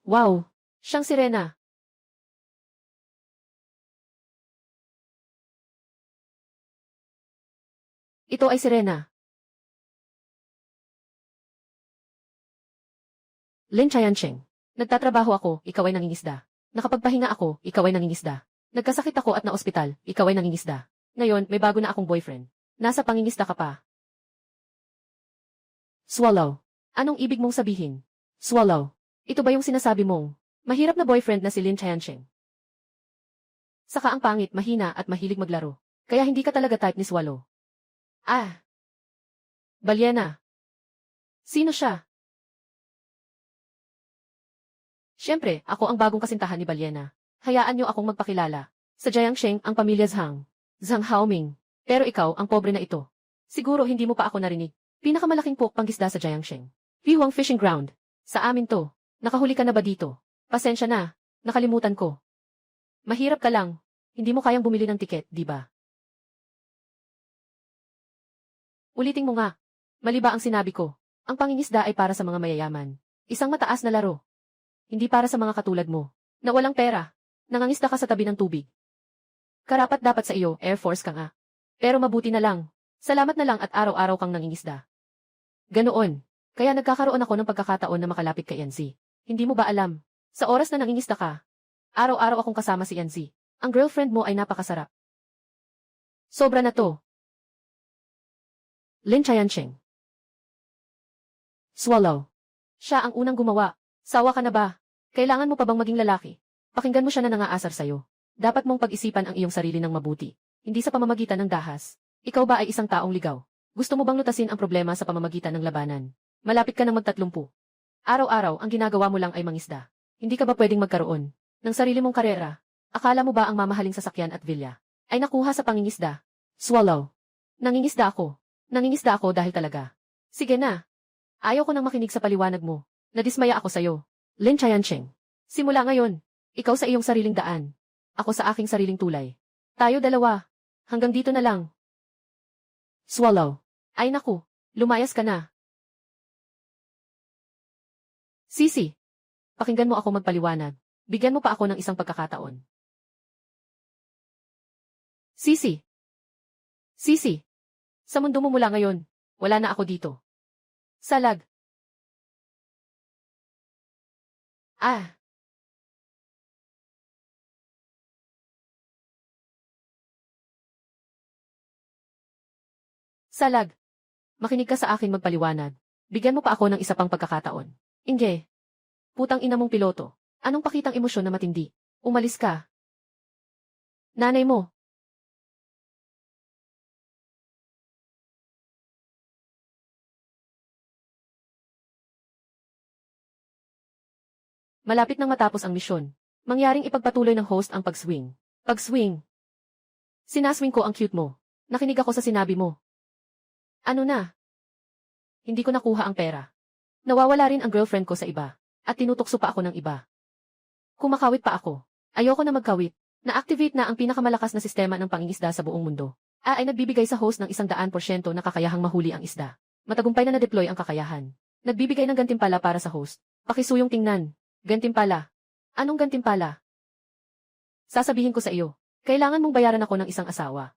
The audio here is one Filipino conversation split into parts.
Wow! Siyang sirena. Ito ay sirena. Lin Chayansheng. Nagtatrabaho ako, ikaw ay nangingisda. Nakapagpahinga ako, ikaw ay nangingisda. Nagkasakit ako at na-ospital, ikaw ay nangingisda. Ngayon, may bago na akong boyfriend. Nasa pangingisda ka pa. Swallow. Anong ibig mong sabihin? Swallow. Ito ba yung sinasabi mong mahirap na boyfriend na si Lin Chayansheng? Saka ang pangit, mahina at mahilig maglaro. Kaya hindi ka talaga type ni Swallow. Ah. Balyena. Sino siya? Siyempre, ako ang bagong kasintahan ni Balyena. Hayaan niyo akong magpakilala. Sa Jiangsheng, ang pamilya Zhang. Zhang Haoming. Pero ikaw, ang pobre na ito. Siguro hindi mo pa ako narinig. Pinakamalaking pork panggisda sa Jiangsheng. Pihuang Fishing Ground. Sa amin to. Nakahuli ka na ba dito? Pasensya na. Nakalimutan ko. Mahirap ka lang. Hindi mo kayang bumili ng tiket, di ba? Ulitin mo nga. Mali ba ang sinabi ko? Ang pangingisda ay para sa mga mayayaman. Isang mataas na laro. Hindi para sa mga katulad mo, na walang pera, nangangisda ka sa tabi ng tubig. Karapat dapat sa iyo, Air Force ka nga. Pero mabuti na lang. Salamat na lang at araw-araw kang nangingisda. Ganoon. Kaya nagkakaroon ako ng pagkakataon na makalapit kay Yanzi. Hindi mo ba alam? Sa oras na nangingisda ka, araw-araw akong kasama si Yanzi. Ang girlfriend mo ay napakasarap. Sobra na to. Lin Chayansheng. Swallow. Siya ang unang gumawa. Sawa ka na ba? Kailangan mo pa bang maging lalaki? Pakinggan mo siya na nangaasar sa'yo. Dapat mong pag-isipan ang iyong sarili ng mabuti. Hindi sa pamamagitan ng dahas. Ikaw ba ay isang taong ligaw? Gusto mo bang lutasin ang problema sa pamamagitan ng labanan? Malapit ka ng magtatlumpu. Araw-araw ang ginagawa mo lang ay mangisda. Hindi ka ba pwedeng magkaroon ng sarili mong karera? Akala mo ba ang mamahaling sasakyan at villa ay nakuha sa pangingisda? Swallow. Nangingisda ako. Nangingisda ako dahil talaga. Sige na. Ayaw ko nang makinig sa paliwanag mo. Nadismaya ako sa'yo. Lin Chayansheng. Simula ngayon, ikaw sa iyong sariling daan. Ako sa aking sariling tulay. Tayo dalawa. Hanggang dito na lang. Swallow. Ay naku, lumayas ka na. Sisi. Pakinggan mo ako magpaliwanag. Bigyan mo pa ako ng isang pagkakataon. Sisi. Sisi. Sa mundo mo mula ngayon, wala na ako dito. Salag. Ah. Salag. Makinig ka sa akin magpaliwanag. Bigyan mo pa ako ng isa pang pagkakataon. Inge. Putang ina mong piloto. Anong pakitang emosyon na matindi? Umalis ka. Nanay mo. Malapit nang matapos ang misyon. Mangyaring ipagpatuloy ng host ang pag-swing. Pag-swing. Sinaswing ko ang cute mo. Nakinig ako sa sinabi mo. Ano na? Hindi ko nakuha ang pera. Nawawala rin ang girlfriend ko sa iba. At tinutukso pa ako ng iba. Kumakawit pa ako. Ayoko na magkawit. Na-activate na ang pinakamalakas na sistema ng pangingisda sa buong mundo. Ay nagbibigay sa host ng 100% na kakayahang mahuli ang isda. Matagumpay na na-deploy ang kakayahan. Nagbibigay ng gantimpala para sa host. Pakisuyong tingnan. Gantimpala. Anong gantimpala? Sasabihin ko sa iyo. Kailangan mong bayaran ako ng isang asawa.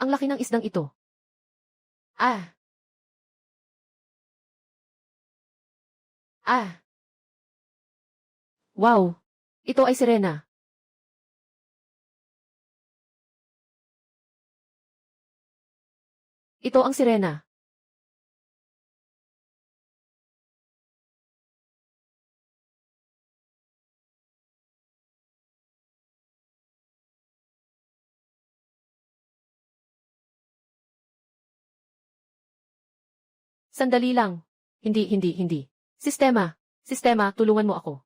Ang laki ng isdang ito. Ah. Ah. Wow. Ito ay sirena. Ito ang sirena. Sandali lang. Hindi. Sistema. Sistema, tulungan mo ako.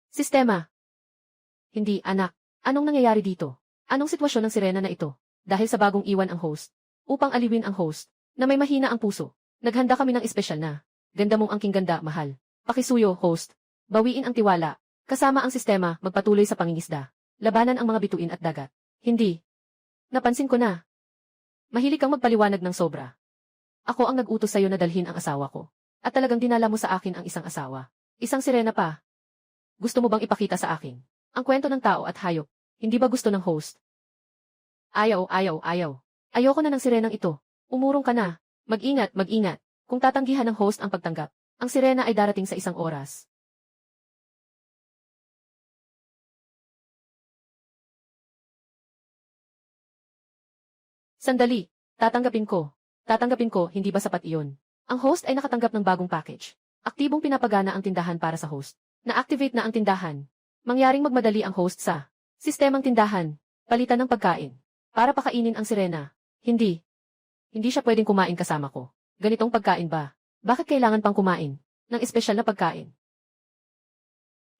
Sistema. Hindi, anak. Anong nangyayari dito? Anong sitwasyon ng sirena na ito? Dahil sa bagong iwan ang host. Upang aliwin ang host, na may mahina ang puso. Naghanda kami ng espesyal na. Ganda mong angking ganda, mahal. Pakisuyo, host. Bawiin ang tiwala. Kasama ang sistema, magpatuloy sa pangingisda. Labanan ang mga bituin at dagat. Hindi. Napansin ko na. Mahilig kang magpaliwanag ng sobra. Ako ang nag-utos sa'yo na dalhin ang asawa ko. At talagang dinala mo sa akin ang isang asawa. Isang sirena pa. Gusto mo bang ipakita sa akin ang kwento ng tao at hayop? Hindi ba gusto ng host? Ayaw. Ayoko na ng sirenang ito. Umurong ka na. Mag-ingat. Kung tatanggihan ng host ang pagtanggap, ang sirena ay darating sa isang oras. Sandali. Tatanggapin ko, hindi ba sapat iyon? Ang host ay nakatanggap ng bagong package. Aktibong pinapagana ang tindahan para sa host. Na-activate na ang tindahan. Mangyaring magmadali ang host sa sistemang tindahan. Palitan ng pagkain. Para pakainin ang sirena. Hindi. Hindi siya pwedeng kumain kasama ko. Ganitong pagkain ba? Bakit kailangan pang kumain ng espesyal na pagkain?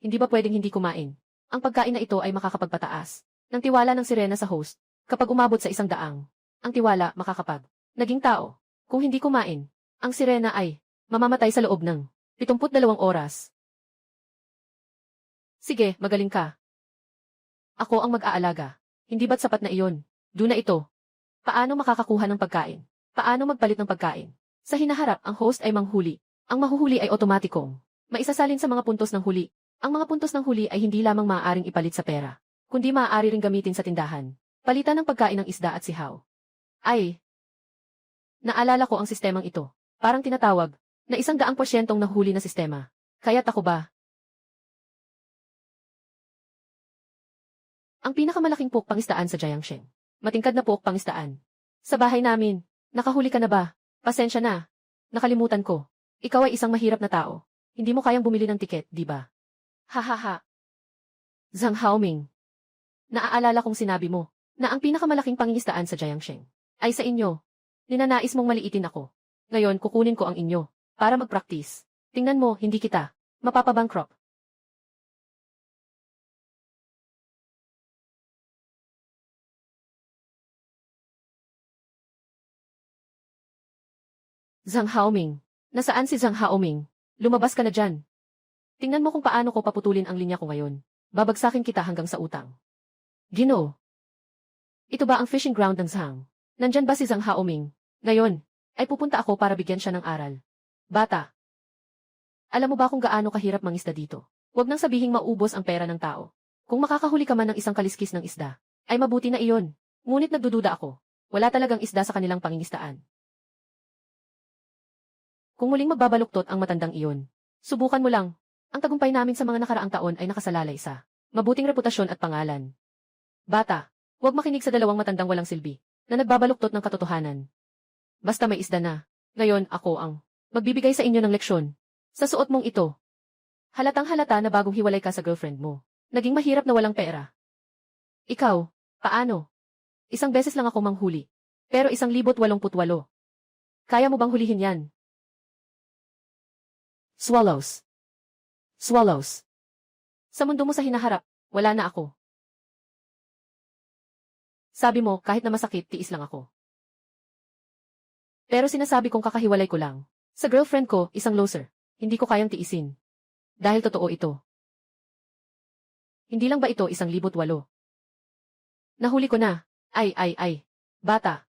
Hindi ba pwedeng hindi kumain? Ang pagkain na ito ay makakapagpataas ng tiwala ng sirena sa host. Kapag umabot sa 100, ang tiwala makakapag naging tao. Kung hindi kumain, ang sirena ay mamamatay sa loob ng 72 oras. Sige, magaling ka. Ako ang mag-aalaga. Hindi ba't sapat na iyon? Doon na ito. Paano makakakuha ng pagkain? Paano magpalit ng pagkain? Sa hinaharap, ang host ay manghuli. Ang mahuhuli ay otomatikong maisasalin sa mga puntos ng huli. Ang mga puntos ng huli ay hindi lamang maaaring ipalit sa pera, kundi maaari ring gamitin sa tindahan. Palitan ng pagkain ng isda at sihaw. Ay, naalala ko ang sistemang ito. Parang tinatawag na 100% nahuli na sistema. Kaya't ako ba? Ang pinakamalaking pook pangistaan sa Jiangsheng. Matingkad na pook pangistaan. Sa bahay namin, nakahuli ka na ba? Pasensya na. Nakalimutan ko. Ikaw ay isang mahirap na tao. Hindi mo kayang bumili ng tiket, di ba? Hahaha. Zhang Haoming. Naaalala kong sinabi mo na ang pinakamalaking pangingistaan sa Jiangsheng ay sa inyo. Ninanais mong maliitin ako. Ngayon kukunin ko ang inyo para mag-practice. Tingnan mo, hindi kita mapapabankrupt. Zhang Haoming. Nasaan si Zhang Haoming? Lumabas ka na dyan. Tingnan mo kung paano ko paputulin ang linya ko ngayon. Babagsakin kita hanggang sa utang. Ginoo. Ito ba ang fishing ground ng Zhang? Nandyan ba si Zhang Haoming? Ngayon, ay pupunta ako para bigyan siya ng aral. Bata. Alam mo ba kung gaano kahirap mangisda dito? Huwag nang sabihing maubos ang pera ng tao. Kung makakahuli ka man ng isang kaliskis ng isda, ay mabuti na iyon. Ngunit nagdududa ako. Wala talagang isda sa kanilang pangingistaan. Kung muling magbabaluktot ang matandang iyon, subukan mo lang. Ang tagumpay namin sa mga nakaraang taon ay nakasalalay sa mabuting reputasyon at pangalan. Bata, huwag makinig sa dalawang matandang walang silbi na nagbabaluktot ng katotohanan. Basta may isda na. Ngayon ako ang magbibigay sa inyo ng leksyon. Sa suot mong ito. Halatang halata na bagong hiwalay ka sa girlfriend mo. Naging mahirap na walang pera. Ikaw, paano? Isang beses lang ako manghuli. Pero 1,088. Kaya mo bang hulihin yan? Swallows. Sa mundo mo sa hinaharap, wala na ako. Sabi mo, kahit na masakit, tiis lang ako. Pero sinasabi kong kakahiwalay ko lang. Sa girlfriend ko, isang loser. Hindi ko kayang tiisin. Dahil totoo ito. Hindi lang ba ito 1,008? Nahuli ko na. Ay. Bata.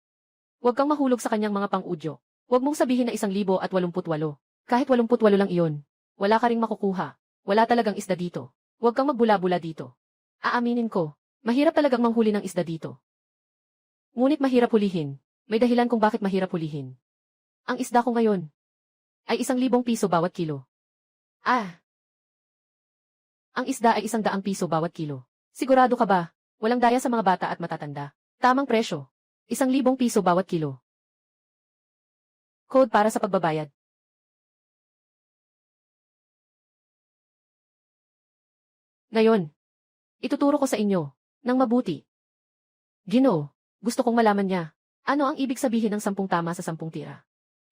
Huwag kang mahulog sa kanyang mga pang-udyo. Huwag mong sabihin na 1,088. Kahit 88 lang iyon. Wala ka ring makukuha. Wala talagang isda dito. Huwag kang magbula-bula dito. Aaminin ko, mahirap talagang manghuli ng isda dito. Ngunit mahirap hulihin. May dahilan kung bakit mahirap hulihin. Ang isda ko ngayon ay 1,000 piso bawat kilo. Ang isda ay 100 piso bawat kilo. Sigurado ka ba? Walang daya sa mga bata at matatanda. Tamang presyo. 1,000 piso bawat kilo. Code para sa pagbabayad. Ngayon, ituturo ko sa inyo ng mabuti. Ginoo, gusto kong malaman niya. Ano ang ibig sabihin ng 10 tama sa 10 tira?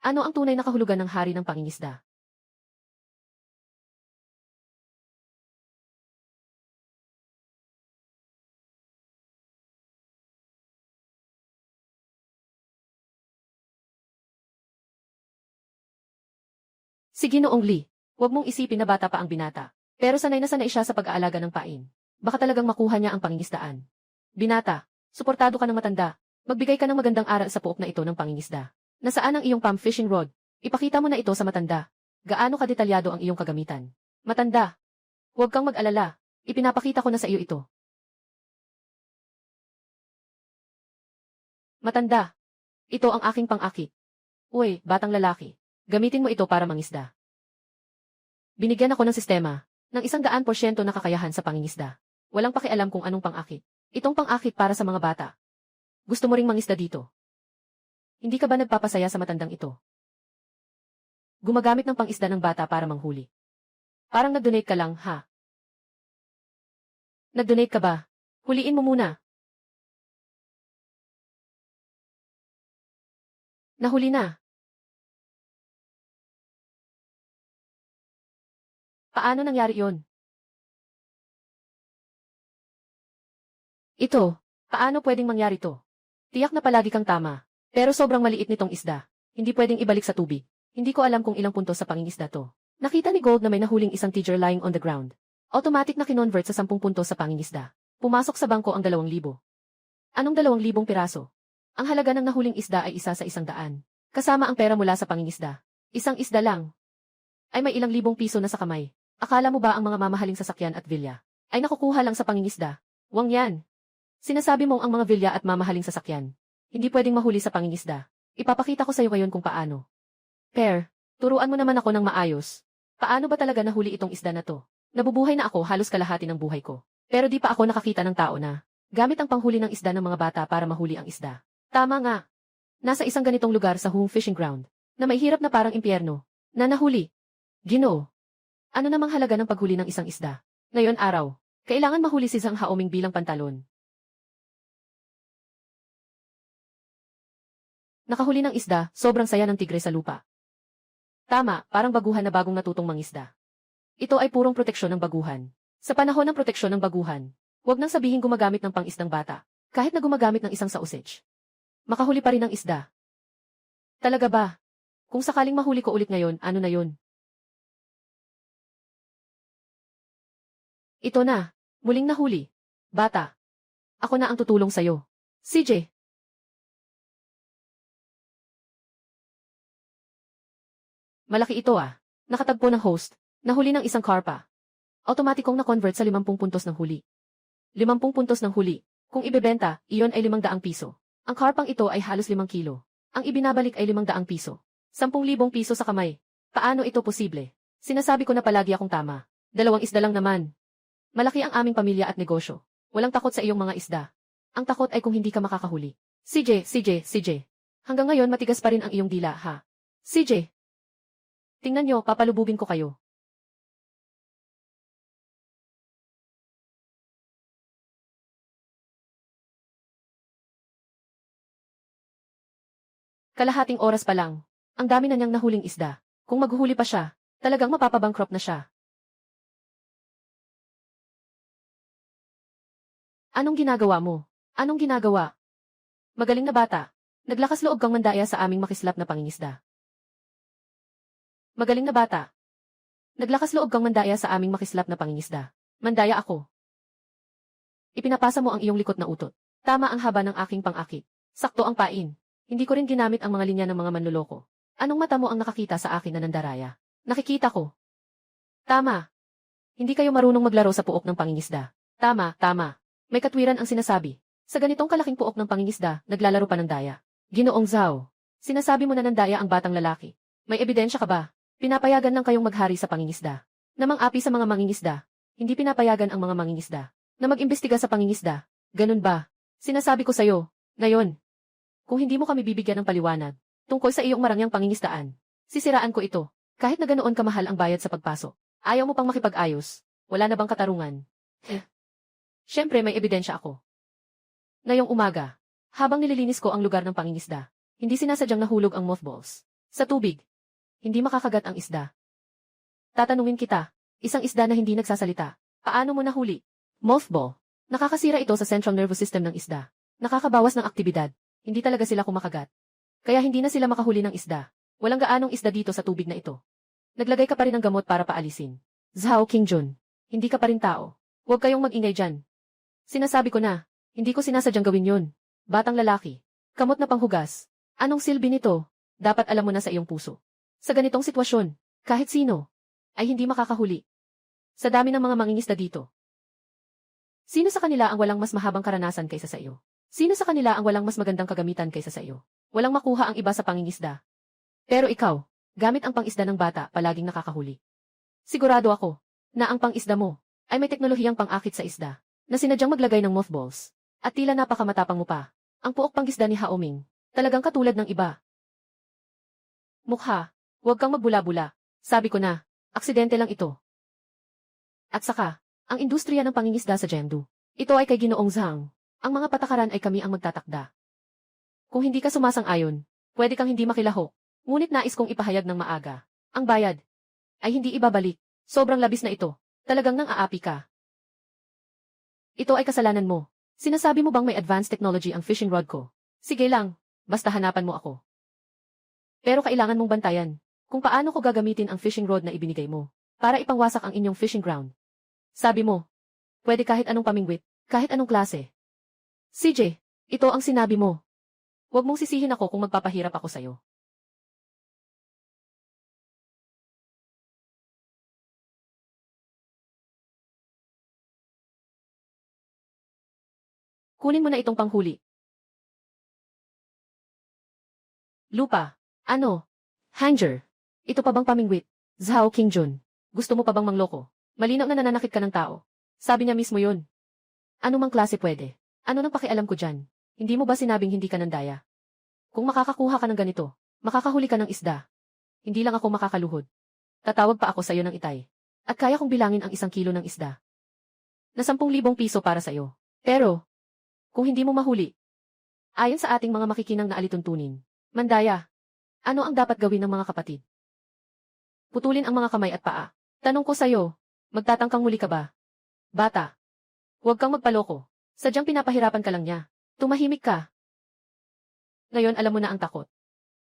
Ano ang tunay na kahulugan ng hari ng pangingisda? Si Ginoong Lee, huwag mong isipin na bata pa ang binata. Pero sanay na sanay siya sa pag-aalaga ng pain. Baka talagang makuha niya ang pangingisdaan. Binata, suportado ka ng matanda. Magbigay ka ng magandang aral sa puok na ito ng pangingisda. Nasaan ang iyong palm fishing rod? Ipakita mo na ito sa matanda. Gaano kadetalyado ang iyong kagamitan? Matanda, huwag kang mag-alala. Ipinapakita ko na sa iyo ito. Matanda, ito ang aking pang-akit. Uy, batang lalaki, gamitin mo ito para mangisda. Binigyan ako ng sistema, ng 100% na kakayahan sa pangingisda. Walang pakialam kung anong pang-akit. Itong pang-akit para sa mga bata. Gusto mo ring mangisda dito? Hindi ka ba nagpapasaya sa matandang ito? Gumagamit ng pang-isda ng bata para manghuli. Parang nag-donate ka lang, ha? Nag-donate ka ba? Huliin mo muna. Nahuli na. Paano nangyari yon? Ito, paano pwedeng mangyari to? Tiyak na palagi kang tama. Pero sobrang maliit nitong isda. Hindi pwedeng ibalik sa tubig. Hindi ko alam kung ilang puntos sa pangingisda to. Nakita ni Gold na may nahuling isang tiger lying on the ground. Automatic na kinonvert sa 10 puntos sa pangingisda. Pumasok sa bangko ang 2,000. Anong 2,000 piraso? Ang halaga ng nahuling isda ay isa sa 100. Kasama ang pera mula sa pangingisda. Isang isda lang. Ay may ilang libong piso na sa kamay. Akala mo ba ang mga mamahaling sasakyan at vilya ay nakukuha lang sa pangingisda? Wang yan. Sinasabi mong ang mga vilya at mamahaling sasakyan hindi pwedeng mahuli sa pangingisda. Ipapakita ko sa iyo ngayon kung paano. Per, turuan mo naman ako ng maayos. Paano ba talaga nahuli itong isda na to? Nabubuhay na ako halos kalahati ng buhay ko. Pero di pa ako nakakita ng tao na gamit ang panghuli ng isda ng mga bata para mahuli ang isda. Tama nga. Nasa isang ganitong lugar sa home fishing ground, na may hirap na parang impyerno, na nahuli. Ginoo. Ano namang halaga ng paghuli ng isang isda? Ngayon araw, kailangan mahuli si Zhang Haoming bilang pantalon. Nakahuli ng isda, sobrang saya ng tigre sa lupa. Tama, parang baguhan na bagong natutong mangisda. Ito ay purong proteksyon ng baguhan. Sa panahon ng proteksyon ng baguhan, huwag nang sabihin gumagamit ng pang-isdang bata, kahit na gumagamit ng isang sausage. Makahuli pa rin ng isda. Talaga ba? Kung sakaling mahuli ko ulit ngayon, ano na yun? Ito na, muling nahuli. Bata. Ako na ang tutulong sa'yo. CJ. Malaki ito ah. Nakatagpo ng host. Nahuli ng isang karpa. Automatikong na-convert sa 50 puntos ng huli. 50 puntos ng huli. Kung ibebenta, iyon ay 500 piso. Ang karpang ito ay halos 5 kilo. Ang ibinabalik ay 500 piso. 10,000 piso sa kamay. Paano ito posible? Sinasabi ko na palagi akong tama. 2 isda lang naman. Malaki ang aming pamilya at negosyo. Walang takot sa iyong mga isda. Ang takot ay kung hindi ka makakahuli. CJ. Hanggang ngayon matigas pa rin ang iyong dila, ha? CJ. Tingnan nyo, papalubugin ko kayo. Kalahating oras pa lang. Ang dami na niyang nahuling isda. Kung maghuhuli pa siya, talagang mapapabankrupt na siya. Anong ginagawa mo? Anong ginagawa? Magaling na bata. Naglakas loob kang mandaya sa aming makislap na pangingisda. Magaling na bata. Naglakas loob kang mandaya sa aming makislap na pangingisda. Mandaya ako. Ipinapasa mo ang iyong likot na utot. Tama ang haba ng aking pang-akit. Sakto ang pain. Hindi ko rin ginamit ang mga linya ng mga manloloko. Anong mata mo ang nakakita sa akin na nandaraya? Nakikita ko. Tama. Hindi kayo marunong maglaro sa puok ng pangingisda. Tama. May katwiran ang sinasabi. Sa ganitong kalaking puok ng pangingisda, naglalaro pa ng daya. Ginoong Zhao. Sinasabi mo na nandaya ang batang lalaki. May ebidensya ka ba? Pinapayagan lang kayong maghari sa pangingisda. Namang api sa mga mangingisda. Hindi pinapayagan ang mga mangingisda na mag-imbestiga sa pangingisda. Ganun ba? Sinasabi ko sa'yo. Ngayon. Kung hindi mo kami bibigyan ng paliwanag tungkol sa iyong marangyang pangingisdaan, sisiraan ko ito. Kahit na ganoon kamahal ang bayad sa pagpasok. Ayaw mo pang makipag-ayos. Wala na bang katarungan? Siyempre may ebidensya ako. Ngayong umaga, habang nililinis ko ang lugar ng pangingisda, hindi sinasadyang nahulog ang mothballs. Sa tubig. Hindi makakagat ang isda. Tatanungin kita, isang isda na hindi nagsasalita. Paano mo nahuli? Mothball. Nakakasira ito sa central nervous system ng isda. Nakakabawas ng aktibidad. Hindi talaga sila kumakagat. Kaya hindi na sila makahuli ng isda. Walang gaanong isda dito sa tubig na ito. Naglagay ka pa rin ng gamot para paalisin. Zhao Qingjun. Hindi ka pa rin tao. Huwag kayong mag-ingay dyan. Sinasabi ko na, hindi ko sinasadyang gawin yun. Batang lalaki. Kamot na panghugas. Anong silbi nito? Dapat alam mo na sa iyong puso. Sa ganitong sitwasyon, kahit sino, ay hindi makakahuli. Sa dami ng mga mangingisda dito. Sino sa kanila ang walang mas mahabang karanasan kaysa sa iyo? Sino sa kanila ang walang mas magandang kagamitan kaysa sa iyo? Walang makuha ang iba sa pangingisda. Pero ikaw, gamit ang pangisda ng bata, palaging nakakahuli. Sigurado ako, na ang pangisda mo, ay may teknolohiyang pang-akit sa isda, na sinadyang maglagay ng mothballs, at tila napakamatapang mo pa. Ang puok pangisda ni Haoming, talagang katulad ng iba. Mukha, huwag kang magbula-bula. Sabi ko na, aksidente lang ito. At saka, ang industriya ng pangingisda sa Chengdu, ito ay kay Ginoong Zhang. Ang mga patakaran ay kami ang magtatakda. Kung hindi ka sumasang-ayon, pwede kang hindi makilahok. Ngunit nais kong ipahayag ng maaga. Ang bayad ay hindi ibabalik. Sobrang labis na ito. Talagang nang aapi ka. Ito ay kasalanan mo. Sinasabi mo bang may advanced technology ang fishing rod ko? Sige lang, basta hanapan mo ako. Pero kailangan mong bantayan kung paano ko gagamitin ang fishing rod na ibinigay mo para ipangwasak ang inyong fishing ground. Sabi mo, pwede kahit anong pamingwit, kahit anong klase. CJ, ito ang sinabi mo. Huwag mong sisihin ako kung magpapahirap ako sa'yo. Kunin mo na itong panghuli. Lupa. Ano? Hanger. Ito pa bang pamingwit? Zhao Qingjun. Gusto mo pa bang mangloko? Malinaw na nananakit ka ng tao. Sabi niya mismo yun. Ano mang klase pwede? Ano nang pakialam ko dyan? Hindi mo ba sinabing hindi ka nandaya? Kung makakakuha ka ng ganito, makakahuli ka ng isda. Hindi lang ako makakaluhod. Tatawag pa ako sa'yo ng itay. At kaya kong bilangin ang 1 kilo ng isda. Na 10,000 piso para sa'yo. Pero, kung hindi mo mahuli, ayon sa ating mga makikinang na alituntunin, mandaya, ano ang dapat gawin ng mga kapatid? Putulin ang mga kamay at paa. Tanong ko sa'yo, magtatangkang muli ka ba? Bata, huwag kang magpaloko. Sadyang pinapahirapan ka lang niya. Tumahimik ka. Ngayon alam mo na ang takot.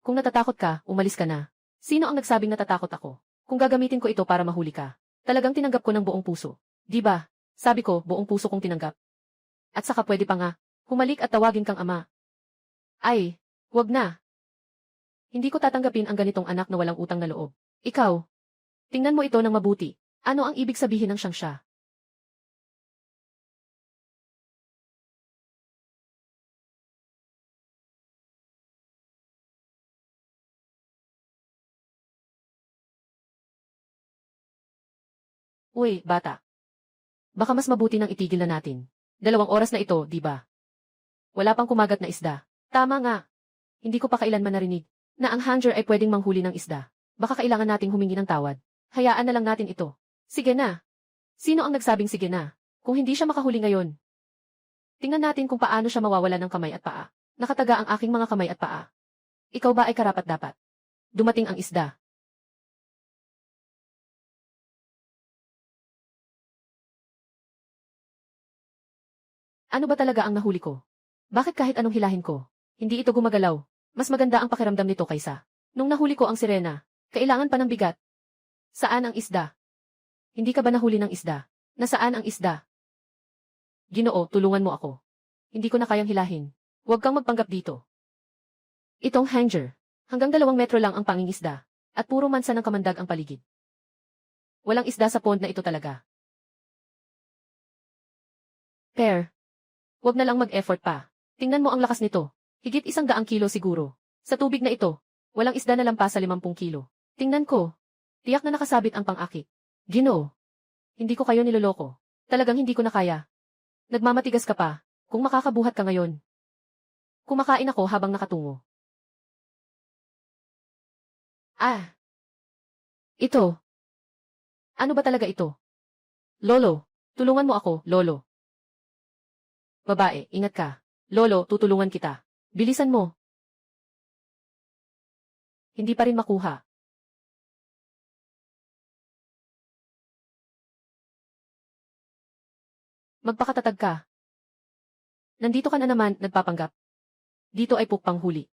Kung natatakot ka, umalis ka na. Sino ang nagsabing natatakot ako? Kung gagamitin ko ito para mahuli ka, talagang tinanggap ko ng buong puso. Di ba? Sabi ko, buong puso kong tinanggap. At saka pwede pa nga, humalik at tawagin kang ama. Ay, huwag na. Hindi ko tatanggapin ang ganitong anak na walang utang na loob. Ikaw, tingnan mo ito ng mabuti. Ano ang ibig sabihin ng siyang siya? Uy, bata. Baka mas mabuti nang itigil na natin. 2 oras na ito, di ba? Wala pang kumagat na isda. Tama nga. Hindi ko pa kailanman narinig na ang hanger ay pwedeng manghuli ng isda. Baka kailangan nating humingi ng tawad. Hayaan na lang natin ito. Sige na. Sino ang nagsabing sige na? Kung hindi siya makahuli ngayon. Tingnan natin kung paano siya mawawala ng kamay at paa. Nakataga ang aking mga kamay at paa. Ikaw ba ay karapat-dapat? Dumating ang isda. Ano ba talaga ang nahuli ko? Bakit kahit anong hilahin ko, hindi ito gumagalaw? Mas maganda ang pakiramdam nito kaysa nung nahuli ko ang sirena. Kailangan pa ng bigat. Saan ang isda? Hindi ka ba nahuli ng isda? Nasaan ang isda? Ginoo, tulungan mo ako. Hindi ko na kayang hilahin. Huwag kang magpanggap dito. Itong hanger. Hanggang 2 metro lang ang pangingisda. At puro mansa ng kamandag ang paligid. Walang isda sa pond na ito talaga. Pear. Huwag na lang mag-effort pa. Tingnan mo ang lakas nito. Higit 100 kilo siguro. Sa tubig na ito, walang isda na lampas sa 50 kilo. Tingnan ko. Tiyak na nakasabit ang pang-akit. Ginoo. Hindi ko kayo niloloko. Talagang hindi ko na kaya. Nagmamatigas ka pa, kung makakabuhat ka ngayon. Kumakain ako habang nakatungo. Ah. Ito. Ano ba talaga ito? Lolo, tulungan mo ako, Lolo. Babae, ingat ka. Lolo, tutulungan kita. Bilisan mo. Hindi pa rin makuha. Magpakatatag ka. Nandito ka na naman, nagpapanggap. Dito ay pukpang huli.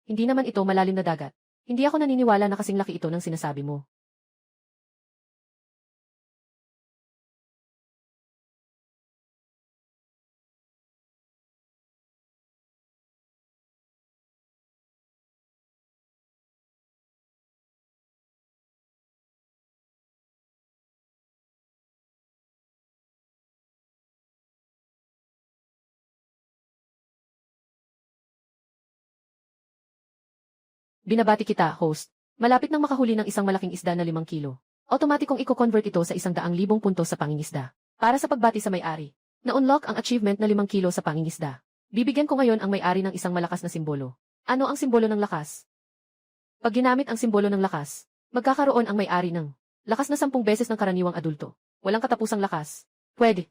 Hindi naman ito malalim na dagat. Hindi ako naniniwala na kasing laki ito ng sinasabi mo. Binabati kita, host. Malapit nang makahuli ng isang malaking isda na 5 kilo. Automatikong i-convert ito sa 100,000 puntos sa pangingisda. Para sa pagbati sa may-ari. Na-unlock ang achievement na 5 kilo sa pangingisda. Bibigyan ko ngayon ang may-ari ng isang malakas na simbolo. Ano ang simbolo ng lakas? Pag ginamit ang simbolo ng lakas, magkakaroon ang may-ari ng lakas na 10 beses ng karaniwang adulto. Walang katapusang lakas. Pwede.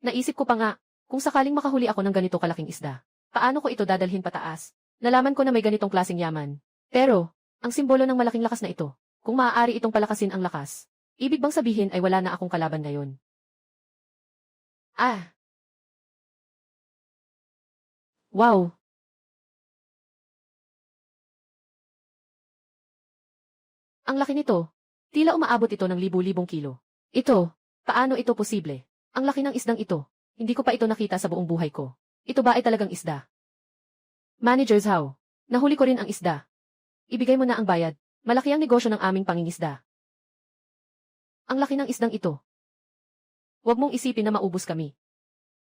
Naisip ko pa nga, kung sakaling makahuli ako ng ganito kalaking isda, paano ko ito dadalhin pataas? Nalaman ko na may ganitong klaseng yaman. Pero, ang simbolo ng malaking lakas na ito, kung maaari itong palakasin ang lakas, ibig bang sabihin ay wala na akong kalaban ngayon? Ah! Wow! Ang laki nito. Tila umaabot ito ng libu-libong kilo. Ito, paano ito posible? Ang laki ng isdang ito. Hindi ko pa ito nakita sa buong buhay ko. Ito ba ay talagang isda? Manager Zhao, nahuli ko rin ang isda. Ibigay mo na ang bayad. Malaki ang negosyo ng aming pangingisda. Ang laki ng isdang ito. Huwag mong isipin na maubos kami.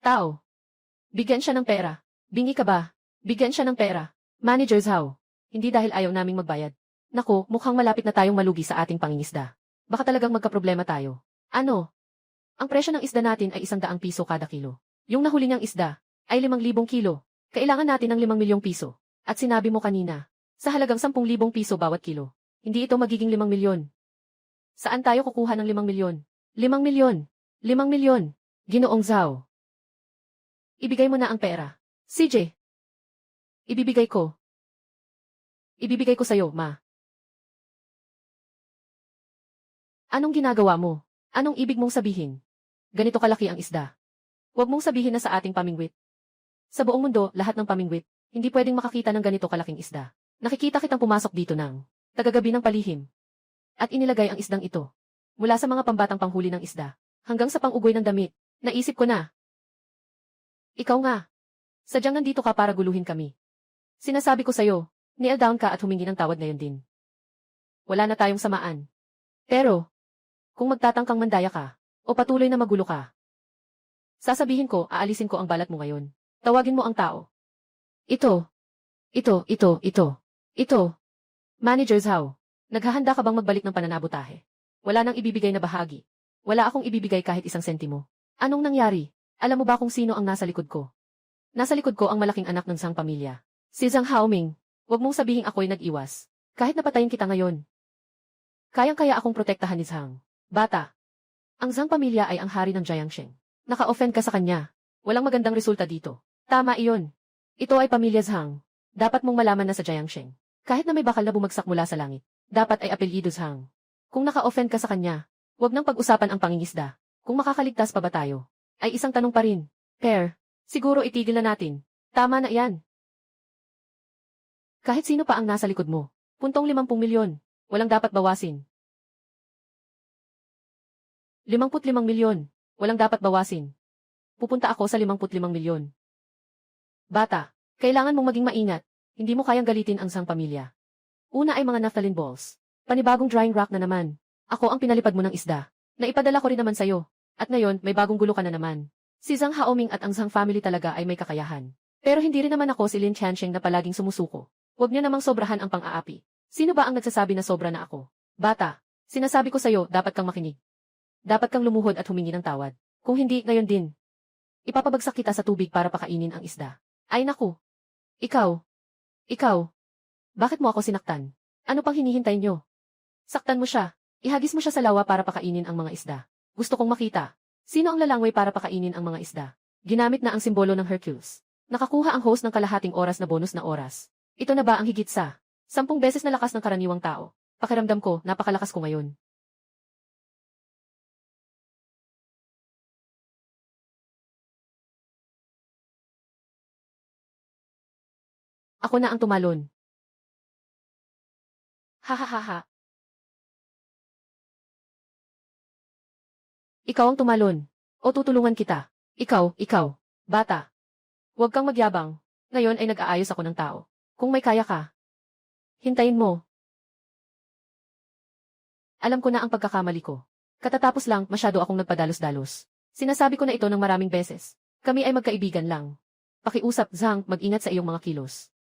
Tao. Bigyan siya ng pera. Bingi ka ba? Bigyan siya ng pera. Manager Zhao, hindi dahil ayaw naming magbayad. Naku, mukhang malapit na tayong malugi sa ating pangingisda. Baka talagang magkaproblema tayo. Ano? Ang presyo ng isda natin ay 100 piso kada kilo. Yung nahuli niyang isda ay 5,000 kilo. Kailangan natin ng 5 milyong piso. At sinabi mo kanina, sa halagang 10,000 piso bawat kilo. Hindi ito magiging 5 milyon. Saan tayo kukuha ng 5 milyon? 5 milyon. 5 milyon. Ginoong Zhao. Ibigay mo na ang pera. CJ. Ibibigay ko. Ibibigay ko sa'yo, ma. Anong ginagawa mo? Anong ibig mong sabihin? Ganito kalaki ang isda. Huwag mong sabihin na sa ating pamingwit. Sa buong mundo, lahat ng pamingwit, hindi pwedeng makakita ng ganito kalaking isda. Nakikita kitang pumasok dito ng tagagabi ng palihim. At inilagay ang isdang ito. Mula sa mga pambatang panghuli ng isda, hanggang sa pang-ugoy ng damit, naisip ko na. Ikaw nga. Sadyang nandito ka para guluhin kami. Sinasabi ko sa'yo, kneel down ka at humingi ng tawad ngayon din. Wala na tayong samaan. Pero, kung magtatangkang mandaya ka, o patuloy na magulo ka, sasabihin ko, aalisin ko ang balat mo ngayon. Tawagin mo ang tao. Ito. Manager Zhao, naghahanda ka bang magbalik ng pananabotahe? Wala nang ibibigay na bahagi. Wala akong ibibigay kahit 1 sentimo. Anong nangyari? Alam mo ba kung sino ang nasa likod ko? Nasa likod ko ang malaking anak ng Zhang pamilya. Si Zhang Haoming. Huwag mong sabihin ako'y nag-iwas. Kahit napatayin kita ngayon. Kayang-kaya akong protektahan ni Zhang. Bata. Ang Zhang pamilya ay ang hari ng Jiangsheng. Naka-offend ka sa kanya. Walang magandang resulta dito. Tama iyon. Ito ay pamilya Zhang. Dapat mong malaman na sa Jiangsheng. Kahit na may bakal na bumagsak mula sa langit, dapat ay apelyido Zhang. Kung naka-offend ka sa kanya, huwag nang pag-usapan ang pangingisda. Kung makakaligtas pa ba tayo? Ay isang tanong pa rin. Pair, siguro itigil na natin. Tama na yan. Kahit sino pa ang nasa likod mo. Puntong 50 milyon. Walang dapat bawasin. 55 milyon. Walang dapat bawasin. Pupunta ako sa 55 milyon. Bata, kailangan mong maging maingat. Hindi mo kayang galitin ang Zhang pamilya. Una ay mga naphthalene balls. Panibagong drying rack na naman. Ako ang pinalipad mo ng isda. Naipadala ko rin naman sa'yo. At ngayon, may bagong gulo ka na naman. Si Zhang Haoming at ang Zhang family talaga ay may kakayahan. Pero hindi rin naman ako si Lin Chansheng na palaging sumusuko. Huwag niya namang sobrahan ang pang-aapi. Sino ba ang nagsasabi na sobra na ako? Bata, sinasabi ko sa'yo, dapat kang makinig. Dapat kang lumuhod at humingi ng tawad. Kung hindi, ngayon din. Ipapabagsak kita sa tubig para pakainin ang isda. Ay naku. Ikaw. Bakit mo ako sinaktan? Ano pang hinihintay nyo? Saktan mo siya. Ihagis mo siya sa lawa para pakainin ang mga isda. Gusto kong makita. Sino ang lalangway para pakainin ang mga isda? Ginamit na ang simbolo ng Hercules. Nakakuha ang host ng kalahating oras na bonus na oras. Ito na ba ang higit sa 10 beses na lakas ng karaniwang tao? Pakiramdam ko, napakalakas ko ngayon. Ako na ang tumalon. Hahaha. Ikaw ang tumalon. O tutulungan kita. Ikaw. Bata. Huwag kang magyabang. Ngayon ay nag-aayos ako ng tao. Kung may kaya ka. Hintayin mo. Alam ko na ang pagkakamali ko. Katatapos lang, masyado akong nagpadalos-dalos. Sinasabi ko na ito ng maraming beses. Kami ay magkaibigan lang. Pakiusap, Zhang, mag-ingat sa iyong mga kilos.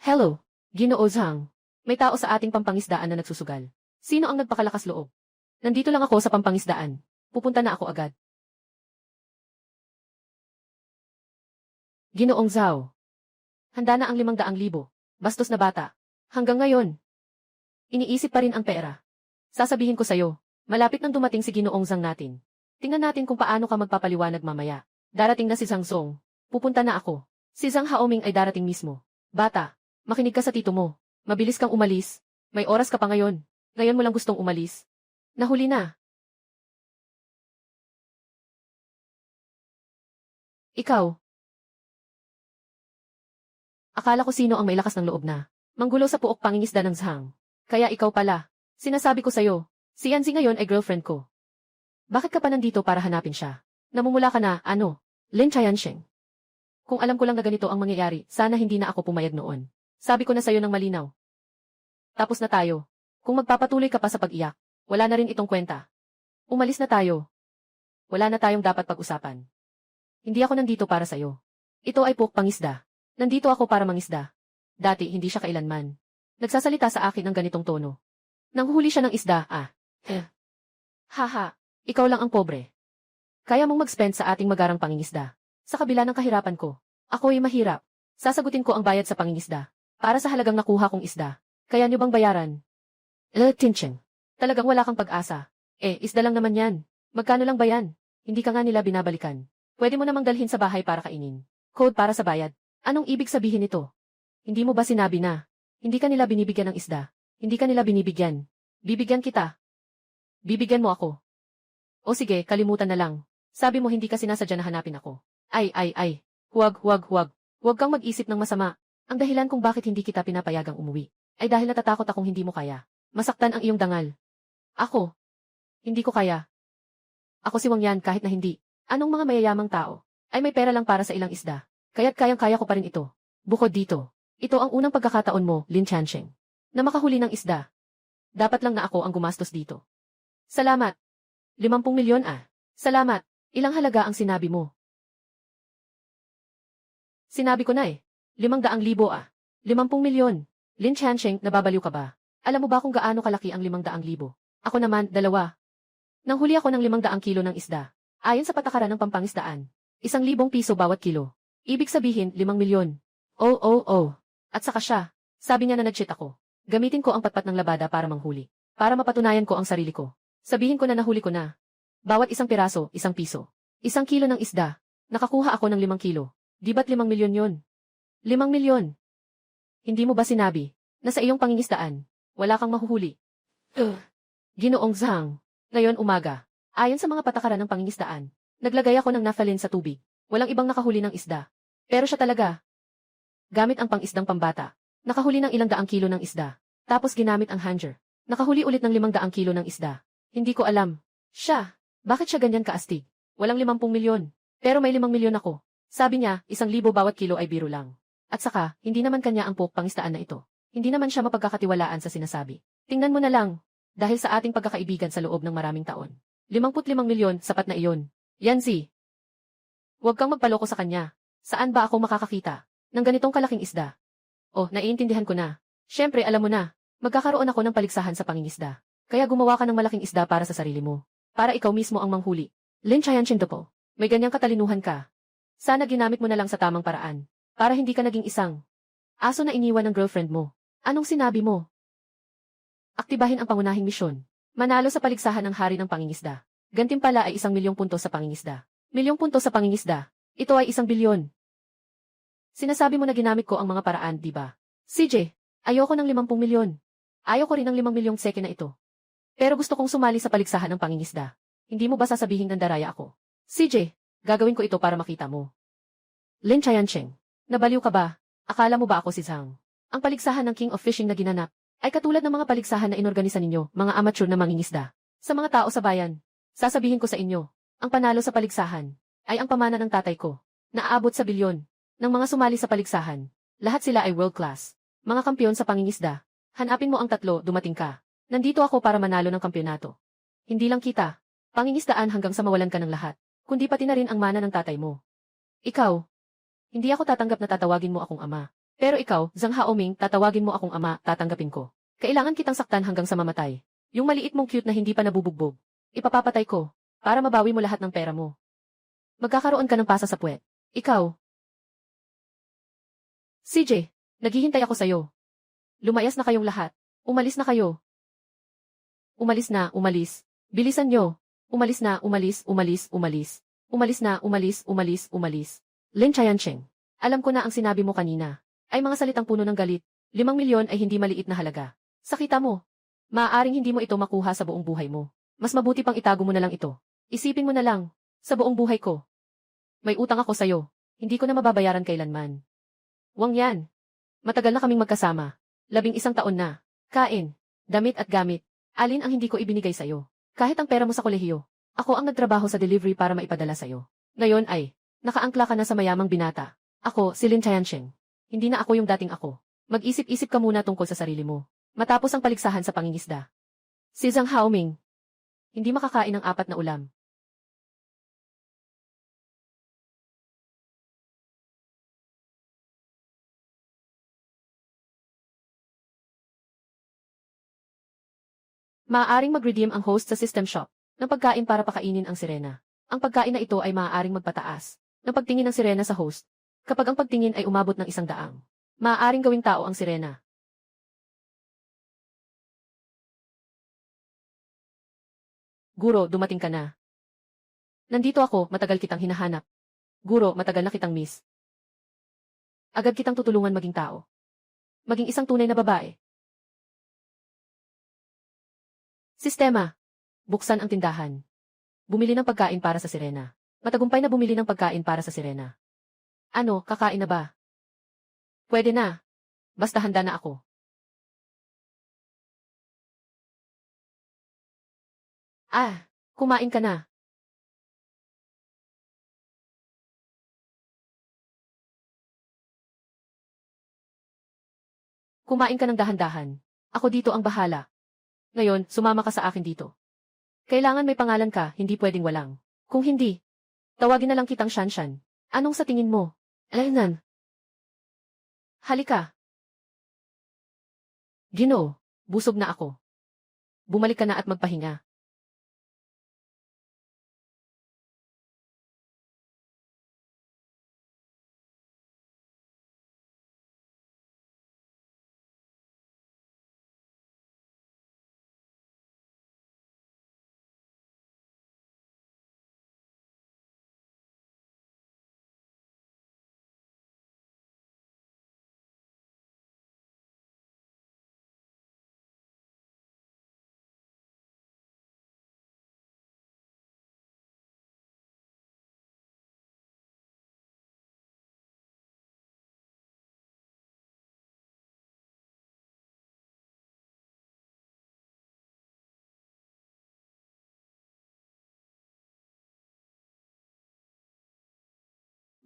Hello, Ginoo Zhang. May tao sa ating pampangisdaan na nagsusugal. Sino ang nagpakalakas loob? Nandito lang ako sa pampangisdaan. Pupunta na ako agad. Ginoong Zhao. Handa na ang 500,000. Bastos na bata. Hanggang ngayon. Iniisip pa rin ang pera. Sasabihin ko sa'yo, malapit nang dumating si Ginoong Zhang natin. Tingnan natin kung paano ka magpapaliwanag mamaya. Darating na si Zhang Song. Pupunta na ako. Si Zhang Haoming ay darating mismo. Bata, makinig ka sa tito mo. Mabilis kang umalis. May oras ka pa ngayon. Ngayon mo lang gustong umalis. Nahuli na. Ikaw. Akala ko sino ang may lakas ng loob na manggulo sa puok pangingisda ng Zhang. Kaya ikaw pala. Sinasabi ko sa'yo, si Yanzi ngayon ay girlfriend ko. Bakit ka pa nandito para hanapin siya? Namumula ka na, ano? Lin Chayansheng. Kung alam ko lang na ganito ang mangyayari, sana hindi na ako pumayag noon. Sabi ko na sa'yo ng malinaw. Tapos na tayo. Kung magpapatuloy ka pa sa pag-iyak, wala na rin itong kwenta. Umalis na tayo. Wala na tayong dapat pag-usapan. Hindi ako nandito para sa'yo. Ito ay puok pangisda. Nandito ako para mangisda. Dati hindi siya kailanman nagsasalita sa akin ng ganitong tono. Nanghuhuli siya ng isda, Haha, ikaw lang ang pobre. Kaya mong mag-spend sa ating magarang pangingisda. Sa kabila ng kahirapan ko, ako ay mahirap. Sasagutin ko ang bayad sa pangingisda. Para sa halagang nakuha kong isda. Kaya niyo bang bayaran? Tincheng. Talagang wala kang pag-asa. Isda lang naman yan. Magkano lang ba yan? Hindi ka nga nila binabalikan. Pwede mo namang dalhin sa bahay para kainin. Code para sa bayad. Anong ibig sabihin nito? Hindi mo ba sinabi na hindi ka nila binibigyan ng isda? Hindi ka nila binibigyan. Bibigyan kita. Bibigyan mo ako. O sige, kalimutan na lang. Sabi mo hindi ka sinasadya na hanapin ako. Ay. Huwag. Huwag kang mag-isip ng masama. Ang dahilan kung bakit hindi kita pinapayagang umuwi ay dahil natatakot akong hindi mo kaya. Masaktan ang iyong dangal. Ako. Hindi ko kaya. Ako si Wang Yan kahit na hindi. Anong mga mayayamang tao ay may pera lang para sa ilang isda. Kaya't kayang-kaya ko pa rin ito. Bukod dito, ito ang unang pagkakataon mo, Lin Chansheng, na makahuli ng isda. Dapat lang na ako ang gumastos dito. Salamat. 50 milyon Salamat. Ilang halaga ang sinabi mo? Sinabi ko na 500,000 50 milyon. Lin Chansheng, nababaliw ka ba? Alam mo ba kung gaano kalaki ang 500,000? Ako naman, 2. Nanghuli ako ng 500 kilo ng isda. Ayon sa patakaran ng pampangisdaan, 1,000 piso bawat kilo. Ibig sabihin, 5 milyon. Oh. At saka siya, sabi niya na nag-cheat ako. Gamitin ko ang patpat ng labada para manghuli. Para mapatunayan ko ang sarili ko. Sabihin ko na nahuli ko na. Bawat isang piraso, 1 piso. 1 kilo ng isda. Nakakuha ako ng 5 kilo. Di ba't 5 milyon yun? 5 milyon. Hindi mo ba sinabi na sa iyong pangingisdaan, wala kang mahuhuli? Ginoong Zhang. Ngayon umaga, ayon sa mga patakaran ng pangingisdaan, naglagay ako ng naphthalene sa tubig. Walang ibang nakahuli ng isda. Pero siya talaga. Gamit ang pangisdang pambata. Nakahuli ng 100 kilo ng isda. Tapos ginamit ang hanger. Nakahuli ulit ng 500 kilo ng isda. Hindi ko alam. Siya. Bakit siya ganyan kaastig? Walang 50 milyon. Pero may 5 milyon ako. Sabi niya, 1,000 bawat kilo ay biro lang. At saka, hindi naman kanya ang puok pangisdaan na ito. Hindi naman siya mapagkakatiwalaan sa sinasabi. Tingnan mo na lang. Dahil sa ating pagkakaibigan sa loob ng maraming taon. 55 milyon, sapat na iyon. Yanzi. Huwag kang magpaloko sa kanya. Saan ba ako makakakita ng ganitong kalaking isda? Naiintindihan ko na. Siyempre, alam mo na, magkakaroon ako ng paligsahan sa pangingisda. Kaya gumawa ka ng malaking isda para sa sarili mo. Para ikaw mismo ang manghuli. Lin Chayansheng po. May ganyang katalinuhan ka. Sana ginamit mo na lang sa tamang paraan. Para hindi ka naging isang aso na iniwan ng girlfriend mo. Anong sinabi mo? Aktibahin ang pangunahing misyon. Manalo sa paligsahan ng hari ng pangingisda. Gantimpala ay 1 milyong puntos sa pangingisda. Milyong puntos sa pangingisda. Ito ay 1 bilyon. Sinasabi mo na ginamit ko ang mga paraan, di ba? CJ, ayoko ng 50 milyon. Ayoko rin ng 5 milyong seke na ito. Pero gusto kong sumali sa paligsahan ng pangingisda. Hindi mo ba sasabihin nandaraya ako? CJ, gagawin ko ito para makita mo. Lin Chayansheng, nabaliw ka ba? Akala mo ba ako si Zhang? Ang paligsahan ng King of Fishing na ginanap ay katulad ng mga paligsahan na inorganisa ninyo, mga amateur na mangingisda. Sa mga tao sa bayan, sasabihin ko sa inyo, ang panalo sa paligsahan ay ang pamana ng tatay ko, na aabot sa bilyon ng mga sumali sa paligsahan. Lahat sila ay world class, mga kampiyon sa pangingisda. Hanapin mo ang 3, dumating ka. Nandito ako para manalo ng kampyonato. Hindi lang kita, pangingisdaan hanggang sa mawalan ka ng lahat, kundi pati na rin ang mana ng tatay mo. Ikaw, hindi ako tatanggap na tatawagin mo akong ama. Pero ikaw, Zhang Haoming, tatawagin mo akong ama, tatanggapin ko. Kailangan kitang saktan hanggang sa mamatay. Yung maliit mong cute na hindi pa nabubugbog. Ipapapatay ko, para mabawi mo lahat ng pera mo. Magkakaroon ka ng pasa sa puwet. Ikaw. CJ, naghihintay ako sa'yo. Lumayas na kayong lahat. Umalis na kayo. Umalis na, umalis. Bilisan nyo. Umalis na, umalis, umalis, umalis. Umalis na, umalis, umalis, umalis. Lin Chayancheng, alam ko na ang sinabi mo kanina. Ay mga salitang puno ng galit. 5 milyon ay hindi maliit na halaga. Sakita mo. Maaaring hindi mo ito makuha sa buong buhay mo. Mas mabuti pang itago mo na lang ito. Isipin mo na lang. Sa buong buhay ko. May utang ako sa'yo. Hindi ko na mababayaran kailanman. Wang yan. Matagal na kaming magkasama. 11 taon na. Kain, damit at gamit. Alin ang hindi ko ibinigay sa'yo? Kahit ang pera mo sa kolehiyo. Ako ang nagtrabaho sa delivery para maipadala sa'yo. Ngayon ay, nakaangkla ka na sa mayamang binata. Ako, si Lin Chayancheng. Hindi na ako yung dating ako. Mag-isip-isip ka muna tungkol sa sarili mo. Matapos ang paligsahan sa pangingisda. Si Zhang Haoming. Hindi makakain ng 4 na ulam. Maaaring mag-redeem ang host sa system shop ng pagkain para pakainin ang sirena. Ang pagkain na ito ay maaaring magpataas ng pagtingin ng sirena sa host kapag ang pagtingin ay umabot ng 100. Maaaring gawing tao ang sirena. Guro, dumating ka na. Nandito ako, matagal kitang hinahanap. Guro, matagal na kitang miss. Agad kitang tutulungan maging tao. Maging isang tunay na babae. Sistema. Buksan ang tindahan. Bumili ng pagkain para sa sirena. Matagumpay na bumili ng pagkain para sa sirena. Ano, kakain na ba? Pwede na. Basta handa na ako. Kumain ka na. Kumain ka ng dahan-dahan. Ako dito ang bahala. Ngayon, sumama ka sa akin dito. Kailangan may pangalan ka, hindi pwedeng walang. Kung hindi, tawagin na lang kitang Shanshan. Anong sa tingin mo? Alaynan. Halika. Ginoo, busog na ako. Bumalik ka na at magpahinga.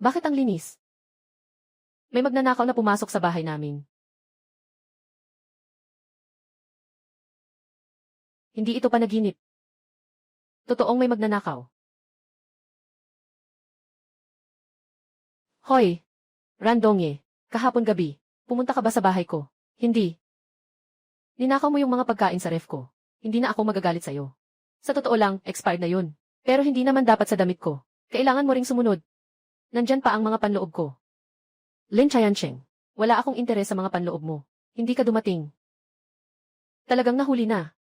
Bakit ang linis? May magnanakaw na pumasok sa bahay namin. Hindi ito panaginip. Totoong may magnanakaw. Hoy! Randongye, kahapon gabi, pumunta ka ba sa bahay ko? Hindi. Ninakaw mo yung mga pagkain sa ref ko. Hindi na ako magagalit sa'yo. Sa totoo lang, expired na yun. Pero hindi naman dapat sa damit ko. Kailangan mo ring sumunod. Nandyan pa ang mga panloob ko. Lin Chayancheng, wala akong interes sa mga panloob mo. Hindi ka dumating. Talagang nahuli na.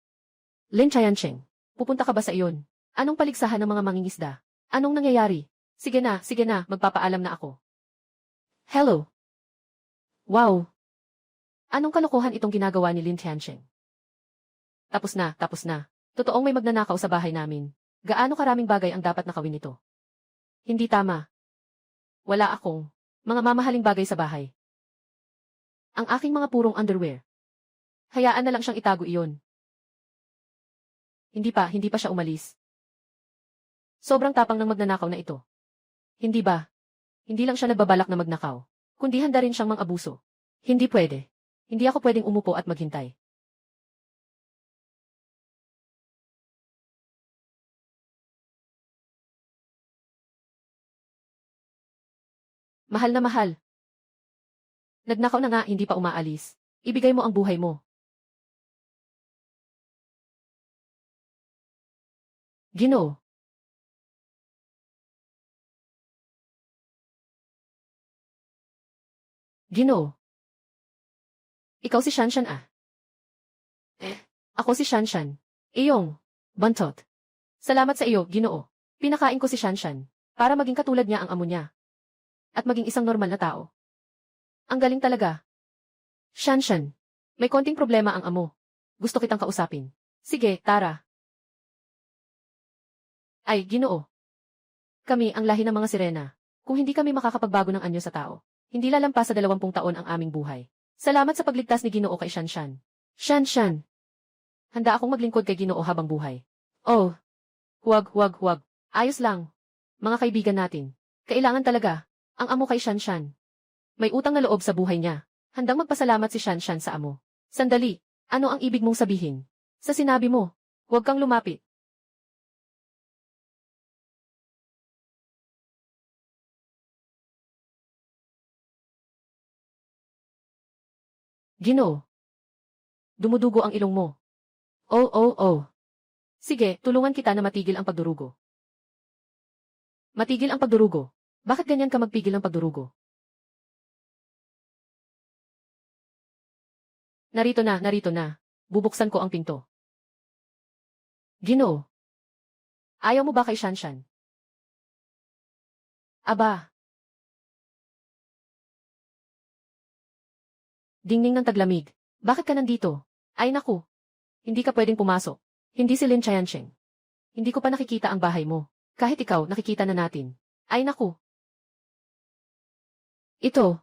Lin Chayancheng, pupunta ka ba sa iyon? Anong paligsahan ng mga mangingisda? Anong nangyayari? Sige na, magpapaalam na ako. Hello. Wow. Anong kalokohan itong ginagawa ni Lin Tiancheng? Tapos na. Totoong may magnanakaw sa bahay namin. Gaano karaming bagay ang dapat nakawin nito? Hindi tama. Wala akong mga mamahaling bagay sa bahay. Ang aking mga purong underwear. Hayaan na lang siyang itago iyon. Hindi pa siya umalis. Sobrang tapang ng magnanakaw na ito. Hindi ba? Hindi lang siya nagbabalak na magnakaw, kundi handa rin siyang mang-abuso. Hindi pwede. Hindi ako pwedeng umupo at maghintay. Mahal na mahal. Nagnakaw na nga, hindi pa umaalis. Ibigay mo ang buhay mo. Ginoo. Ginoo. Ikaw si Shanshan ah. Ako si Shanshan. Iyong. Buntot. Salamat sa iyo, Ginoo. Pinakain ko si Shanshan. Para maging katulad niya ang amo niya. At maging isang normal na tao. Ang galing talaga. Shanshan. May konting problema ang amo. Gusto kitang kausapin. Sige, tara. Ay, Ginoo. Kami ang lahi ng mga sirena. Kung hindi kami makakapagbago ng anyo sa tao, hindi lalampas sa 20 taon ang aming buhay. Salamat sa pagligtas ni Ginoo kay Shanshan. Shanshan. Handa akong maglingkod kay Ginoo habang buhay. Oh. Huwag. Ayos lang. Mga kaibigan natin. Kailangan talaga. Ang amo kay Shanshan. May utang na loob sa buhay niya. Handang magpasalamat si Shanshan sa amo. Sandali. Ano ang ibig mong sabihin? Sa sinabi mo, huwag kang lumapit. Ginoo. Dumudugo ang ilong mo. Oh. Sige, tulungan kita na matigil ang pagdurugo. Matigil ang pagdurugo. Bakit ganyan ka magpigil ng pagdurugo? Narito na. Bubuksan ko ang pinto. Ginoo. Ayaw mo ba kay Shanshan? Aba. Dingning ng taglamig. Bakit ka nandito? Ay naku. Hindi ka pwedeng pumasok. Hindi si Lin Chayansheng. Hindi ko pa nakikita ang bahay mo. Kahit ikaw, nakikita na natin. Ay naku. Ito.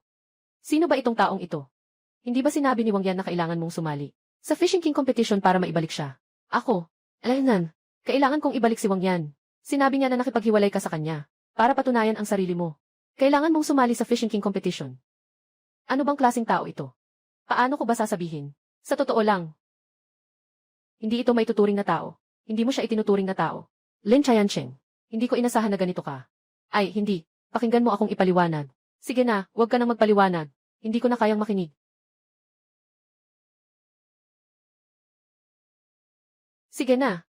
Sino ba itong taong ito? Hindi ba sinabi ni Wang Yan na kailangan mong sumali sa Fishing King competition para maibalik siya? Ako. Alaynan. Kailangan kong ibalik si Wang Yan. Sinabi niya na nakipaghiwalay ka sa kanya para patunayan ang sarili mo. Kailangan mong sumali sa Fishing King competition. Ano bang klaseng tao ito? Paano ko ba sasabihin? Sa totoo lang. Hindi ito may tuturing na tao. Hindi mo siya itinuturing na tao. Lin Chayansheng. Hindi ko inasahan na ganito ka. Ay, hindi. Pakinggan mo akong ipaliwanag. Sige na, huwag ka nang magpaliwanag. Hindi ko na kayang makinig. Sige na.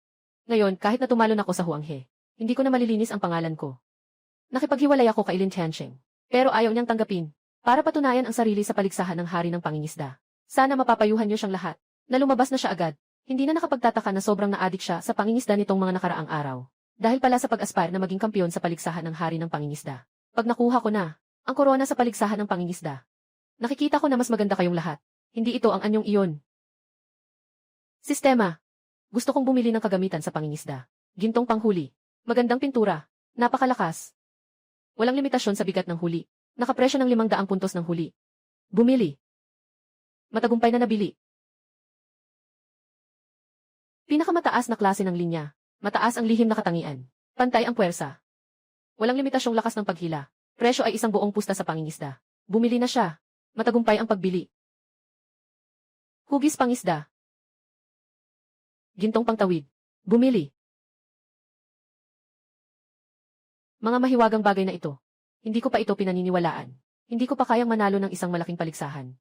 Ngayon, kahit na tumalon ako sa Huanghe, hindi ko na malilinis ang pangalan ko. Nakipaghiwalay ako kay Lin Chayansheng. Pero ayaw niyang tanggapin. Para patunayan ang sarili sa paligsahan ng hari ng pangingisda. Sana mapapayuhan niyo siyang lahat. Na lumabas na siya agad. Hindi na nakapagtataka na sobrang na-addict siya sa pangingisda nitong mga nakaraang araw. Dahil pala sa pag-aspire na maging kampiyon sa paligsahan ng hari ng pangingisda. Pag nakuha ko na ang korona sa paligsahan ng pangingisda, nakikita ko na mas maganda kayong lahat. Hindi ito ang anyong iyon. Sistema. Gusto kong bumili ng kagamitan sa pangingisda. Gintong panghuli. Magandang pintura. Napakalakas. Walang limitasyon sa bigat ng huli. Nakapresyo ng 500 puntos ng huli. Bumili. Matagumpay na nabili. Pinakamataas na klase ng linya. Mataas ang lihim na katangian. Pantay ang puwersa. Walang limitasyong lakas ng paghila. Presyo ay isang buong pusta sa pangingisda. Bumili na siya. Matagumpay ang pagbili. Hugis pangisda. Gintong pangtawid. Bumili. Mga mahiwagang bagay na ito. Hindi ko pa ito pinaniniwalaan. Hindi ko pa kayang manalo ng isang malaking paligsahan.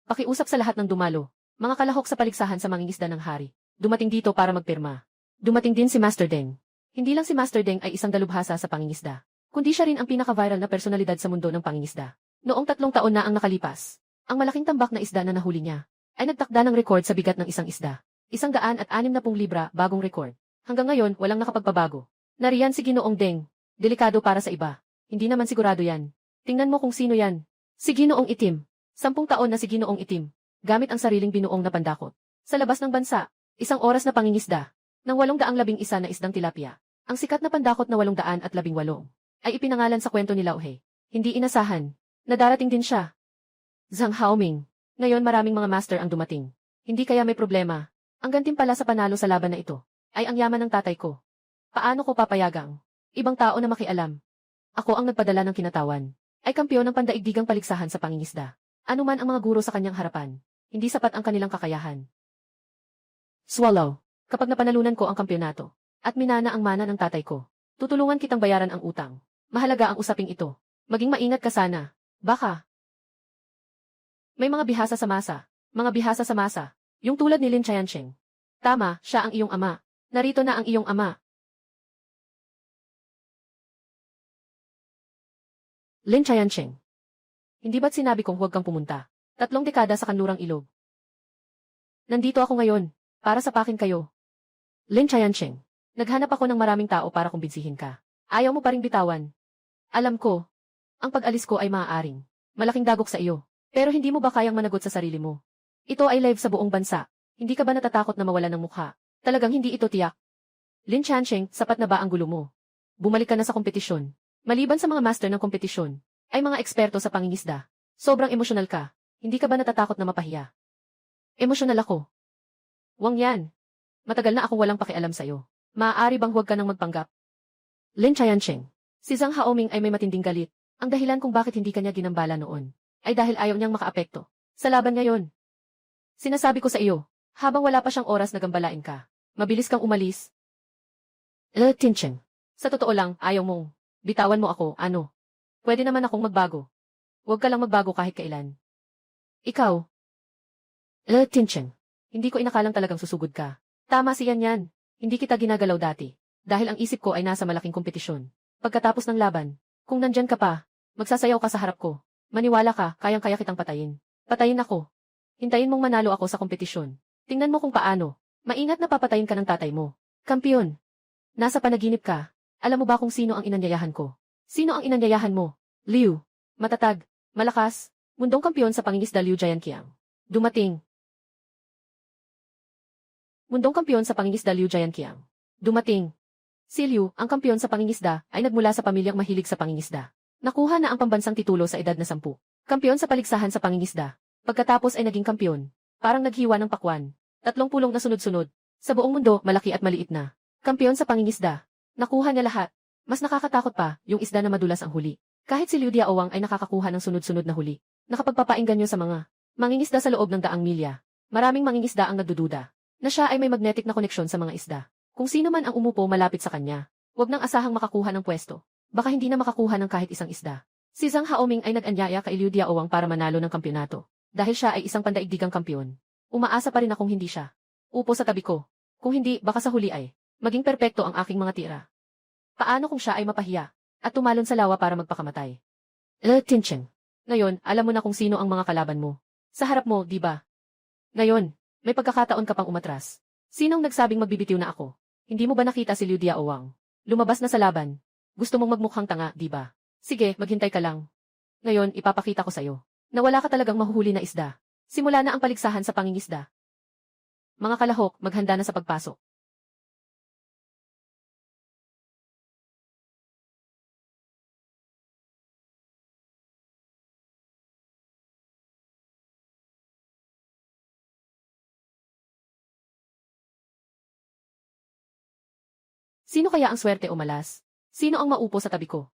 Pakiusap sa lahat ng dumalo. Mga kalahok sa paligsahan sa mangingisda ng hari. Dumating dito para magpirma. Dumating din si Master Deng. Hindi lang si Master Deng ay isang dalubhasa sa pangingisda, kundi siya rin ang pinaka-viral na personalidad sa mundo ng pangingisda. Noong 3 taon na ang nakalipas, ang malaking tambak na isda na nahuli niya ay nagtakda ng record sa bigat ng isang isda. 160 libra, bagong record. Hanggang ngayon, walang nakapagbabago. Nariyan si Ginoong Deng. Delikado para sa iba. Hindi naman sigurado yan. Tingnan mo kung sino yan. Si Ginoong Itim. 10 taon na si Ginoong Itim. Gamit ang sariling binuong na pandakot. Sa labas ng bansa, 1 oras na pangingisda. Ng 811 na isdang tilapia. Ang sikat na pandakot na 818 ay ipinangalan sa kwento ni Lauhe. Hindi inasahan. Nadarating din siya. Zhang Haoming. Ngayon maraming mga master ang dumating. Hindi kaya may problema. Ang gantimpala sa panalo sa laban na ito ay ang yaman ng tatay ko. Paano ko papayagang ibang tao na makialam? Ako ang nagpadala ng kinatawan. Ay kampiyon ng pandaigdigang paligsahan sa pangingisda. Ano man ang mga guro sa kanyang harapan, hindi sapat ang kanilang kakayahan. Swallow. Kapag napanalunan ko ang kampyonato, At minana ang mana ng tatay ko. Tutulungan kitang bayaran ang utang. Mahalaga ang usaping ito. Maging maingat ka sana. Baka. May mga bihasa sa masa. Mga bihasa sa masa. Yung tulad ni Lin Qiancheng. Tama, siya ang iyong ama. Narito na ang iyong ama. Lin Qiancheng. Hindi ba't sinabi kong huwag kang pumunta? 3 dekada sa kanlurang ilog. Nandito ako ngayon. Para sapakin kayo. Lin Qiancheng. Naghanap ako ng maraming tao para kumbinsihin ka. Ayaw mo pa ring bitawan. Alam ko. Ang pag-alis ko ay maaaring malaking dagok sa iyo. Pero hindi mo ba kayang managot sa sarili mo? Ito ay live sa buong bansa. Hindi ka ba natatakot na mawala ng mukha? Talagang hindi ito tiyak. Lin Qiancheng, sapat na ba ang gulo mo? Bumalik ka na sa kompetisyon. Maliban sa mga master ng kompetisyon, ay mga eksperto sa pangingisda. Sobrang emosyonal ka. Hindi ka ba natatakot na mapahiya? Emosyonal ako. Wang yan. Matagal na akong walang pakialam sa'yo. Maaari bang huwag ka nang magpanggap? Lin Qiancheng. Si Zhang Haoming ay may matinding galit. Ang dahilan kung bakit hindi kanya ginambala noon, ay dahil ayaw niyang makaapekto sa laban ngayon. Sinasabi ko sa iyo, habang wala pa siyang oras na gambalain ka, mabilis kang umalis. Qiancheng. Sa totoo lang, ayaw mong bitawan mo ako, ano? Pwede naman akong magbago. Huwag ka lang magbago kahit kailan. Ikaw. Qiancheng. Hindi ko inakalang talagang susugod ka. Tama siyan yan. Hindi kita ginagalaw dati. Dahil ang isip ko ay nasa malaking kompetisyon. Pagkatapos ng laban, kung nandyan ka pa, magsasayaw ka sa harap ko. Maniwala ka, kayang-kaya kitang patayin. Patayin ako. Hintayin mong manalo ako sa kompetisyon. Tingnan mo kung paano. Maingat na papatayin ka ng tatay mo. Kampiyon. Nasa panaginip ka. Alam mo ba kung sino ang inanyayahan ko? Sino ang inanyayahan mo? Liu. Matatag. Malakas. Mundong kampiyon sa pangingisda Liu Jianqiang. Dumating. Mundong kampiyon sa pangingisda Liu Jianqiang. Dumating. Si Liu, ang kampiyon sa pangingisda, ay nagmula sa pamilyang mahilig sa pangingisda. Nakuha na ang pambansang titulo sa edad na 10. Kampiyon sa paligsahan sa pangingisda. Pagkatapos ay naging kampiyon. Parang naghiwa ng pakwan. 30 na sunod-sunod. Sa buong mundo, malaki at maliit na. Kampiyon sa pangingisda. Nakuha niya lahat. Mas nakakatakot pa, yung isda na madulas ang huli. Kahit si Liu Diaowang ay nakakakuha ng sunod-sunod na huli. Nakapagpapainggan sa mga mangingisda sa loob ng 100 milya. Maraming mangingisda ang nagdududa na siya ay may magnetic na koneksyon sa mga isda. Kung sino man ang umupo malapit sa kanya, huwag nang asahang makakuha ng pwesto. Baka hindi na makakuha ng kahit isang isda. Si Zhang Haoming ay nag-anyaya kay Liu Diaowang para manalo ng kampyonato. Dahil siya ay isang pandaigdigang kampiyon. Umaasa pa rin akong hindi siya upo sa tabi ko. Kung hindi, baka sa huli ay maging perpekto ang aking mga tira. Paano kung siya ay mapahiya at tumalon sa lawa para magpakamatay? Qiancheng. Ngayon, alam mo na kung sino ang mga kalaban mo. Sa harap mo, di ba? Ngayon, may pagkakataon ka pang umatras. Sinong nagsabing magbibitiw na ako? Hindi mo ba nakita si Liu Diaowang? Lumabas na sa laban. Gusto mong magmukhang tanga, di ba? Sige, maghintay ka lang. Ngayon, ipapakita ko sa'yo na wala ka talagang mahuhuli na isda. Simula na ang paligsahan sa pangingisda. Mga kalahok, maghanda na sa pagpasok. Sino kaya ang swerte o malas? Sino ang maupo sa tabi ko?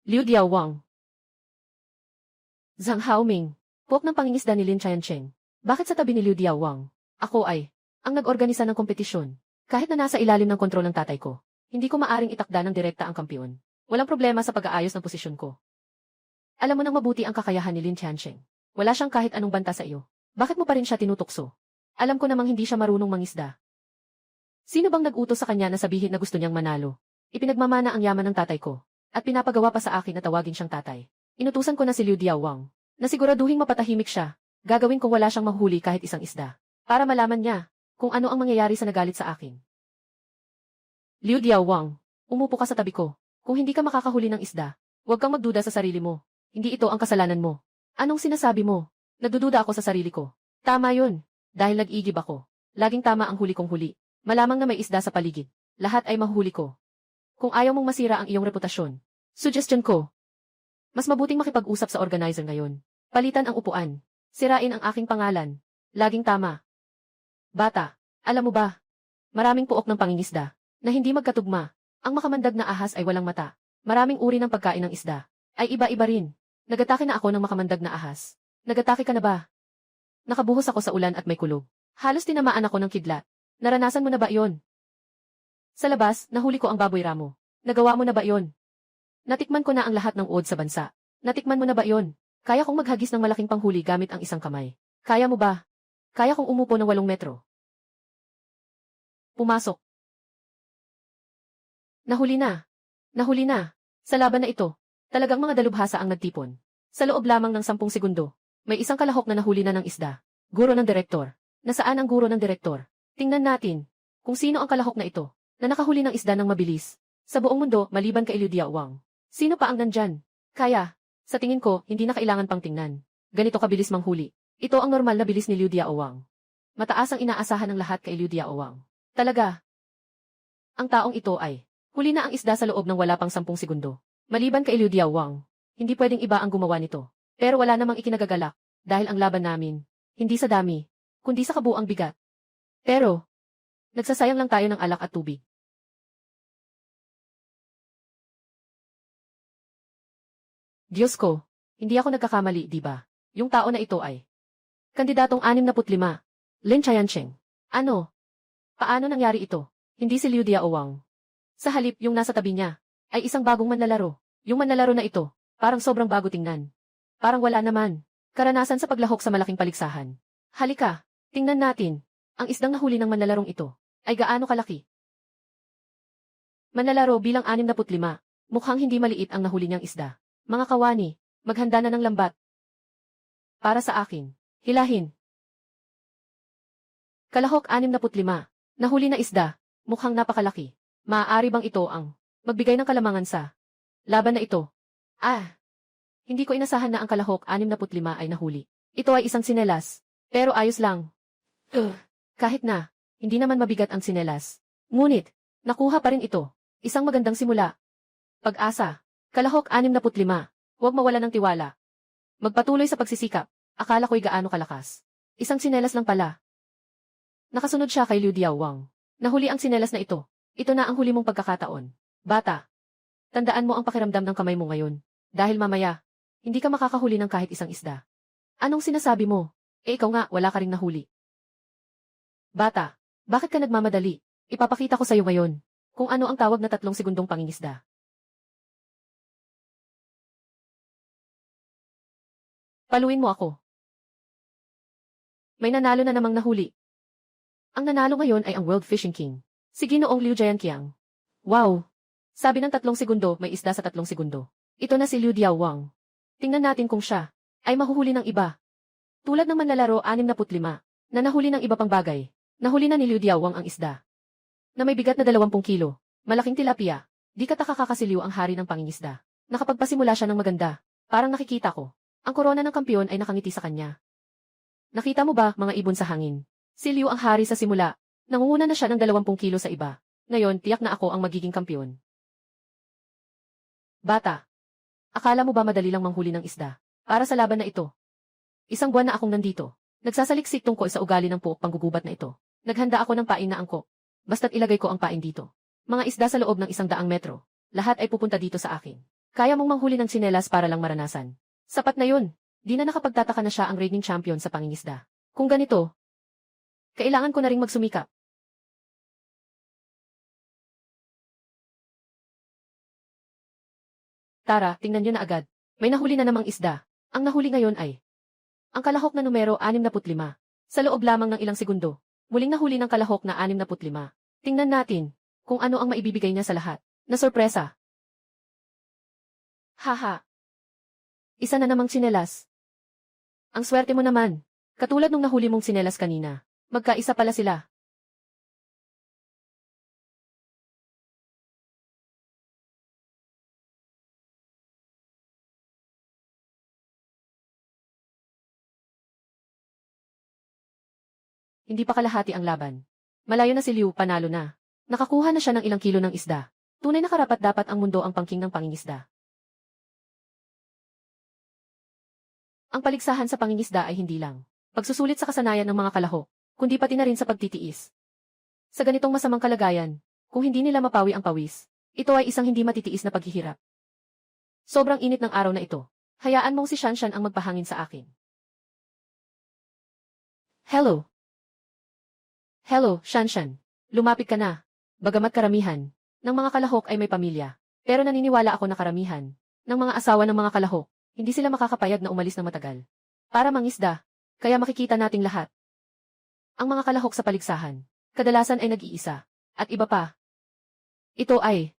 Liu Diaowang. Zhang Haoming. Pok ng pangingisda ni Lin Qiancheng. Bakit sa tabi ni Liu Diaowang? Ako ay ang nag-organisa ng kompetisyon. Kahit na nasa ilalim ng kontrol ng tatay ko, hindi ko maaring itakda ng direkta ang kampiyon. Walang problema sa pag-aayos ng posisyon ko. Alam mo nang mabuti ang kakayahan ni Lin Qiancheng. Wala siyang kahit anong banta sa iyo. Bakit mo pa rin siya tinutukso? Alam ko namang hindi siya marunong mangisda. Sino bang nag-utos sa kanya na sabihin na gusto niyang manalo? Ipinagmamana ang yaman ng tatay ko. At pinapagawa pa sa akin na tawagin siyang tatay. Inutusan ko na si Liu Diaowang na siguraduhing mapatahimik siya. Gagawin kong wala siyang mahuhuli kahit isang isda. Para malaman niya kung ano ang mangyayari sa nagalit sa akin. Liu Diaowang, umupo ka sa tabi ko. Kung hindi ka makakahuli ng isda, huwag kang magduda sa sarili mo. Hindi ito ang kasalanan mo. Anong sinasabi mo? Nagdududa ako sa sarili ko. Tama yun. Dahil nag-igib ako. Laging tama ang huli kong huli. Malamang na may isda sa paligid. Lahat ay mahuhuli ko. Kung ayaw mong masira ang iyong reputasyon, suggestion ko, mas mabuting makipag-usap sa organizer ngayon. Palitan ang upuan. Sirain ang aking pangalan. Laging tama. Bata, Alam mo ba, maraming puok ng pangingisda na hindi magkatugma. Ang makamandag na ahas ay walang mata. Maraming uri ng pagkain ng isda ay iba-iba rin. Nagatake na ako ng makamandag na ahas. Nagatake ka na ba? Nakabuhos ako sa ulan at may kulog. Halos tinamaan ako ng kidlat. Naranasan mo na ba yon? Sa labas, nahuli ko ang baboy ramo. Nagawa mo na ba yon? Natikman ko na ang lahat ng uod sa bansa. Natikman mo na ba yon? Kaya kong maghagis ng malaking panghuli gamit ang isang kamay. Kaya mo ba? Kaya kong umupo ng 8 metro. Pumasok. Nahuli na. Nahuli na. Sa laban na ito, talagang mga dalubhasa ang nagtipon. Sa loob lamang ng 10 segundo, may isang kalahok na nahuli na ng isda. Guro ng direktor. Nasaan ang guro ng direktor? Tingnan natin kung sino ang kalahok na ito na nakahuli ng isda ng mabilis. Sa buong mundo, maliban kay Liu Diawang. Sino pa ang nandyan? Kaya, sa tingin ko, hindi na kailangan pang tingnan. Ganito kabilis manghuli. Ito ang normal na bilis ni Liu Diawang. Mataas ang inaasahan ng lahat kay Liu Diawang. Talaga. Ang taong ito ay huli na ang isda sa loob ng wala pang 10 segundo. Maliban kay Liu Diawang, hindi pwedeng iba ang gumawa nito. Pero wala namang ikinagagalak dahil ang laban namin, hindi sa dami, kundi sa kabuang bigat. Pero, nagsasayang lang tayo ng alak at tubig. Diyos ko, hindi ako nagkakamali, di ba? Yung tao na ito ay kandidatong 65, Lin Chayancheng. Ano? Paano nangyari ito? Hindi si Liu Diawang. Sa halip, yung nasa tabi niya ay isang bagong manlalaro. Yung manlalaro na ito, parang sobrang bago tingnan. Parang wala naman karanasan sa paglahok sa malaking paligsahan. Halika, tingnan natin. Ang isdang nahuli ng manlalarong ito ay gaano kalaki. Manlalaro bilang 65. Mukhang hindi maliit ang nahuli niyang isda. Mga kawani, maghanda na ng lambat. Para sa akin, hilahin. Kalahok 65. Nahuli na isda, mukhang napakalaki. Maaari bang ito ang magbigay ng kalamangan sa laban na ito? Hindi ko inasahan na ang kalahok 65 ay nahuli. Ito ay isang sinelas, pero ayos lang. Kahit na, hindi naman mabigat ang sinelas. Ngunit, nakuha pa rin ito. Isang magandang simula. Pag-asa. Kalahok 65. Huwag mawala ng tiwala. Magpatuloy sa pagsisikap. Akala ko'y gaano kalakas. Isang sinelas lang pala. Nakasunod siya kay Liu Diawang. Nahuli ang sinelas na ito. Ito na ang huli mong pagkakataon. Bata. Tandaan mo ang pakiramdam ng kamay mo ngayon. Dahil mamaya, hindi ka makakahuli ng kahit isang isda. Anong sinasabi mo? Ikaw nga, wala ka ring nahuli. Bata, bakit ka nagmamadali? Ipapakita ko sa'yo ngayon kung ano ang tawag na 3 segundong pangingisda. Paluin mo ako. May nanalo na namang nahuli. Ang nanalo ngayon ay ang World Fishing King. Si Ginoong Liu Jianqiang. Wow! Sabi ng 3 segundo, may isda sa 3 segundo. Ito na si Liu Diawang. Tingnan natin kung siya ay mahuhuli ng iba. Tulad ng manlalaro 65 na nahuli ng iba pang bagay. Nahuli na ni Liu Diawang ang isda na may bigat na 20 kilo. Malaking tilapia. Di ka takakakasiliw ang hari ng pangingisda. Nakapagpasimula siya ng maganda. Parang nakikita ko. Ang korona ng kampiyon ay nakangiti sa kanya. Nakita mo ba, mga ibon sa hangin? Si Liu ang hari sa simula. Nangunguna na siya ng 20 kilo sa iba. Ngayon, tiyak na ako ang magiging kampiyon. Bata. Akala mo ba madali lang manghuli ng isda? Para sa laban na ito. Isang buwan na akong nandito. Nagsasaliksik tungkol sa ugali ng puok panggugubat na ito. Naghanda ako ng pain na angkop. Basta't ilagay ko ang pain dito. Mga isda sa loob ng 100 metro. Lahat ay pupunta dito sa akin. Kaya mong manghuli ng tsinelas para lang maranasan. Sapat na yun. Di na nakapagtataka na siya ang reigning champion sa pangingisda. Kung ganito, kailangan ko na ring magsumikap. Tara, tingnan nyo na agad. May nahuli na namang isda. Ang nahuli ngayon ay ang kalahok na numero 65. Sa loob lamang ng ilang segundo, muling nahuli ng kalahok na 65. Tingnan natin kung ano ang maibibigay niya sa lahat. Na sorpresa. Haha. Isa na namang tsinelas. Ang swerte mo naman. Katulad nung nahuli mong tsinelas kanina. Magkaisa pala sila. Hindi pa kalahati ang laban. Malayo na si Liu, panalo na. Nakakuha na siya ng ilang kilo ng isda. Tunay na karapat-dapat ang mundo ang pangking ng pangingisda. Ang paligsahan sa pangingisda ay hindi lang pagsusulit sa kasanayan ng mga kalahok, kundi pati na rin sa pagtitiis. Sa ganitong masamang kalagayan, kung hindi nila mapawi ang pawis, ito ay isang hindi matitiis na paghihirap. Sobrang init ng araw na ito. Hayaan mong si Shanshan ang magpahangin sa akin. Hello. Hello, Shanshan. Lumapit ka na. Bagamat karamihan ng mga kalahok ay may pamilya, pero naniniwala ako na karamihan ng mga asawa ng mga kalahok, hindi sila makakapayag na umalis ng matagal para mangisda, kaya makikita nating lahat. Ang mga kalahok sa paligsahan, kadalasan ay nag-iisa, at iba pa. Ito ay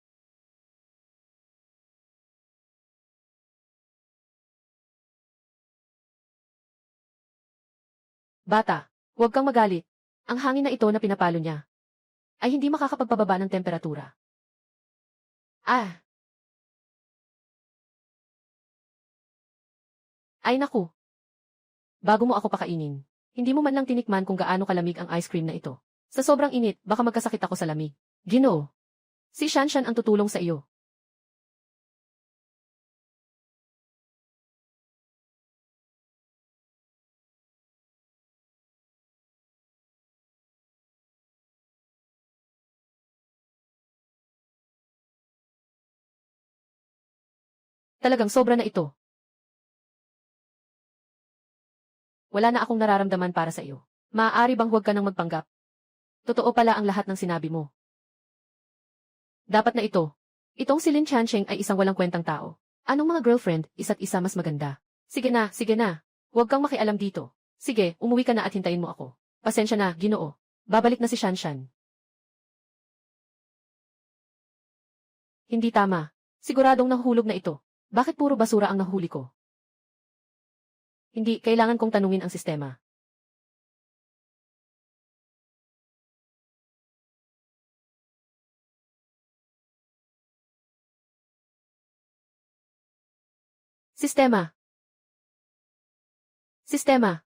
bata, huwag kang magalit. Ang hangin na ito na pinapalo niya ay hindi makakapagpababa ng temperatura. Ah, ay naku. Bago mo ako pakainin, hindi mo man lang tinikman kung gaano kalamig ang ice cream na ito. Sa sobrang init, baka magkasakit ako sa lamig. Ginoo. Si Shanshan ang tutulong sa iyo. Talagang sobra na ito. Wala na akong nararamdaman para sa iyo. Maaari bang huwag ka nang magpanggap? Totoo pala ang lahat ng sinabi mo. Dapat na ito. Itong si Lin Chancheng ay isang walang kwentang tao. Anong mga girlfriend, isa't isa mas maganda? Sige na, sige na. Huwag kang makialam dito. Sige, umuwi ka na at hintayin mo ako. Pasensya na, Ginoo. Babalik na si Shanshan. Hindi tama. Siguradong nahulog na ito. Bakit puro basura ang nahuli ko? Hindi, kailangan kong tanungin ang sistema. Sistema. Sistema.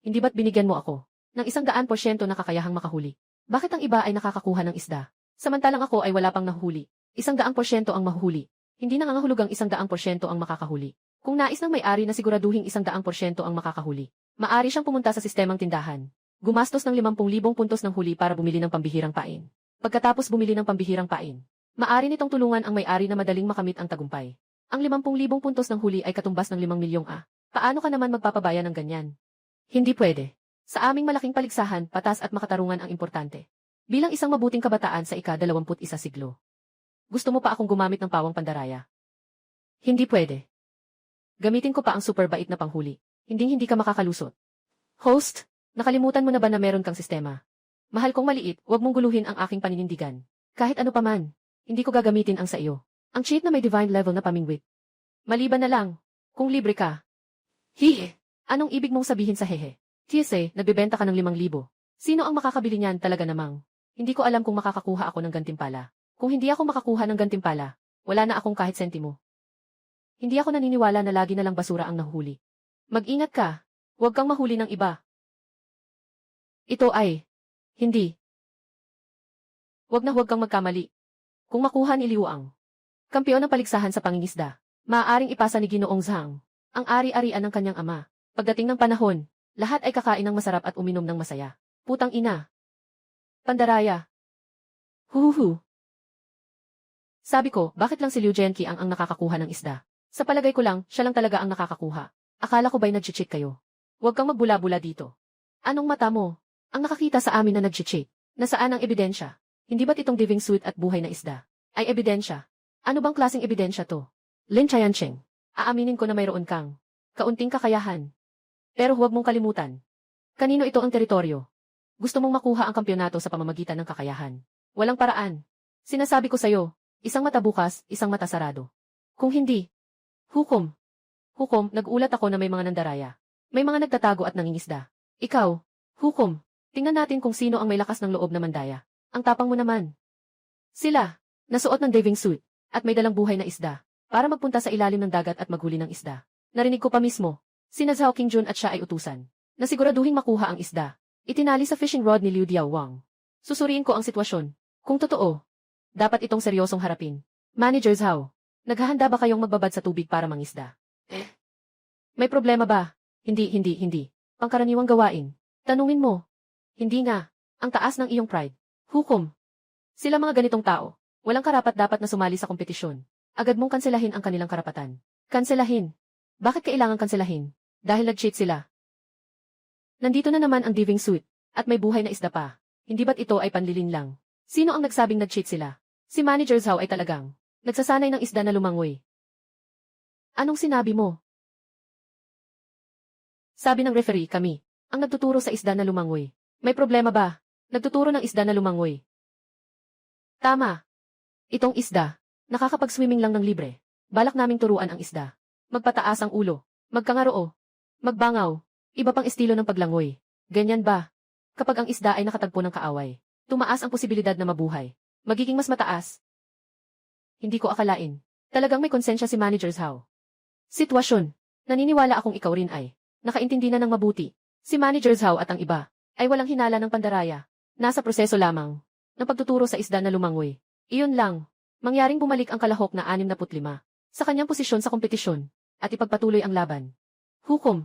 Hindi ba't binigyan mo ako ng 100% na kakayahang makahuli? Bakit ang iba ay nakakakuha ng isda? Samantalang ako ay wala pang nahuli. 100% ang mahuhuli. Hindi nangangahulugang 100% ang makakahuli. Kung nais ng may-ari na siguraduhing 100% ang makakahuli, maaari siyang pumunta sa sistemang tindahan. Gumastos ng 50,000 puntos ng huli para bumili ng pambihirang pain. Pagkatapos bumili ng pambihirang pain, maaari nitong tulungan ang may-ari na madaling makamit ang tagumpay. Ang 50,000 puntos ng huli ay katumbas ng 5 milyong a. Paano ka naman magpapabaya ng ganyan? Hindi pwede. Sa aming malaking paligsahan, patas at makatarungan ang importante. Bilang isang mabuting kabataan sa ika-21 siglo. Gusto mo pa akong gumamit ng pawang pandaraya? Hindi pwede. Gamitin ko pa ang super bait na panghuli. Hindi ka makakalusot. Host, nakalimutan mo na ba na meron kang sistema? Mahal kong maliit, huwag mong guluhin ang aking paninindigan. Kahit ano paman, hindi ko gagamitin ang sa iyo. Ang cheat na may divine level na pamingwit. Maliban na lang, kung libre ka. Hihe, anong ibig mong sabihin sa hehe? TSA, nagbebenta ka ng 5,000. Sino ang makakabili niyan talaga namang? Hindi ko alam kung makakakuha ako ng gantimpala. Kung hindi ako makakuha ng gantimpala, wala na akong kahit sentimo. Hindi ako naniniwala na lagi na lang basura ang nahuhuli. Mag-ingat ka. Huwag kang mahuli ng iba. Ito ay hindi. Huwag kang magkamali. Kung makuha ni Liu Ang, kampiyon ng paligsahan sa pangingisda, maaaring ipasa ni Ginoong Zhang ang ari-arian ng kanyang ama. Pagdating ng panahon, lahat ay kakain ng masarap at uminom ng masaya. Putang ina. Pandaraya. Huhuhu. Sabi ko, bakit lang si Liu Zhenqi ang nakakakuha ng isda? Sa palagay ko lang, siya lang talaga ang nakakakuha. Akala ko ba'y nag-cheat kayo? Huwag kang magbula-bula dito. Anong mata mo? Ang nakakita sa amin na nag-cheat. Nasaan ang ebidensya? Hindi ba't itong diving suit at buhay na isda ay ebidensya? Ano bang klaseng ebidensya to? Lin Chayancheng, aaminin ko na mayroon kang kaunting kakayahan. Pero huwag mong kalimutan. Kanino ito ang teritoryo? Gusto mong makuha ang kampyonato sa pamamagitan ng kakayahan. Walang paraan. Sinasabi ko sa'yo, isang mata bukas, isang mata sarado. Kung hindi, hukom. Hukom, nag-ulat ako na may mga nandaraya. May mga nagtatago at nangingisda. Ikaw, hukom. Tingnan natin kung sino ang may lakas ng loob na mandaya. Ang tapang mo naman. Sila, nasuot ng diving suit, at may dalang buhay na isda, para magpunta sa ilalim ng dagat at maghuli ng isda. Narinig ko pa mismo, sina Zhao Qingjun at siya ay utusan, na siguraduhin makuha ang isda. Itinali sa fishing rod ni Liu Diawang. Susuriin ko ang sitwasyon. Kung totoo, dapat itong seryosong harapin. Manager Zhao, naghahanda ba kayong magbabad sa tubig para mangisda? May problema ba? Hindi. Pangkaraniwang gawain. Tanungin mo. Hindi nga. Ang taas ng iyong pride. Hukom. Sila mga ganitong tao, walang karapat-dapat na sumali sa kompetisyon. Agad mong kanselahin ang kanilang karapatan. Kanselahin. Bakit kailangan kanselahin? Dahil nag-cheat sila. Nandito na naman ang diving suit, at may buhay na isda pa. Hindi ba't ito ay panlilin lang? Sino ang nagsabing nag-cheat sila? Si Manager Zhao ay talagang nagsasanay ng isda na lumangoy. Anong sinabi mo? Sabi ng referee, kami ang nagtuturo sa isda na lumangoy. May problema ba? Nagtuturo ng isda na lumangoy. Tama. Itong isda, nakakapag-swimming lang ng libre. Balak naming turuan ang isda. Magpataas ang ulo, magkangaroo, magbangaw, iba pang estilo ng paglangoy. Ganyan ba? Kapag ang isda ay nakatagpo ng kaaway, tumaas ang posibilidad na mabuhay. Magiging mas mataas. Hindi ko akalain. Talagang may konsensya si Manager Zhao. Sitwasyon. Naniniwala akong ikaw rin ay nakaintindi na ng mabuti. Si Manager Zhao at ang iba ay walang hinala ng pandaraya. Nasa proseso lamang ng pagtuturo sa isda na lumangoy. Iyon lang. Mangyaring bumalik ang kalahok na 65 sa kanyang posisyon sa kompetisyon at ipagpatuloy ang laban. Hukom.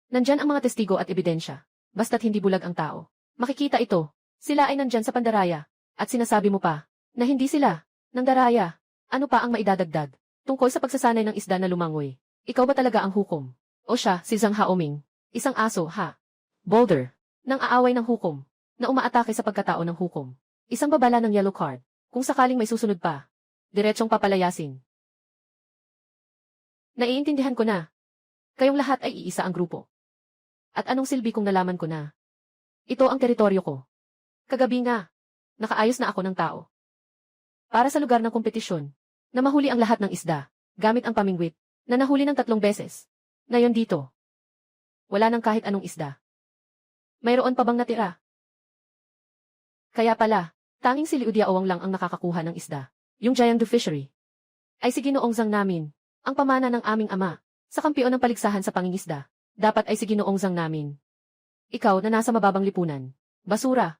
Nandyan ang mga testigo at ebidensya. Basta't hindi bulag ang tao. Makikita ito. Sila ay nandyan sa pandaraya. At sinasabi mo pa na hindi sila ng daraya. Ano pa ang maidadagdag tungkol sa pagsasanay ng isda na lumangoy? Ikaw ba talaga ang hukom? O siya, si Zhang Haoming? Isang aso, ha? Boulder. Nang aaway ng hukom na umaatake sa pagkatao ng hukom. Isang babala ng yellow card. Kung sakaling may susunod pa, diretsong papalayasin. Naiintindihan ko na. Kayong lahat ay iisa ang grupo. At anong silbi kung nalaman ko na ito ang teritoryo ko? Kagabi nga, nakaayos na ako ng tao. Para sa lugar ng kompetisyon, na mahuli ang lahat ng isda, gamit ang pamingwit, na nahuli ng 3 beses. Ngayon dito, wala nang kahit anong isda. Mayroon pa bang natira? Kaya pala, tanging si Liu Diaowang lang ang nakakakuha ng isda. Yung Jiangdu Fishery ay si Ginoong Zhang namin, ang pamana ng aming ama, sa kampiyon ng paligsahan sa pangingisda. Dapat ay si Ginoong Zhang namin. Ikaw na nasa mababang lipunan. Basura.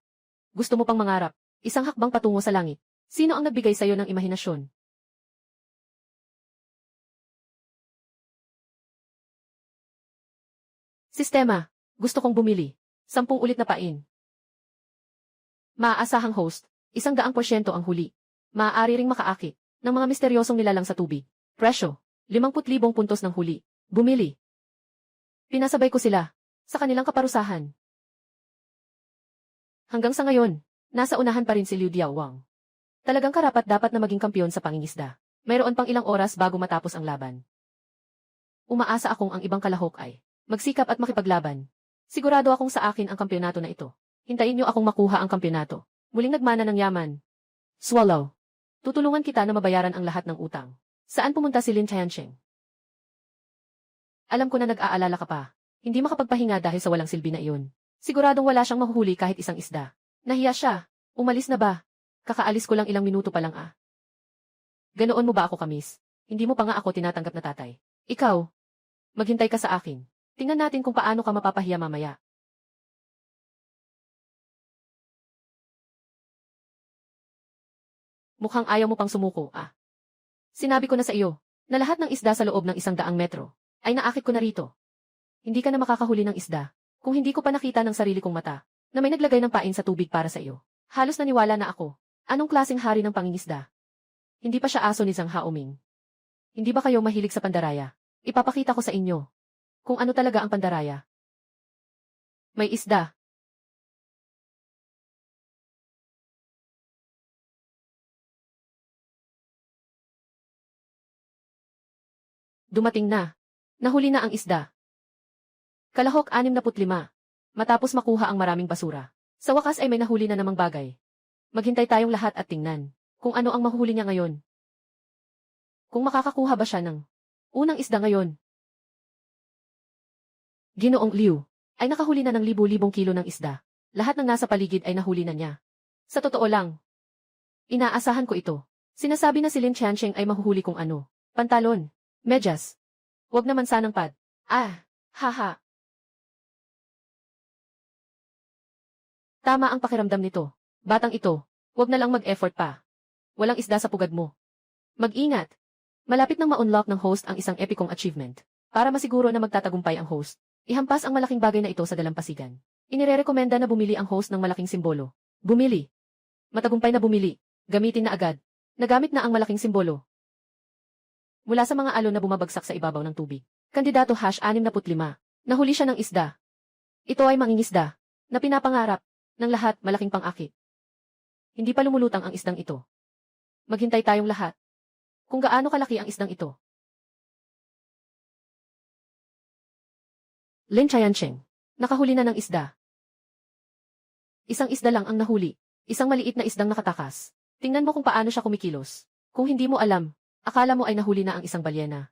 Gusto mo pang mangarap, isang hakbang patungo sa langit. Sino ang nagbigay sa'yo ng imahinasyon? Sistema. Gusto kong bumili. 10 ulit na pain. Maaasahang host, 100% ang huli. Maaari ring makaakit ng mga misteryosong nilalang sa tubig. Presyo, 50,000 puntos ng huli. Bumili. Pinasabay ko sila sa kanilang kaparusahan. Hanggang sa ngayon, nasa unahan pa rin si Liu Diaowang. Talagang karapat-dapat na maging kampiyon sa pangingisda. Mayroon pang ilang oras bago matapos ang laban. Umaasa akong ang ibang kalahok ay magsikap at makipaglaban. Sigurado akong sa akin ang kampyonato na ito. Hintayin niyo akong makuha ang kampyonato. Muling nagmana ng yaman. Swallow. Tutulungan kita na mabayaran ang lahat ng utang. Saan pumunta si Lin Tiancheng? Alam ko na nag-aalala ka pa. Hindi makapagpahinga dahil sa walang silbi na iyon. Siguradong wala siyang mahuhuli kahit isang isda. Nahiya siya. Umalis na ba? Kakaalis ko lang ilang minuto pa lang ah. Ganoon mo ba ako kamis? Hindi mo pa nga ako tinatanggap na tatay. Ikaw, maghintay ka sa akin. Tingnan natin kung paano ka mapapahiya mamaya. Mukhang ayaw mo pang sumuko, ah. Sinabi ko na sa iyo, na lahat ng isda sa loob ng 100 metro, ay naakit ko na rito. Hindi ka na makakahuli ng isda, kung hindi ko pa nakita ng sarili kong mata, na may naglagay ng pain sa tubig para sa iyo. Halos naniwala na ako. Anong klaseng hari ng pangingisda? Hindi pa siya aso ni Zhang Haoming. Hindi ba kayo mahilig sa pandaraya? Ipapakita ko sa inyo kung ano talaga ang pandaraya. May isda. Dumating na. Nahuli na ang isda. Kalahok 65. Matapos makuha ang maraming basura. Sa wakas ay may nahuli na namang bagay. Maghintay tayong lahat at tingnan kung ano ang mahuhuli niya ngayon. Kung makakakuha ba siya ng unang isda ngayon. Ginoong Liu ay nakahuli na ng libu-libong kilo ng isda. Lahat ng nasa paligid ay nahuli na niya. Sa totoo lang, inaasahan ko ito. Sinasabi na si Lin Tiancheng ay mahuhuli kung ano. Pantalon, medyas. Wag naman sanang pad. Ah, haha. Tama ang pakiramdam nito. Batang ito, wag na lang mag-effort pa. Walang isda sa pugad mo. Mag-ingat. Malapit nang ma-unlock ng host ang isang epikong achievement. Para masiguro na magtatagumpay ang host, ihampas ang malaking bagay na ito sa dalampasigan. Inirerekomenda na bumili ang host ng malaking simbolo. Bumili. Matagumpay na bumili. Gamitin na agad. Nagamit na ang malaking simbolo. Mula sa mga alon na bumabagsak sa ibabaw ng tubig. Kandidato #65. Nahuli siya ng isda. Ito ay mangingisda na pinapangarap ng lahat malaking pang-akit. Hindi pa lumulutang ang isdang ito. Maghintay tayong lahat. Kung gaano kalaki ang isdang ito. Lin Chayancheng. Nakahuli na ng isda. Isang isda lang ang nahuli. Isang maliit na isdang nakatakas. Tingnan mo kung paano siya kumikilos. Kung hindi mo alam, akala mo ay nahuli na ang isang balyena.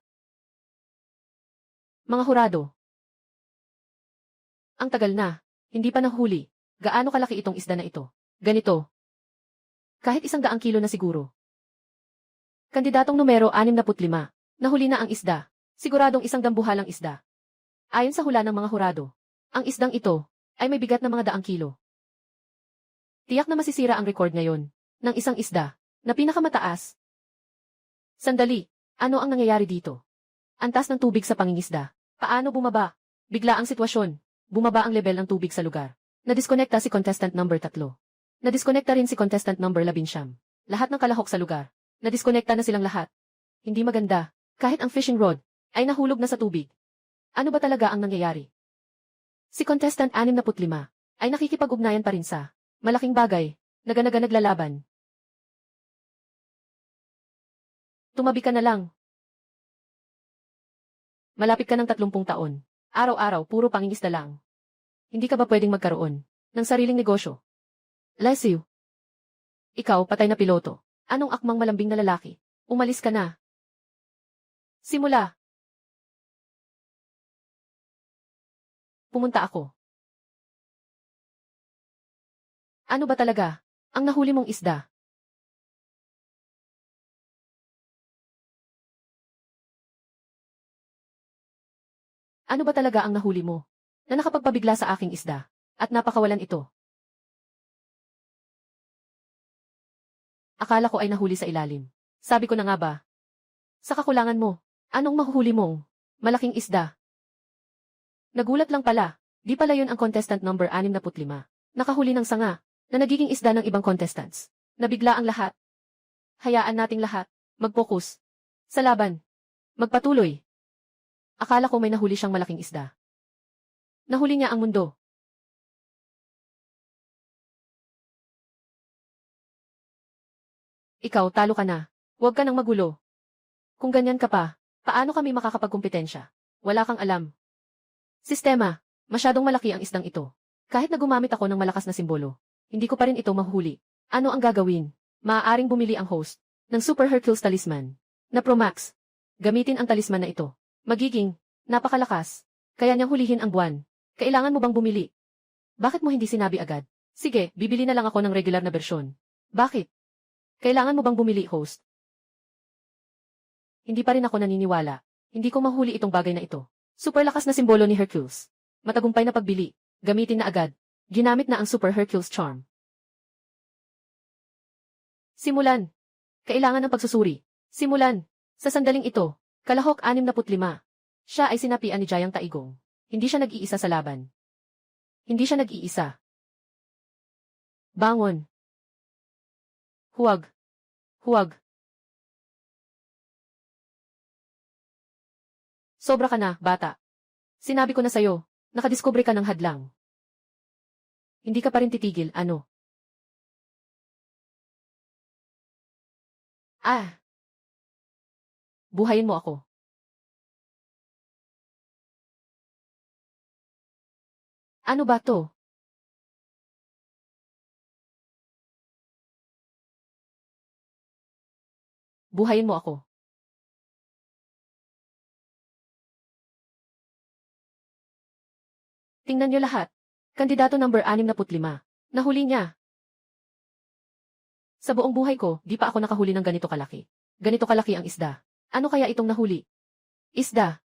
Mga hurado. Ang tagal na. Hindi pa nahuli. Gaano kalaki itong isda na ito? Ganito. Kahit 100 kilo na siguro. Kandidatong numero 65. Nahuli na ang isda. Siguradong isang dambuhalang isda. Ayon sa hula ng mga hurado, ang isdang ito ay may bigat na mga 100 kilo. Tiyak na masisira ang record ngayon ng isang isda na pinakamataas. Sandali, ano ang nangyayari dito? Antas ng tubig sa pangingisda. Paano bumaba? Bigla ang sitwasyon. Bumaba ang level ng tubig sa lugar. Nadiskonekta si contestant number 3. Nadiskonekta rin si contestant number 11. Lahat ng kalahok sa lugar. Nadiskonekta na silang lahat. Hindi maganda. Kahit ang fishing rod ay nahulog na sa tubig. Ano ba talaga ang nangyayari? Si contestant 65 ay nakikipag-ugnayan pa rin sa malaking bagay, naganaga naglalaban. Tumabi ka na lang. Malapit ka ng 30 taon. Araw-araw puro pangingisda lang. Hindi ka ba pwedeng magkaroon ng sariling negosyo? Lesiu. Ikaw, patay na piloto. Anong akmang malambing na lalaki? Umalis ka na. Simula. Pumunta ako. Ano ba talaga ang nahuli mong isda? Ano ba talaga ang nahuli mo na nakapagpabigla sa aking isda at napakawalan ito? Akala ko ay nahuli sa ilalim. Sabi ko na nga ba? Sa kakulangan mo, anong mahuhuli mong malaking isda? Nagulat lang pala, di pala yun ang contestant number 65. Nakahuli ng sanga na nagiging isda ng ibang contestants. Nabigla ang lahat. Hayaan nating lahat mag-focus sa laban. Magpatuloy. Akala ko may nahuli siyang malaking isda. Nahuli niya ang mundo. Ikaw, talo ka na. Huwag ka nang magulo. Kung ganyan ka pa, paano kami makakapagkumpetensya? Wala kang alam. Sistema, masyadong malaki ang isdang ito. Kahit na gumamit ako ng malakas na simbolo, hindi ko pa rin ito mahuhuli. Ano ang gagawin? Maaaring bumili ang host ng Super Hercules Talisman na Pro Max. Gamitin ang talisman na ito. Magiging napakalakas. Kaya niyang hulihin ang buwan. Kailangan mo bang bumili? Bakit mo hindi sinabi agad? Sige, bibili na lang ako ng regular na bersyon. Bakit? Kailangan mo bang bumili, host? Hindi pa rin ako naniniwala. Hindi ko mahuli itong bagay na ito. Super lakas na simbolo ni Hercules. Matagumpay na pagbili. Gamitin na agad. Ginamit na ang Super Hercules Charm. Simulan. Kailangan ng pagsusuri. Simulan. Sa sandaling ito, kalahok 65. Siya ay sinapian ni Jayang Taigong. Hindi siya nag-iisa sa laban. Hindi siya nag-iisa. Bangon. Huwag. Huwag. Sobra ka na, bata. Sinabi ko na sa'yo, nakadiskubre ka ng hadlang. Hindi ka pa rin titigil, ano? Buhayin mo ako. Ano ba to? Buhayin mo ako. Tingnan niyo lahat. Kandidato number 65. Nahuli niya. Sa buong buhay ko, di pa ako nakahuli ng ganito kalaki. Ganito kalaki ang isda. Ano kaya itong nahuli? Isda.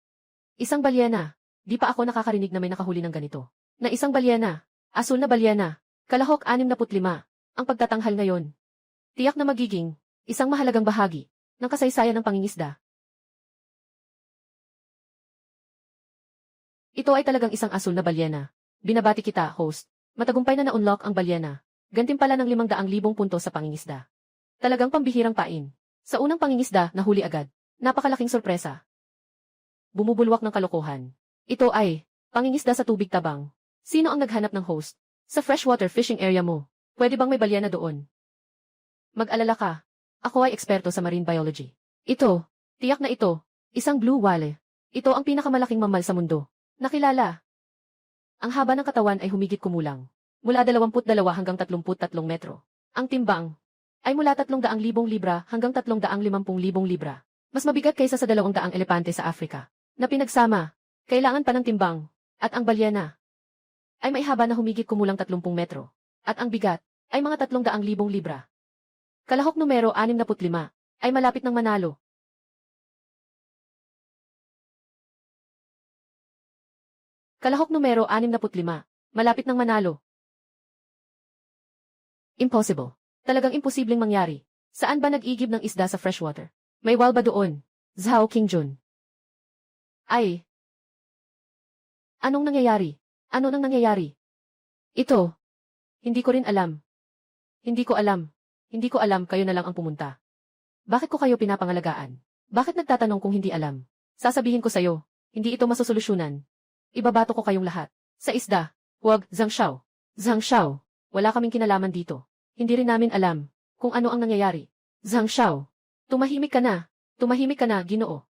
Isang balyena. Di pa ako nakakarinig na may nakahuli ng ganito. Na isang balyena. Asul na balyena. Kalahok 65. Ang pagtatanghal ngayon. Tiyak na magiging isang mahalagang bahagi ng kasaysayan ng pangingisda. Ito ay talagang isang asul na balyena. Binabati kita, host. Matagumpay na na-unlock ang balyena. Gantimpala ng 500,000 puntos sa pangingisda. Talagang pambihirang pain. Sa unang pangingisda, nahuli agad. Napakalaking sorpresa. Bumubulwak ng kalokohan. Ito ay pangingisda sa tubig tabang. Sino ang naghanap ng host? Sa freshwater fishing area mo. Pwede bang may balyena doon? Mag-alala ka. Ako ay eksperto sa marine biology. Ito, tiyak na ito, isang blue whale. Ito ang pinakamalaking mammal sa mundo. Nakilala. Ang haba ng katawan ay humigit kumulang. Mula 22 hanggang 33 metro. Ang timbang ay mula 300,000 libra hanggang 350,000 libra. Mas mabigat kaysa sa 200 elepante sa Africa. Na pinagsama, kailangan pa ng timbang. At ang balyena ay may haba na humigit kumulang 30 metro. At ang bigat ay mga 300,000 libra. Kalahok numero 65 ay malapit ng manalo. Kalahok numero 65, malapit ng manalo. Impossible. Talagang imposibleng mangyari. Saan ba nag-igib ng isda sa freshwater? May whale ba doon? Zhao Qingjun. Ay. Anong nangyayari? Ano nang nangyayari? Ito. Hindi ko rin alam. Hindi ko alam. Hindi ko alam, kayo na lang ang pumunta. Bakit ko kayo pinapangalagaan? Bakit nagtatanong kung hindi alam? Sasabihin ko sa'yo, hindi ito masusolusyunan. Ibabato ko kayong lahat. Sa isda. Huwag, Zhang Xiao. Zhang Xiao. Wala kaming kinalaman dito. Hindi rin namin alam kung ano ang nangyayari. Zhang Xiao. Tumahimik ka na. Tumahimik ka na, Ginoo.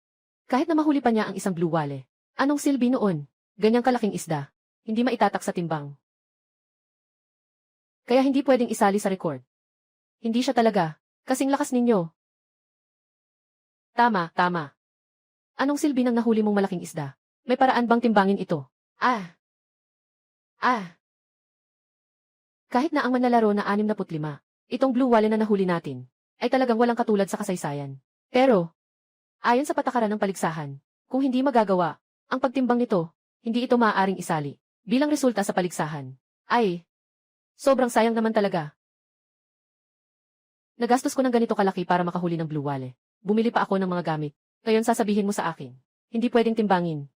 Kahit na mahuli pa niya ang isang blue whale. Anong silbi noon? Ganyang kalaking isda. Hindi maitatak sa timbang. Kaya hindi pwedeng isali sa record. Hindi siya talaga. Kasing lakas ninyo. Tama, tama. Anong silbi ng nahuli mong malaking isda? May paraan bang timbangin ito? Kahit na ang manlalaro na 65, itong blue whale na nahuli natin, ay talagang walang katulad sa kasaysayan. Pero, ayon sa patakaran ng paligsahan, kung hindi magagawa, ang pagtimbang nito, hindi ito maaaring isali. Bilang resulta sa paligsahan, ay, sobrang sayang naman talaga. Nagastos ko ng ganito kalaki para makahuli ng blue whale. Bumili pa ako ng mga gamit. Ngayon sasabihin mo sa akin, hindi pwedeng timbangin.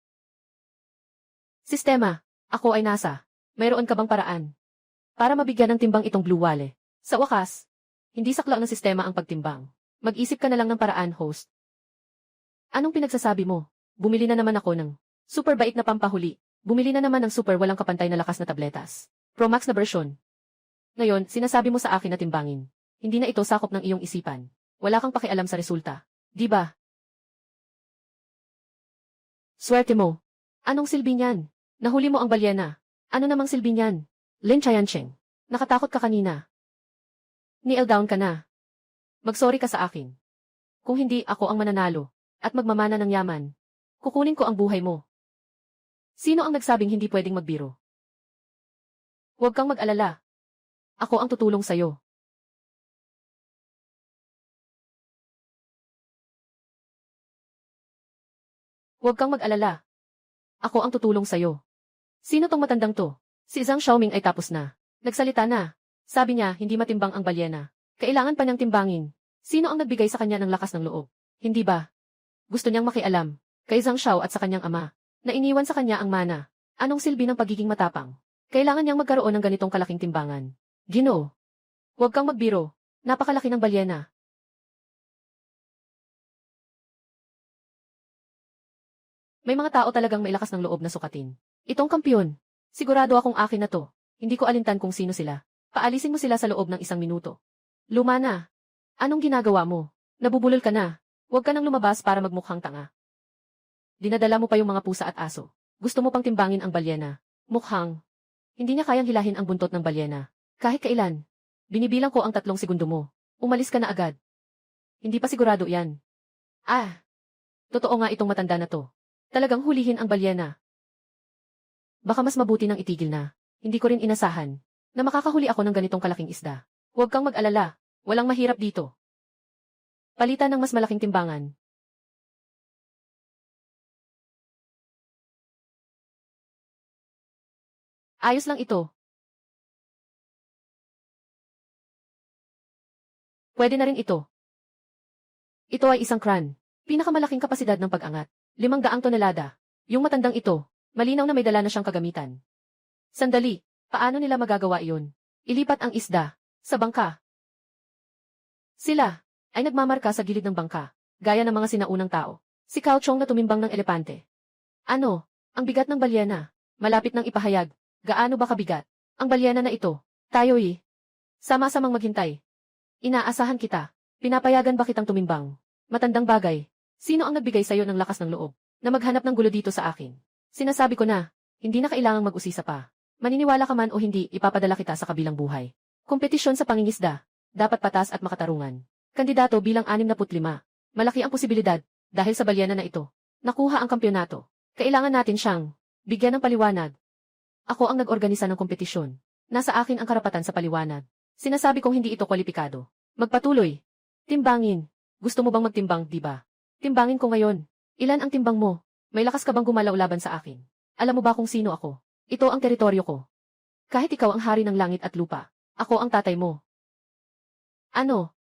Sistema, ako ay nasa. Mayroon ka bang paraan para mabigyan ng timbang itong blue whale? Sa wakas, hindi sakla ng sistema ang pagtimbang. Mag-isip ka na lang ng paraan, host. Anong pinagsasabi mo? Bumili na naman ako ng super bait na pampahuli. Bumili na naman ng super walang kapantay na lakas na tabletas. Pro Max na version. Ngayon, sinasabi mo sa akin na timbangin. Hindi na ito sakop ng iyong isipan. Wala kang pakialam sa resulta. Di ba? Swerte mo. Anong silbi niyan? Nahuli mo ang balyena. Ano namang silbi niyan? Lin Chayancheng. Nakatakot ka kanina. Kneel down ka na. Mag-sorry ka sa akin. Kung hindi, ako ang mananalo. At magmamana ng yaman. Kukunin ko ang buhay mo. Sino ang nagsabing hindi pwedeng magbiro? Huwag kang mag-alala. Ako ang tutulong sa'yo. Huwag kang mag-alala. Ako ang tutulong sa'yo. Sino tong matandang to? Si Zhang Xiaoming ay tapos na. Nagsalita na. Sabi niya, hindi matimbang ang balyena. Kailangan pa niyang timbangin. Sino ang nagbigay sa kanya ng lakas ng loob? Hindi ba? Gusto niyang makialam. Kay Zhang Xiao at sa kanyang ama. Na iniwan sa kanya ang mana. Anong silbi ng pagiging matapang? Kailangan niyang magkaroon ng ganitong kalaking timbangan. Ginoo. Huwag kang magbiro. Napakalaki ng balyena. May mga tao talagang may lakas ng loob na sukatin. Itong kampiyon. Sigurado akong akin na to. Hindi ko alintan kung sino sila. Paalisin mo sila sa loob ng 1 minuto. Luma na. Anong ginagawa mo? Nabubulol ka na. Huwag ka nang lumabas para magmukhang tanga. Dinadala mo pa yung mga pusa at aso. Gusto mo pang timbangin ang balyena. Mukhang. Hindi niya kayang hilahin ang buntot ng balyena. Kahit kailan. Binibilang ko ang 3 segundo mo. Umalis ka na agad. Hindi pa sigurado yan. Totoo nga itong matanda na to. Talagang hulihin ang balyena. Baka mas mabuti nang itigil na. Hindi ko rin inasahan na makakahuli ako ng ganitong kalaking isda. Huwag kang mag-alala. Walang mahirap dito. Palitan ng mas malaking timbangan. Ayos lang ito. Pwede na rin ito. Ito ay isang crane. Pinakamalaking kapasidad ng pag-angat. 500 tonelada. Yung matandang ito, malinaw na may dala na siyang kagamitan. Sandali, paano nila magagawa iyon? Ilipat ang isda sa bangka. Sila ay nagmamarka sa gilid ng bangka, gaya ng mga sinaunang tao. Si Cao Chong na tumimbang ng elepante. Ano? Ang bigat ng balyena. Malapit nang ipahayag. Gaano ba kabigat? Ang balyena na ito. Tayo'y sama-samang maghintay. Inaasahan kita. Pinapayagan ba kitang tumimbang? Matandang bagay. Sino ang nagbigay sa'yo ng lakas ng loob na maghanap ng gulo dito sa akin? Sinasabi ko na, hindi na kailangang mag-usisa pa. Maniniwala ka man o hindi, ipapadala kita sa kabilang buhay. Kompetisyon sa pangingisda. Dapat patas at makatarungan. Kandidato bilang 65. Malaki ang posibilidad, dahil sa balyena na ito. Nakuha ang kampyonato. Kailangan natin siyang bigyan ng paliwanag. Ako ang nag-organisa ng kompetisyon. Nasa akin ang karapatan sa paliwanag. Sinasabi kong hindi ito kwalipikado. Magpatuloy. Timbangin. Gusto mo bang magtimbang, di ba? Timbangin ko ngayon. Ilan ang timbang mo? May lakas ka bang gumalaw laban sa akin? Alam mo ba kung sino ako? Ito ang teritoryo ko. Kahit ikaw ang hari ng langit at lupa, ako ang tatay mo. Ano?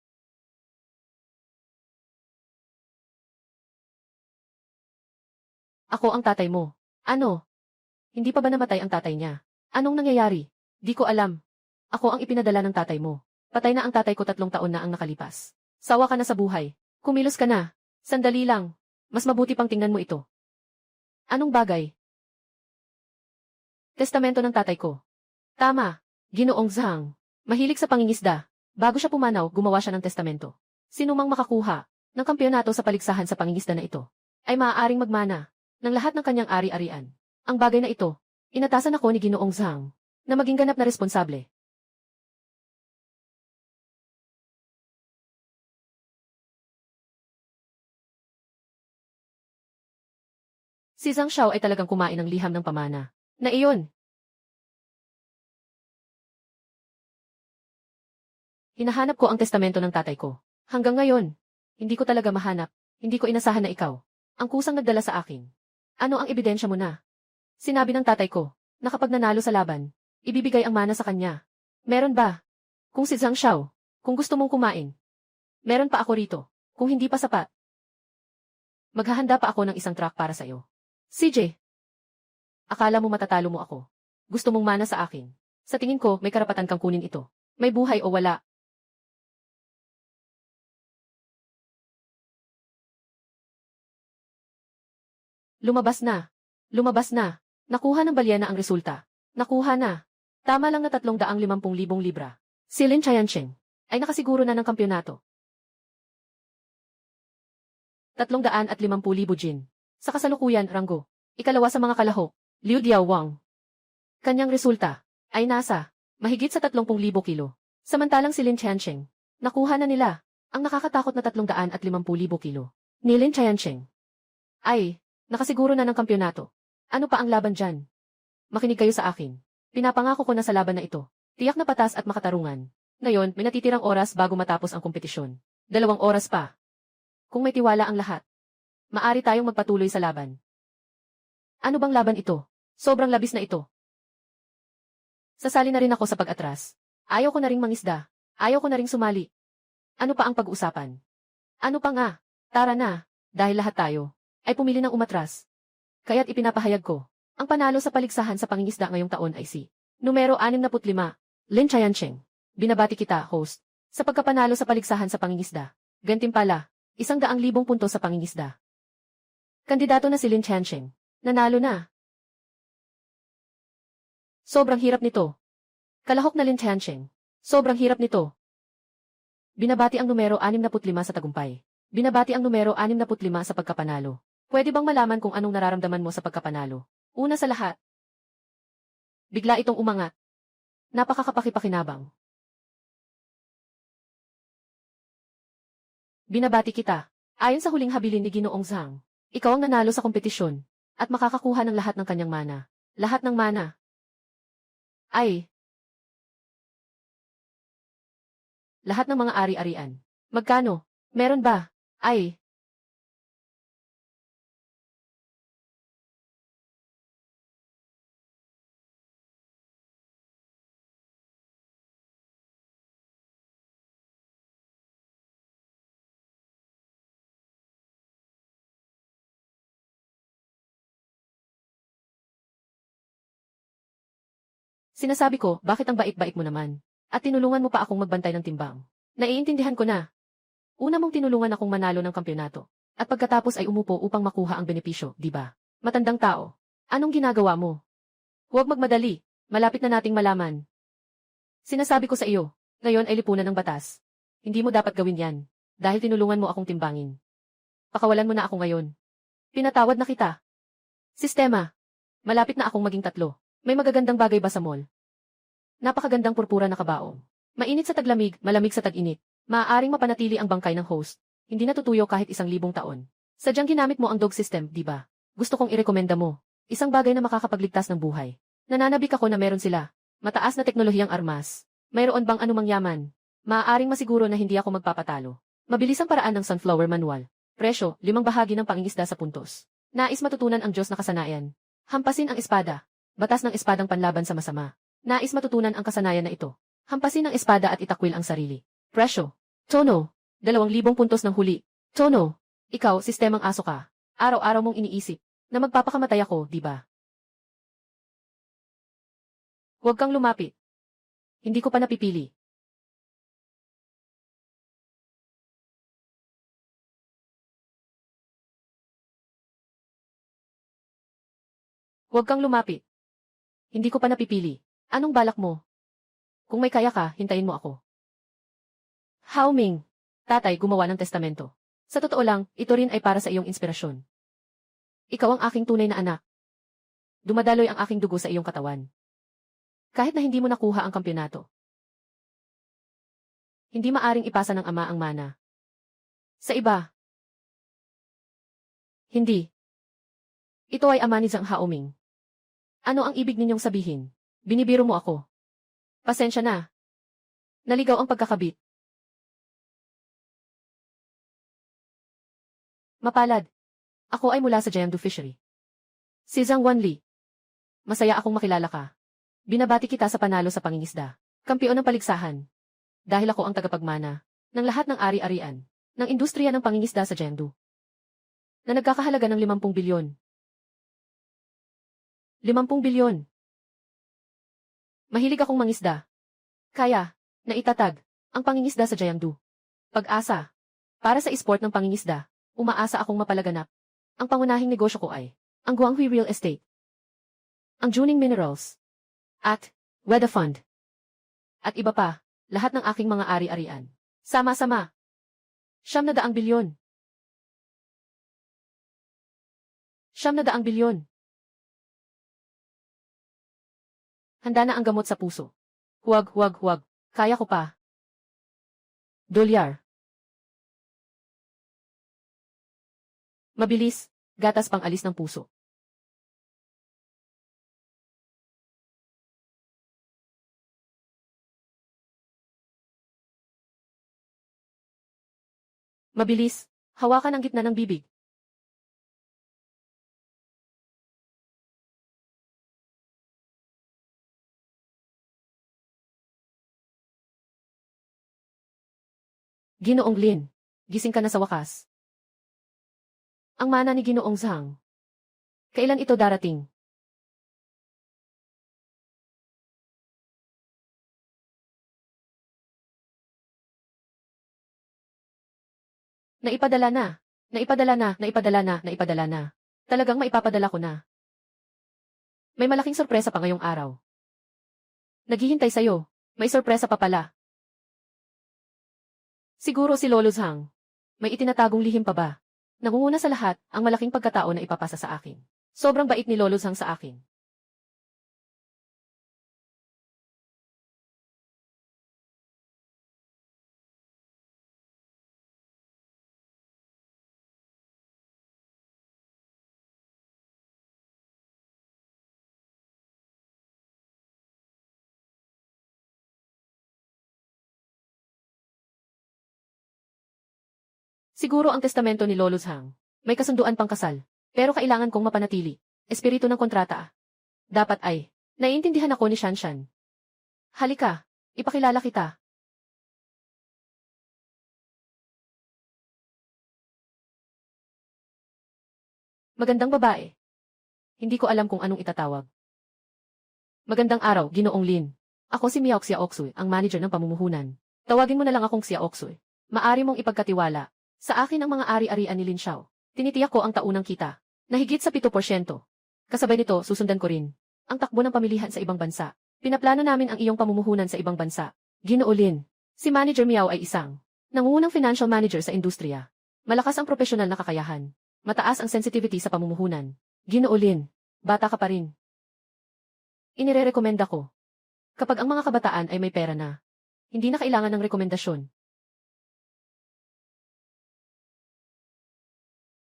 Ako ang tatay mo. Ano? Hindi pa ba namatay ang tatay niya? Anong nangyayari? Di ko alam. Ako ang ipinadala ng tatay mo. Patay na ang tatay ko 3 taon na ang nakalipas. Sawa ka na sa buhay. Kumilos ka na. Sandali lang. Mas mabuti pang tingnan mo ito. Anong bagay? Testamento ng tatay ko. Tama. Ginoong Zhang. Mahilig sa pangingisda. Bago siya pumanaw, gumawa siya ng testamento. Sino mang makakuha ng kampyonato sa paligsahan sa pangingisda na ito ay maaaring magmana ng lahat ng kanyang ari-arian. Ang bagay na ito, inatasan ako ni Ginoong Zhang na maging ganap na responsable. Si Zhang Xiao ay talagang kumain ng liham ng pamana. Na iyon. Hinahanap ko ang testamento ng tatay ko. Hanggang ngayon, hindi ko talaga mahanap. Hindi ko inasahan na ikaw ang kusang nagdala sa akin. Ano ang ebidensya mo na? Sinabi ng tatay ko na kapag nanalo sa laban, ibibigay ang mana sa kanya. Meron ba? Kung si Zhang Xiao, kung gusto mong kumain. Meron pa ako rito. Kung hindi pa sapat, maghahanda pa ako ng isang truck para sa'yo. CJ, akala mo matatalo mo ako. Gusto mong mana sa akin. Sa tingin ko, may karapatan kang kunin ito. May buhay o wala. Lumabas na. Lumabas na. Nakuha ng balyena ang resulta. Nakuha na. Tama lang na 350,000 libra. Si Lin Chayancheng ay nakasiguro na ng kampyonato. 350,000 jin. Sa kasalukuyan, Ranggo. Ikalawa sa mga kalahok, Liu Diawang. Kanyang resulta ay nasa mahigit sa 30,000 kilo. Samantalang si Lin Chayancheng, nakuha na nila ang nakakatakot na 350,000 kilo. Ni Lin Chayancheng ay nakasiguro na ng kampyonato. Ano pa ang laban dyan? Makinig kayo sa akin. Pinapangako ko na sa laban na ito, tiyak na patas at makatarungan. Ngayon, may natitirang oras bago matapos ang kompetisyon. 2 oras pa. Kung may tiwala ang lahat, maari tayong magpatuloy sa laban. Ano bang laban ito? Sobrang labis na ito. Sasali na rin ako sa pag-atras. Ayaw ko na ring mangisda. Ayaw ko na ring sumali. Ano pa ang pag-uusapan? Ano pa nga? Tara na, dahil lahat tayo ay pumili ng umatras. Kaya't ipinapahayag ko, ang panalo sa paligsahan sa pangingisda ngayong taon ay si numero 65, Lin Chayancheng. Binabati kita, host, sa pagkapanalo sa paligsahan sa pangingisda. Gantimpala, 100,000 puntos sa pangingisda. Kandidato na si Lin Chayancheng. Nanalo na. Sobrang hirap nito. Kalahok na Lin Chayancheng. Sobrang hirap nito. Binabati ang numero 65 sa tagumpay. Binabati ang numero 65 sa pagkapanalo. Pwede bang malaman kung anong nararamdaman mo sa pagkapanalo? Una sa lahat, bigla itong umangat. Napakakapakipakinabang. Binabati kita. Ayon sa huling habilin ni Ginoong Zhang, ikaw ang nanalo sa kompetisyon at makakakuha ng lahat ng kanyang mana. Lahat ng mana. Ay. Lahat ng mga ari-arian. Magkano? Meron ba? Ay. Sinasabi ko, bakit ang bait-bait mo naman? At tinulungan mo pa akong magbantay ng timbang. Naiintindihan ko na. Una mong tinulungan akong manalo ng kampyonato. At pagkatapos ay umupo upang makuha ang benepisyo, di ba? Matandang tao. Anong ginagawa mo? Huwag magmadali. Malapit na nating malaman. Sinasabi ko sa iyo, ngayon ay lipunan ng batas. Hindi mo dapat gawin yan. Dahil tinulungan mo akong timbangin. Pakawalan mo na ako ngayon. Pinatawad na kita. Sistema. Malapit na akong maging tatlo. May magagandang bagay ba sa mall? Napakagandang purpura na kabaong. Mainit sa taglamig, malamig sa tag-init. Maaaring mapanatili ang bangkay ng host. Hindi natutuyo kahit 1,000 taon. Sadyang ginamit mo ang dog system, di ba? Gusto kong irekomenda mo. Isang bagay na makakapagligtas ng buhay. Nananabik ako na meron sila. Mataas na teknolohiyang armas. Mayroon bang anumang yaman? Maaaring masiguro na hindi ako magpapatalo. Mabilis ang paraan ng Sunflower Manual. Presyo, 5 bahagi ng pangingisda sa puntos. Nais matutunan ang Diyos na kasanayan. Hampasin ang espada. Batas ng espadang panlaban sa masama. Nais matutunan ang kasanayan na ito. Hampasin ang espada at itakwil ang sarili. Presyo. Tono. 2,000 puntos ng huli. Tono. Ikaw, sistemang aso ka. Araw-araw mong iniisip na magpapakamatay ako, di ba? Huwag kang lumapit. Hindi ko pa napipili. Huwag kang lumapit. Hindi ko pa napipili. Anong balak mo? Kung may kaya ka, hintayin mo ako. Hao Ming. Tatay, gumawa ng testamento. Sa totoo lang, ito rin ay para sa iyong inspirasyon. Ikaw ang aking tunay na anak. Dumadaloy ang aking dugo sa iyong katawan. Kahit na hindi mo nakuha ang kampyonato. Hindi maaring ipasa ng ama ang mana. Sa iba. Hindi. Ito ay ama ni Zhang Haoming. Ano ang ibig ninyong sabihin? Binibiro mo ako. Pasensya na. Naligaw ang pagkakabit. Mapalad. Ako ay mula sa Jiangdu Fishery. Si Zhang Wanli. Masaya akong makilala ka. Binabati kita sa panalo sa pangingisda. Kampiyon ng paligsahan. Dahil ako ang tagapagmana ng lahat ng ari-arian ng industriya ng pangingisda sa Jiangdu. Na nagkakahalaga ng 50 bilyon. 50 bilyon. Mahilig akong mangisda. Kaya, naitatag, ang pangingisda sa Jiangdu. Pag-asa. Para sa esport ng pangingisda, umaasa akong mapalaganap. Ang pangunahing negosyo ko ay, ang Guanghui Real Estate, ang Juning Minerals, at, Weda Fund. At iba pa, lahat ng aking mga ari-arian. Sama-sama. 900 bilyon. 900 bilyon. Handa na ang gamot sa puso. Huwag, huwag, huwag. Kaya ko pa. Dolyar. Mabilis, gatas pang alis ng puso. Mabilis, hawakan ang gitna ng bibig. Ginoong Lin, gising ka na sa wakas. Ang mana ni Ginoong Zhang. Kailan ito darating? Naipadala na. Naipadala na, naipadala na, naipadala na. Talagang maipapadala ko na. May malaking sorpresa pa ngayong araw. Naghihintay sa'yo. May sorpresa pa pala. Siguro si Lolo Zhang. May itinatagong lihim pa ba? Nangunguna sa lahat, ang malaking pagkatao na ipapasa sa akin. Sobrang bait ni Lolo Zhang sa akin. Siguro ang testamento ni Lolo Zhang. May kasunduan pang kasal. Pero kailangan kong mapanatili. Espiritu ng kontrata. Dapat ay. Naiintindihan ako ni Shanshan. Halika. Ipakilala kita. Magandang babae. Hindi ko alam kung anong itatawag. Magandang araw, Ginoong Lin. Ako si Miao Xiaoxuy, ang manager ng pamumuhunan. Tawagin mo na lang akong Xiaoxuy. Maari mong ipagkatiwala. Sa akin ang mga ari-arian ni Lin Xiao. Tinitiyak ko ang taunang kita, na higit sa 7%. Kasabay nito, susundan ko rin ang takbo ng pamilihan sa ibang bansa. Pinaplano namin ang iyong pamumuhunan sa ibang bansa. Ginoo Lin, si Manager Miao ay isang nangungunang financial manager sa industriya. Malakas ang profesional na kakayahan. Mataas ang sensitivity sa pamumuhunan. Ginoo Lin, bata ka pa rin. Inirerekomenda ko. Kapag ang mga kabataan ay may pera na, hindi na kailangan ng rekomendasyon.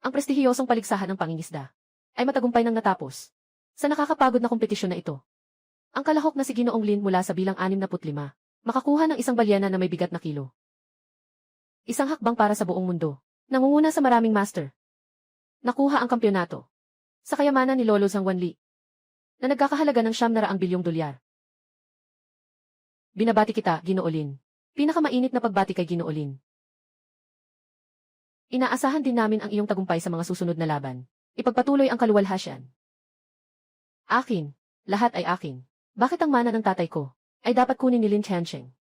Ang prestihiyosong paligsahan ng pangingisda ay matagumpay nang natapos sa nakakapagod na kompetisyon na ito. Ang kalahok na si Ginoong Lin mula sa bilang 65, makakuha ng isang balyena na may bigat na kilo. Isang hakbang para sa buong mundo. Nangunguna sa maraming master. Nakuha ang kampyonato sa kayamanan ni Lolo Zhang Wanli na nagkakahalaga ng 900 bilyong dolyar. Binabati kita, Ginoo Lin. Pinakamainit na pagbati kay Ginoo Lin. Inaasahan din namin ang iyong tagumpay sa mga susunod na laban. Ipagpatuloy ang kaluwalhasyan. Akin. Lahat ay akin. Bakit ang mana ng tatay ko ay dapat kunin ni Lin Chancheng?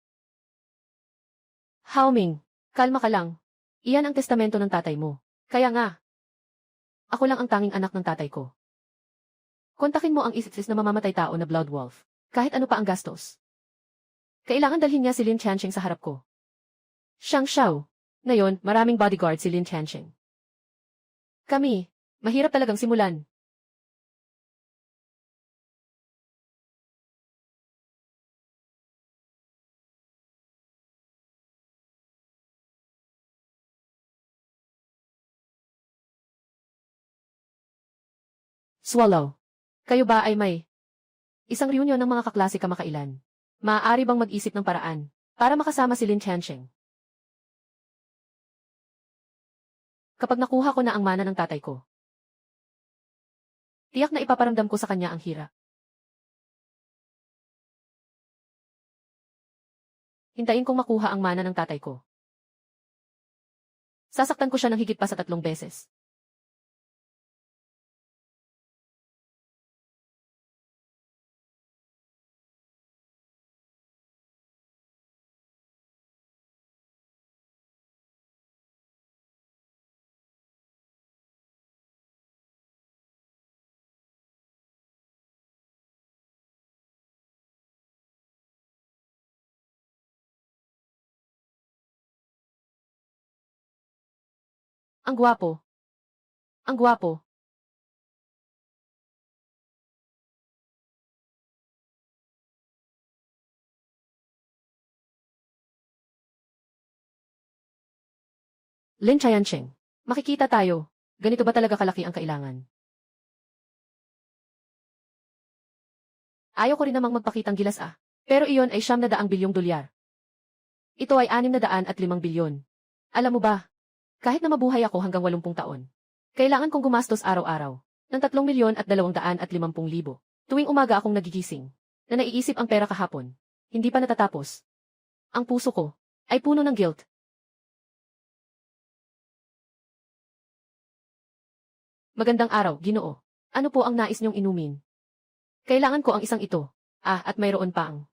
Hao Ming, kalma ka lang. Iyan ang testamento ng tatay mo. Kaya nga, ako lang ang tanging anak ng tatay ko. Kontakin mo ang isis na mamamatay tao na Blood Wolf. Kahit ano pa ang gastos. Kailangan dalhin niya si Lin Chancheng sa harap ko. Xiang Xiao. Ngayon, maraming bodyguard si Lin Chancheng. Kami, mahirap talagang simulan. Swallow. Kayo ba ay may isang reunion ng mga kaklase kamakailan? Maaari bang mag-isip ng paraan para makasama si Lin Chancheng? Kapag nakuha ko na ang mana ng tatay ko, tiyak na ipaparamdam ko sa kanya ang hirap. Hintayin kong makuha ang mana ng tatay ko. Sasaktan ko siya ng higit pa sa 3 beses. Ang gwapo. Ang gwapo. Lin Chancheng. Makikita tayo. Ganito ba talaga kalaki ang kailangan? Ayaw ko rin namang magpakitang gilas Pero iyon ay 900 bilyong dolyar. Ito ay 605 bilyon. Alam mo ba, kahit na mabuhay ako hanggang 80 taon, kailangan kong gumastos araw-araw ng 3,250,000. Tuwing umaga akong nagigising, na naiisip ang pera kahapon, hindi pa natatapos. Ang puso ko ay puno ng guilt. Magandang araw, Ginoo. Ano po ang nais niyong inumin? Kailangan ko ang isang ito. At mayroon pa ang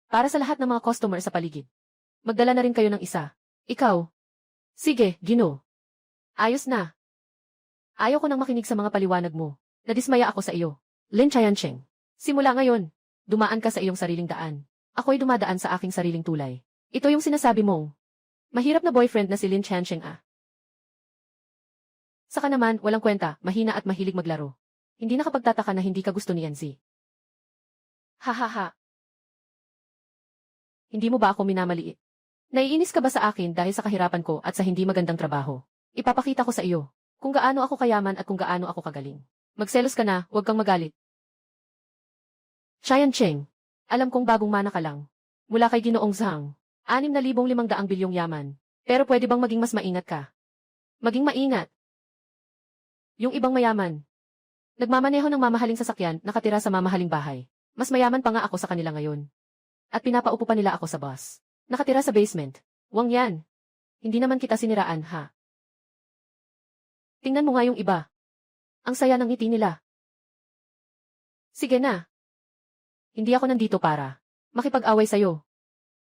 para sa lahat ng mga customer sa paligid. Magdala na rin kayo ng isa. Ikaw. Sige, Ginoo. Ayos na. Ayaw ko nang makinig sa mga paliwanag mo. Nadismaya ako sa iyo. Lin Chancheng. Simula ngayon, dumaan ka sa iyong sariling daan. Ako'y dumadaan sa aking sariling tulay. Ito yung sinasabi mong mahirap na boyfriend na si Lin Chancheng Saka naman, walang kwenta, mahina at mahilig maglaro. Hindi nakapagtataka na hindi ka gusto ni Yanzi. Hahaha. Hindi mo ba ako minamaliit? Naiinis ka ba sa akin dahil sa kahirapan ko at sa hindi magandang trabaho? Ipapakita ko sa iyo kung gaano ako kayaman at kung gaano ako kagaling. Magselos ka na, huwag kang magalit. Chancheng, alam kong bagong mana ka lang. Mula kay Ginoong Zhang, 6,500 bilyong yaman. Pero pwede bang maging mas maingat ka? Maging maingat. Yung ibang mayaman. Nagmamaneho ng mamahaling sasakyan, nakatira sa mamahaling bahay. Mas mayaman pa nga ako sa kanila ngayon. At pinapaupo pa nila ako sa bus. Nakatira sa basement. Wang yan. Hindi naman kita siniraan, ha? Tingnan mo nga yung iba. Ang saya ng ngiti nila. Sige na. Hindi ako nandito para makipag-away sa'yo.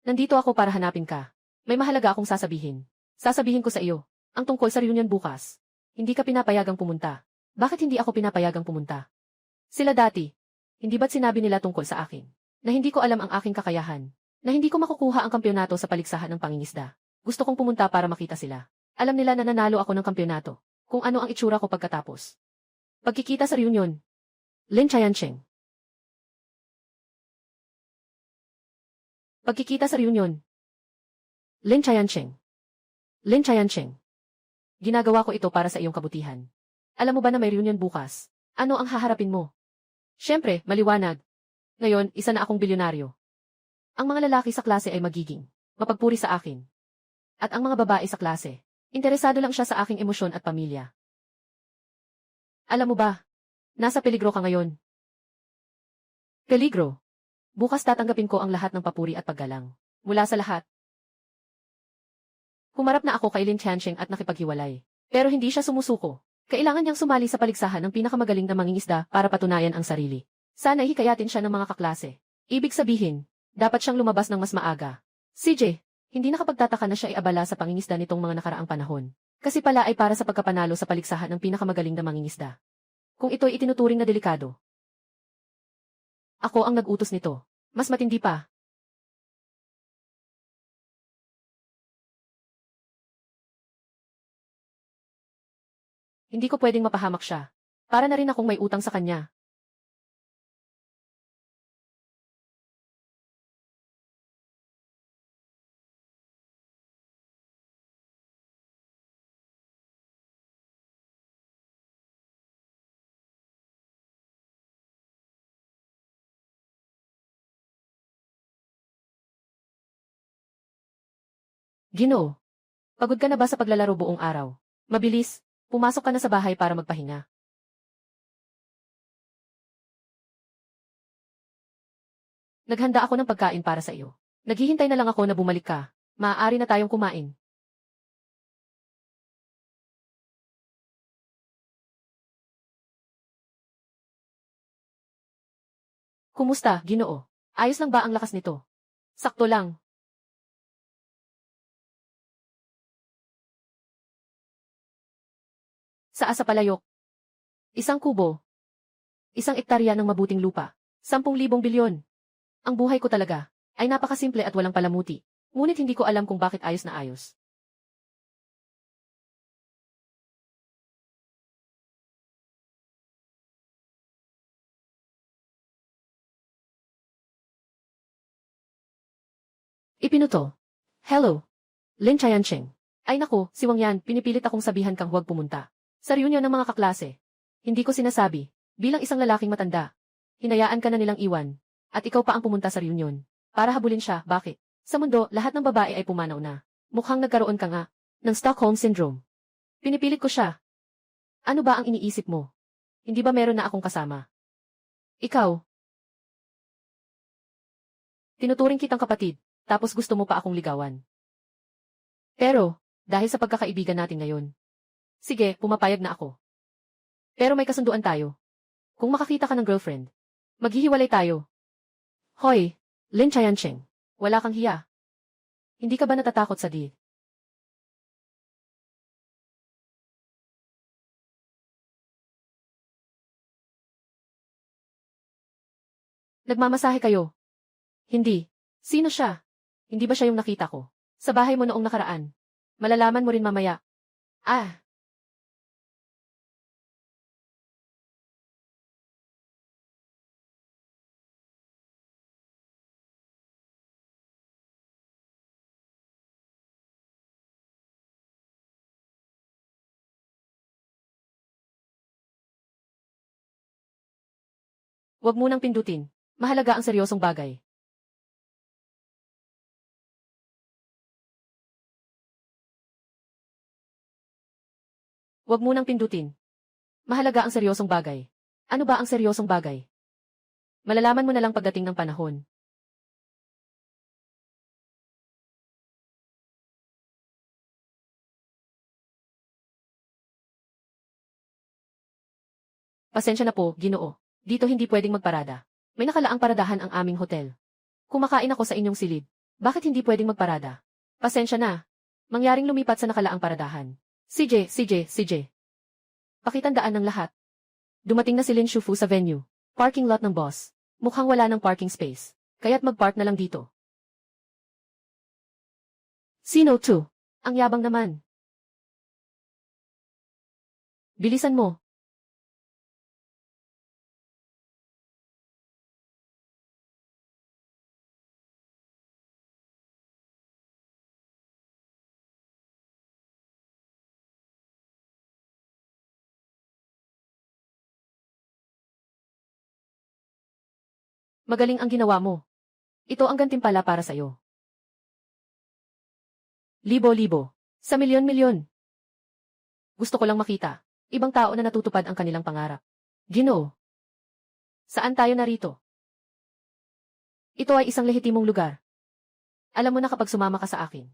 Nandito ako para hanapin ka. May mahalaga akong sasabihin. Sasabihin ko sa iyo, ang tungkol sa reunion bukas. Hindi ka pinapayagang pumunta. Bakit hindi ako pinapayagang pumunta? Sila dati. Hindi ba't sinabi nila tungkol sa akin? Na hindi ko alam ang aking kakayahan. Na hindi ko makukuha ang kampyonato sa paligsahan ng pangingisda. Gusto kong pumunta para makita sila. Alam nila na nanalo ako ng kampyonato. Kung ano ang itsura ko pagkatapos. Pagkikita sa reunion. Lin Chayancheng. Pagkikita sa reunion. Lin Chayancheng. Lin Chayancheng. Ginagawa ko ito para sa iyong kabutihan. Alam mo ba na may reunion bukas? Ano ang haharapin mo? Siyempre, maliwanag. Ngayon, isa na akong bilyonaryo. Ang mga lalaki sa klase ay magiging mapagpuri sa akin. At ang mga babae sa klase, interesado lang siya sa aking emosyon at pamilya. Alam mo ba? Nasa peligro ka ngayon. Peligro. Bukas tatanggapin ko ang lahat ng papuri at paggalang. Mula sa lahat. Humarap na ako kay Lin Chayancheng at nakipaghiwalay. Pero hindi siya sumusuko. Kailangan niyang sumali sa paligsahan ng pinakamagaling na mangingisda para patunayan ang sarili. Sana hikayatin siya ng mga kaklase. Ibig sabihin, dapat siyang lumabas ng mas maaga. CJ, hindi nakapagtataka na siya ay abala sa pangingisda nitong mga nakaraang panahon. Kasi pala ay para sa pagkapanalo sa paligsahan ng pinakamagaling na mangingisda. Kung ito'y itinuturing na delikado. Ako ang nag-utos nito. Mas matindi pa. Hindi ko pwedeng mapahamak siya. Para na rin akong may utang sa kanya. Ginoo. Pagod ka na ba sa paglalaro buong araw? Mabilis, pumasok ka na sa bahay para magpahinga. Naghanda ako ng pagkain para sa iyo. Naghihintay na lang ako na bumalik ka. Maaari na tayong kumain. Kumusta, Ginoo? Ayos lang ba ang lakas nito? Sakto lang. Sa Asapalayok. Isang kubo. Isang ektarya ng mabuting lupa. 10,000 bilyon. Ang buhay ko talaga ay napakasimple at walang palamuti. Ngunit hindi ko alam kung bakit ayos na ayos. Ipinuto. Hello. Lin Chayancheng. Ay naku, si Wang yan, pinipilit akong sabihan kang huwag pumunta. Sa reunion ng mga kaklase. Hindi ko sinasabi. Bilang isang lalaking matanda. Hinayaan ka na nilang iwan. At ikaw pa ang pumunta sa reunion. Para habulin siya, bakit? Sa mundo, lahat ng babae ay pumanaw na. Mukhang nagkaroon ka nga ng Stockholm Syndrome. Pinipilit ko siya. Ano ba ang iniisip mo? Hindi ba meron na akong kasama? Ikaw. Tinuturing kitang kapatid, tapos gusto mo pa akong ligawan. Pero, dahil sa pagkakaibigan natin ngayon. Sige, pumapayag na ako. Pero may kasunduan tayo. Kung makakita ka ng girlfriend, maghihiwalay tayo. Hoy, Lin Chayancheng, wala kang hiya. Hindi ka ba natatakot sa di? Nagmamasahe kayo. Hindi. Sino siya? Hindi ba siya yung nakita ko? Sa bahay mo noong nakaraan. Malalaman mo rin mamaya. Ah, wag mo nang pindutin. Mahalaga ang seryosong bagay. Wag mo nang pindutin. Mahalaga ang seryosong bagay. Ano ba ang seryosong bagay? Malalaman mo na lang pagdating ng panahon. Pasensya na po, Ginoo. Dito hindi pwedeng magparada. May nakalaang paradahan ang aming hotel. Kumakain ako sa inyong silid. Bakit hindi pwedeng magparada? Pasensya na. Mangyaring lumipat sa nakalaang paradahan. CJ. Pakitandaan ng lahat. Dumating na si Lin Shufu sa venue. Parking lot ng boss. Mukhang wala ng parking space. Kaya't mag-park na lang dito. Sino to? Ang yabang naman. Bilisan mo. Magaling ang ginawa mo. Ito ang gantimpala para sa'yo. Libo-libo. Sa milyon-milyon. Gusto ko lang makita. Ibang tao na natutupad ang kanilang pangarap. Ginoo. Saan tayo narito? Ito ay isang lehitimong lugar. Alam mo na kapag sumama ka sa akin.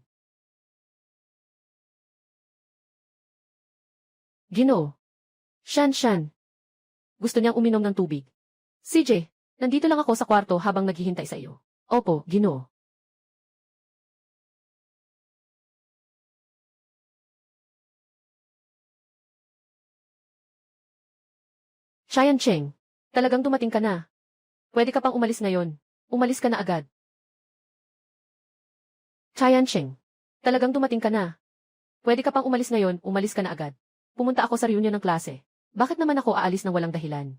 Ginoo. Shan. Gusto niyang uminom ng tubig. CJ, nandito lang ako sa kwarto habang naghihintay sa iyo. Opo, Ginoo. Chien Cheng, talagang dumating ka na. Pwede ka pang umalis ngayon. Umalis ka na agad. Chien Cheng, talagang dumating ka na. Pwede ka pang umalis ngayon, umalis ka na agad. Pumunta ako sa reunion ng klase. Bakit naman ako aalis ng walang dahilan?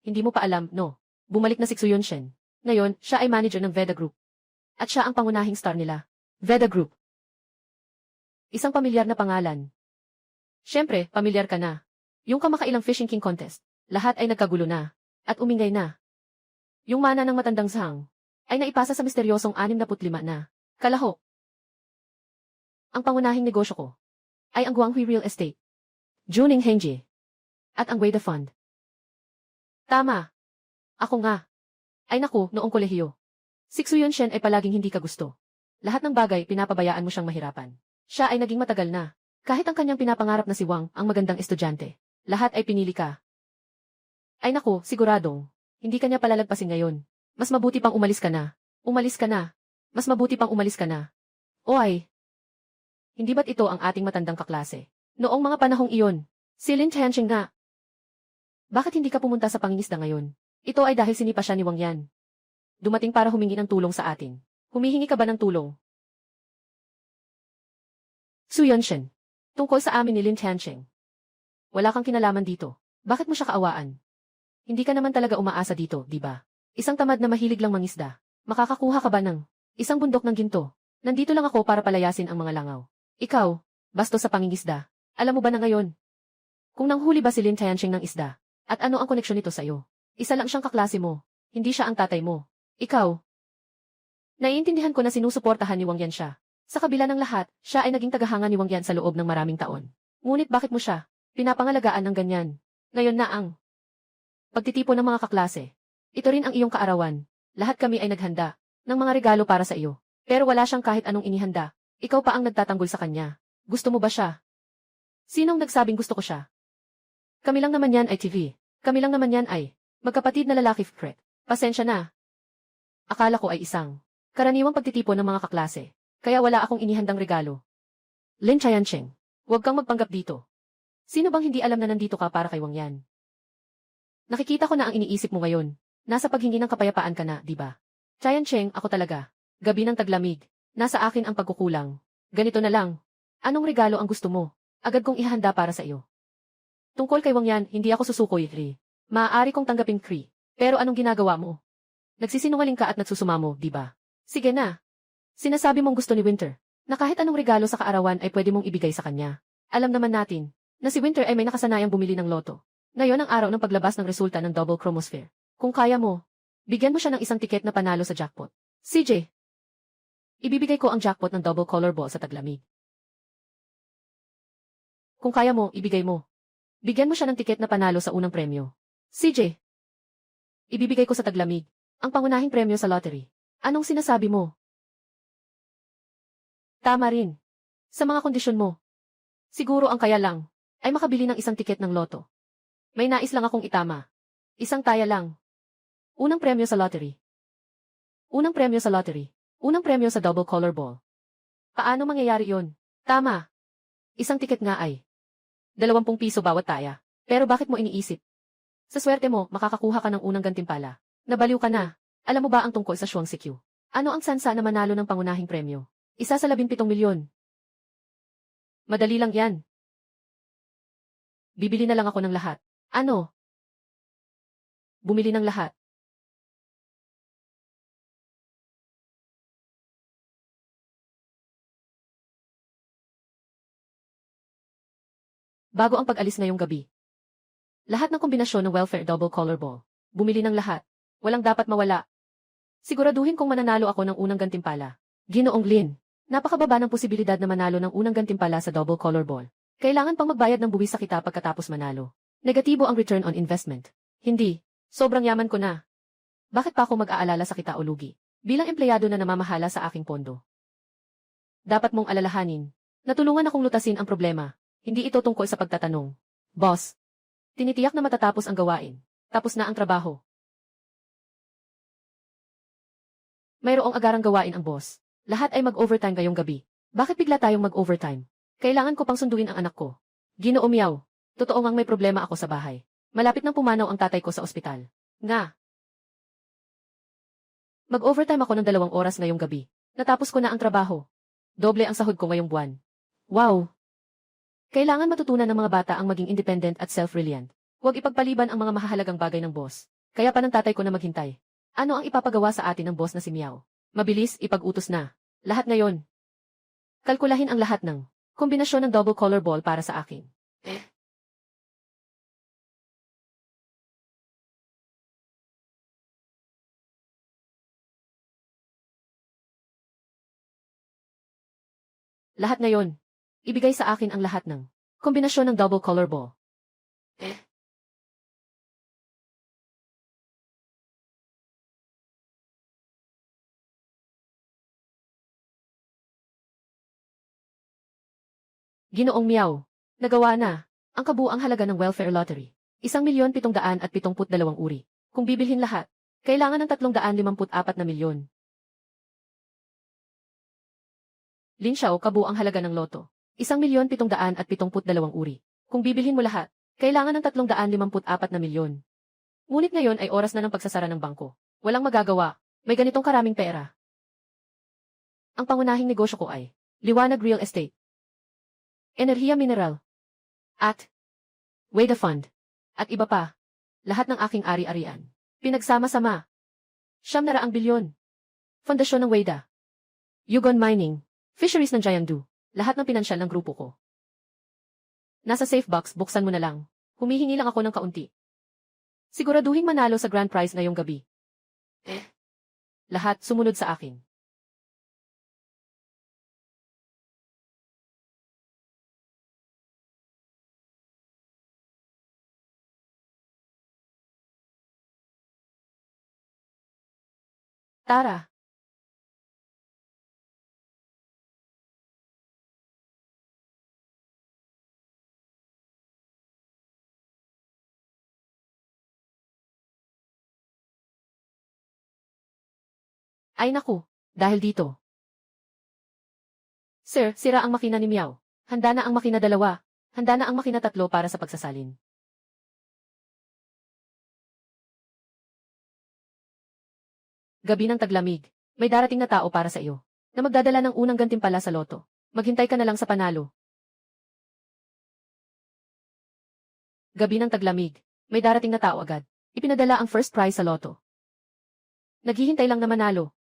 Hindi mo pa alam, no? Bumalik na si Xuyun Shen. Ngayon, siya ay manager ng Veda Group. At siya ang pangunahing star nila. Veda Group. Isang pamilyar na pangalan. Siyempre, pamilyar ka na. Yung kamakailang Fishing King Contest, lahat ay nagkagulo na. At umingay na. Yung mana ng matandang Zhang, ay naipasa sa misteryosong 65 na. Kalahok. Ang pangunahing negosyo ko, ay ang Guanghui Real Estate. Juning Hengji. At ang Weida Fund. Tama. Ako nga. Ay naku, noong kolehiyo. Si Xuyun Shen ay palaging hindi ka gusto. Lahat ng bagay pinapabayaan mo siyang mahirapan. Siya ay naging matagal na. Kahit ang kanyang pinapangarap na si Wang, ang magandang estudyante. Lahat ay pinili ka. Ay naku, siguradong. Hindi kanya palalagpasin ngayon. Mas mabuti pang umalis ka na. Umalis ka na. Mas mabuti pang umalis ka na. O ay. Hindi ba't ito ang ating matandang kaklase? Noong mga panahong iyon, si Lin Tianxing nga. Bakit hindi ka pumunta sa pangingisda ngayon? Ito ay dahil sinipa siya ni Wang Yan. Dumating para humingi ng tulong sa atin. Humihingi ka ba ng tulong? Xuyun Shen. Tungkol sa amin ni Lin Tianxing. Wala kang kinalaman dito. Bakit mo siya kaawaan? Hindi ka naman talaga umaasa dito, di ba? Isang tamad na mahilig lang mangisda. Makakakuha ka ba ng isang bundok ng ginto? Nandito lang ako para palayasin ang mga langaw. Ikaw, bastos sa pangingisda. Alam mo ba na ngayon? Kung nanghuli ba si Lin Tianxing ng isda? At ano ang koneksyon nito sa'yo? Isa lang siyang kaklase mo. Hindi siya ang tatay mo. Ikaw. Naiintindihan ko na sinusuportahan ni Wang Yan siya. Sa kabila ng lahat, siya ay naging tagahanga ni Wang Yan sa loob ng maraming taon. Ngunit bakit mo siya pinapangalagaan ng ganyan? Ngayon na ang pagtitipon ng mga kaklase. Ito rin ang iyong kaarawan. Lahat kami ay naghanda ng mga regalo para sa iyo. Pero wala siyang kahit anong inihanda. Ikaw pa ang nagtatanggol sa kanya. Gusto mo ba siya? Sinong nagsabing gusto ko siya? Kami lang naman yan ay TV. Kami lang naman yan ay magkapatid na lalaki fret. Pasensya na. Akala ko ay isang karaniwang pagtitipon ng mga kaklase. Kaya wala akong inihandang regalo. Lin Tianxing, huwag kang magpanggap dito. Sino bang hindi alam na nandito ka para kay Wang Yan? Nakikita ko na ang iniisip mo ngayon. Nasa paghingi ng kapayapaan ka na, di ba? Tianxing, ako talaga. Gabi ng taglamig. Nasa akin ang pagkukulang. Ganito na lang. Anong regalo ang gusto mo? Agad kong ihanda para sa iyo. Tungkol kay Wang Yan, hindi ako susukoy, Ri. Maaari kong tanggapin, Kri. Pero anong ginagawa mo? Nagsisinungaling ka at nagsusumamo, di ba? Sige na. Sinasabi mong gusto ni Winter, na kahit anong regalo sa kaarawan ay pwede mong ibigay sa kanya. Alam naman natin, na si Winter ay may nakasanayang bumili ng loto. Ngayon ang araw ng paglabas ng resulta ng Double Chromosphere. Kung kaya mo, bigyan mo siya ng isang tiket na panalo sa jackpot. CJ, ibibigay ko ang jackpot ng Double Color Ball sa taglamig. Kung kaya mo, ibigay mo. Bigyan mo siya ng tiket na panalo sa unang premyo. CJ, ibibigay ko sa taglamig ang pangunahing premyo sa lottery. Anong sinasabi mo? Tama rin. Sa mga kondisyon mo. Siguro ang kaya lang ay makabili ng isang tiket ng loto. May nais lang akong itama. Isang taya lang. Unang premyo sa lottery. Unang premyo sa lottery. Unang premyo sa double color ball. Paano mangyayari yon? Tama. Isang tiket nga ay 20 piso bawat taya. Pero bakit mo iniisip? Sa swerte mo, makakakuha ka ng unang gantimpala. Nabaliw ka na. Alam mo ba ang tungkol sa Shuang CQ? Ano ang sansa na manalo ng pangunahing premyo? Isa sa 17 milyon. Madali lang yan. Bibili na lang ako ng lahat. Ano? Bumili ng lahat. Bago ang pag-alis ngayong gabi. Lahat ng kombinasyon ng welfare double color ball. Bumili ng lahat. Walang dapat mawala. Siguraduhin kong mananalo ako ng unang gantimpala. Ginoong Lin, napakababa ng posibilidad na manalo ng unang gantimpala sa double color ball. Kailangan pang magbayad ng buwis sa kita pagkatapos manalo. Negatibo ang return on investment. Hindi. Sobrang yaman ko na. Bakit pa ako mag-aalala sa kita o lugi? Bilang empleyado na namamahala sa aking pondo. Dapat mong alalahanin. Natulungan akong lutasin ang problema. Hindi ito tungkol sa pagtatanong. Boss, tinitiyak na matatapos ang gawain. Tapos na ang trabaho. Mayroong agarang gawain ang boss. Lahat ay mag-overtime ngayong gabi. Bakit bigla tayong mag-overtime? Kailangan ko pang sunduin ang anak ko. Ginoo Miao, totoo ngang may problema ako sa bahay. Malapit nang pumanaw ang tatay ko sa ospital. Nga. Mag-overtime ako ng 2 oras ngayong gabi. Natapos ko na ang trabaho. Doble ang sahod ko ngayong buwan. Wow! Kailangan matutunan ng mga bata ang maging independent at self-reliant. Huwag ipagpaliban ang mga mahahalagang bagay ng boss. Kaya pa ng tatay ko na maghintay. Ano ang ipapagawa sa atin ng boss na si Miao? Mabilis, ipag-utos na. Lahat ngayon. Kalkulahin ang lahat ng kombinasyon ng double color ball para sa akin. Lahat ngayon. Ibigay sa akin ang lahat ng kombinasyon ng double color ball. Ginoong Miao. Nagawa na. Ang kabuang halaga ng welfare lottery. 1,772,000 uri. Kung bibilhin lahat, kailangan ng 354 na milyon. Lin Xiao, kabuang halaga ng loto. 1,772,000 uri. Kung bibilhin mo lahat, kailangan ng 354 na milyon. Ngunit ngayon ay oras na ng pagsasara ng bangko. Walang magagawa. May ganitong karaming pera. Ang pangunahing negosyo ko ay Liwanag Real Estate, Enerhiya Mineral, at Weda Fund, at iba pa. Lahat ng aking ari-arian. Pinagsama-sama. 900 bilyon. Fondasyon ng Weda. Yugon Mining. Fisheries ng Jiangdu. Lahat ng pinansyal ng grupo ko. Nasa safe box, buksan mo na lang. Humihingi lang ako ng kaunti. Siguraduhin manalo sa grand prize ngayong gabi. Lahat sumunod sa akin. Tara. Ay naku, dahil dito. Sir, sira ang makina ni Miao. Handa na ang makina 2. Handa na ang makina 3 para sa pagsasalin. Gabi ng taglamig. May darating na tao para sa iyo. Na magdadala ng unang gantimpala sa loto. Maghintay ka na lang sa panalo. Gabi ng taglamig. May darating na tao agad. Ipinadala ang first prize sa loto. Naghihintay lang na manalo.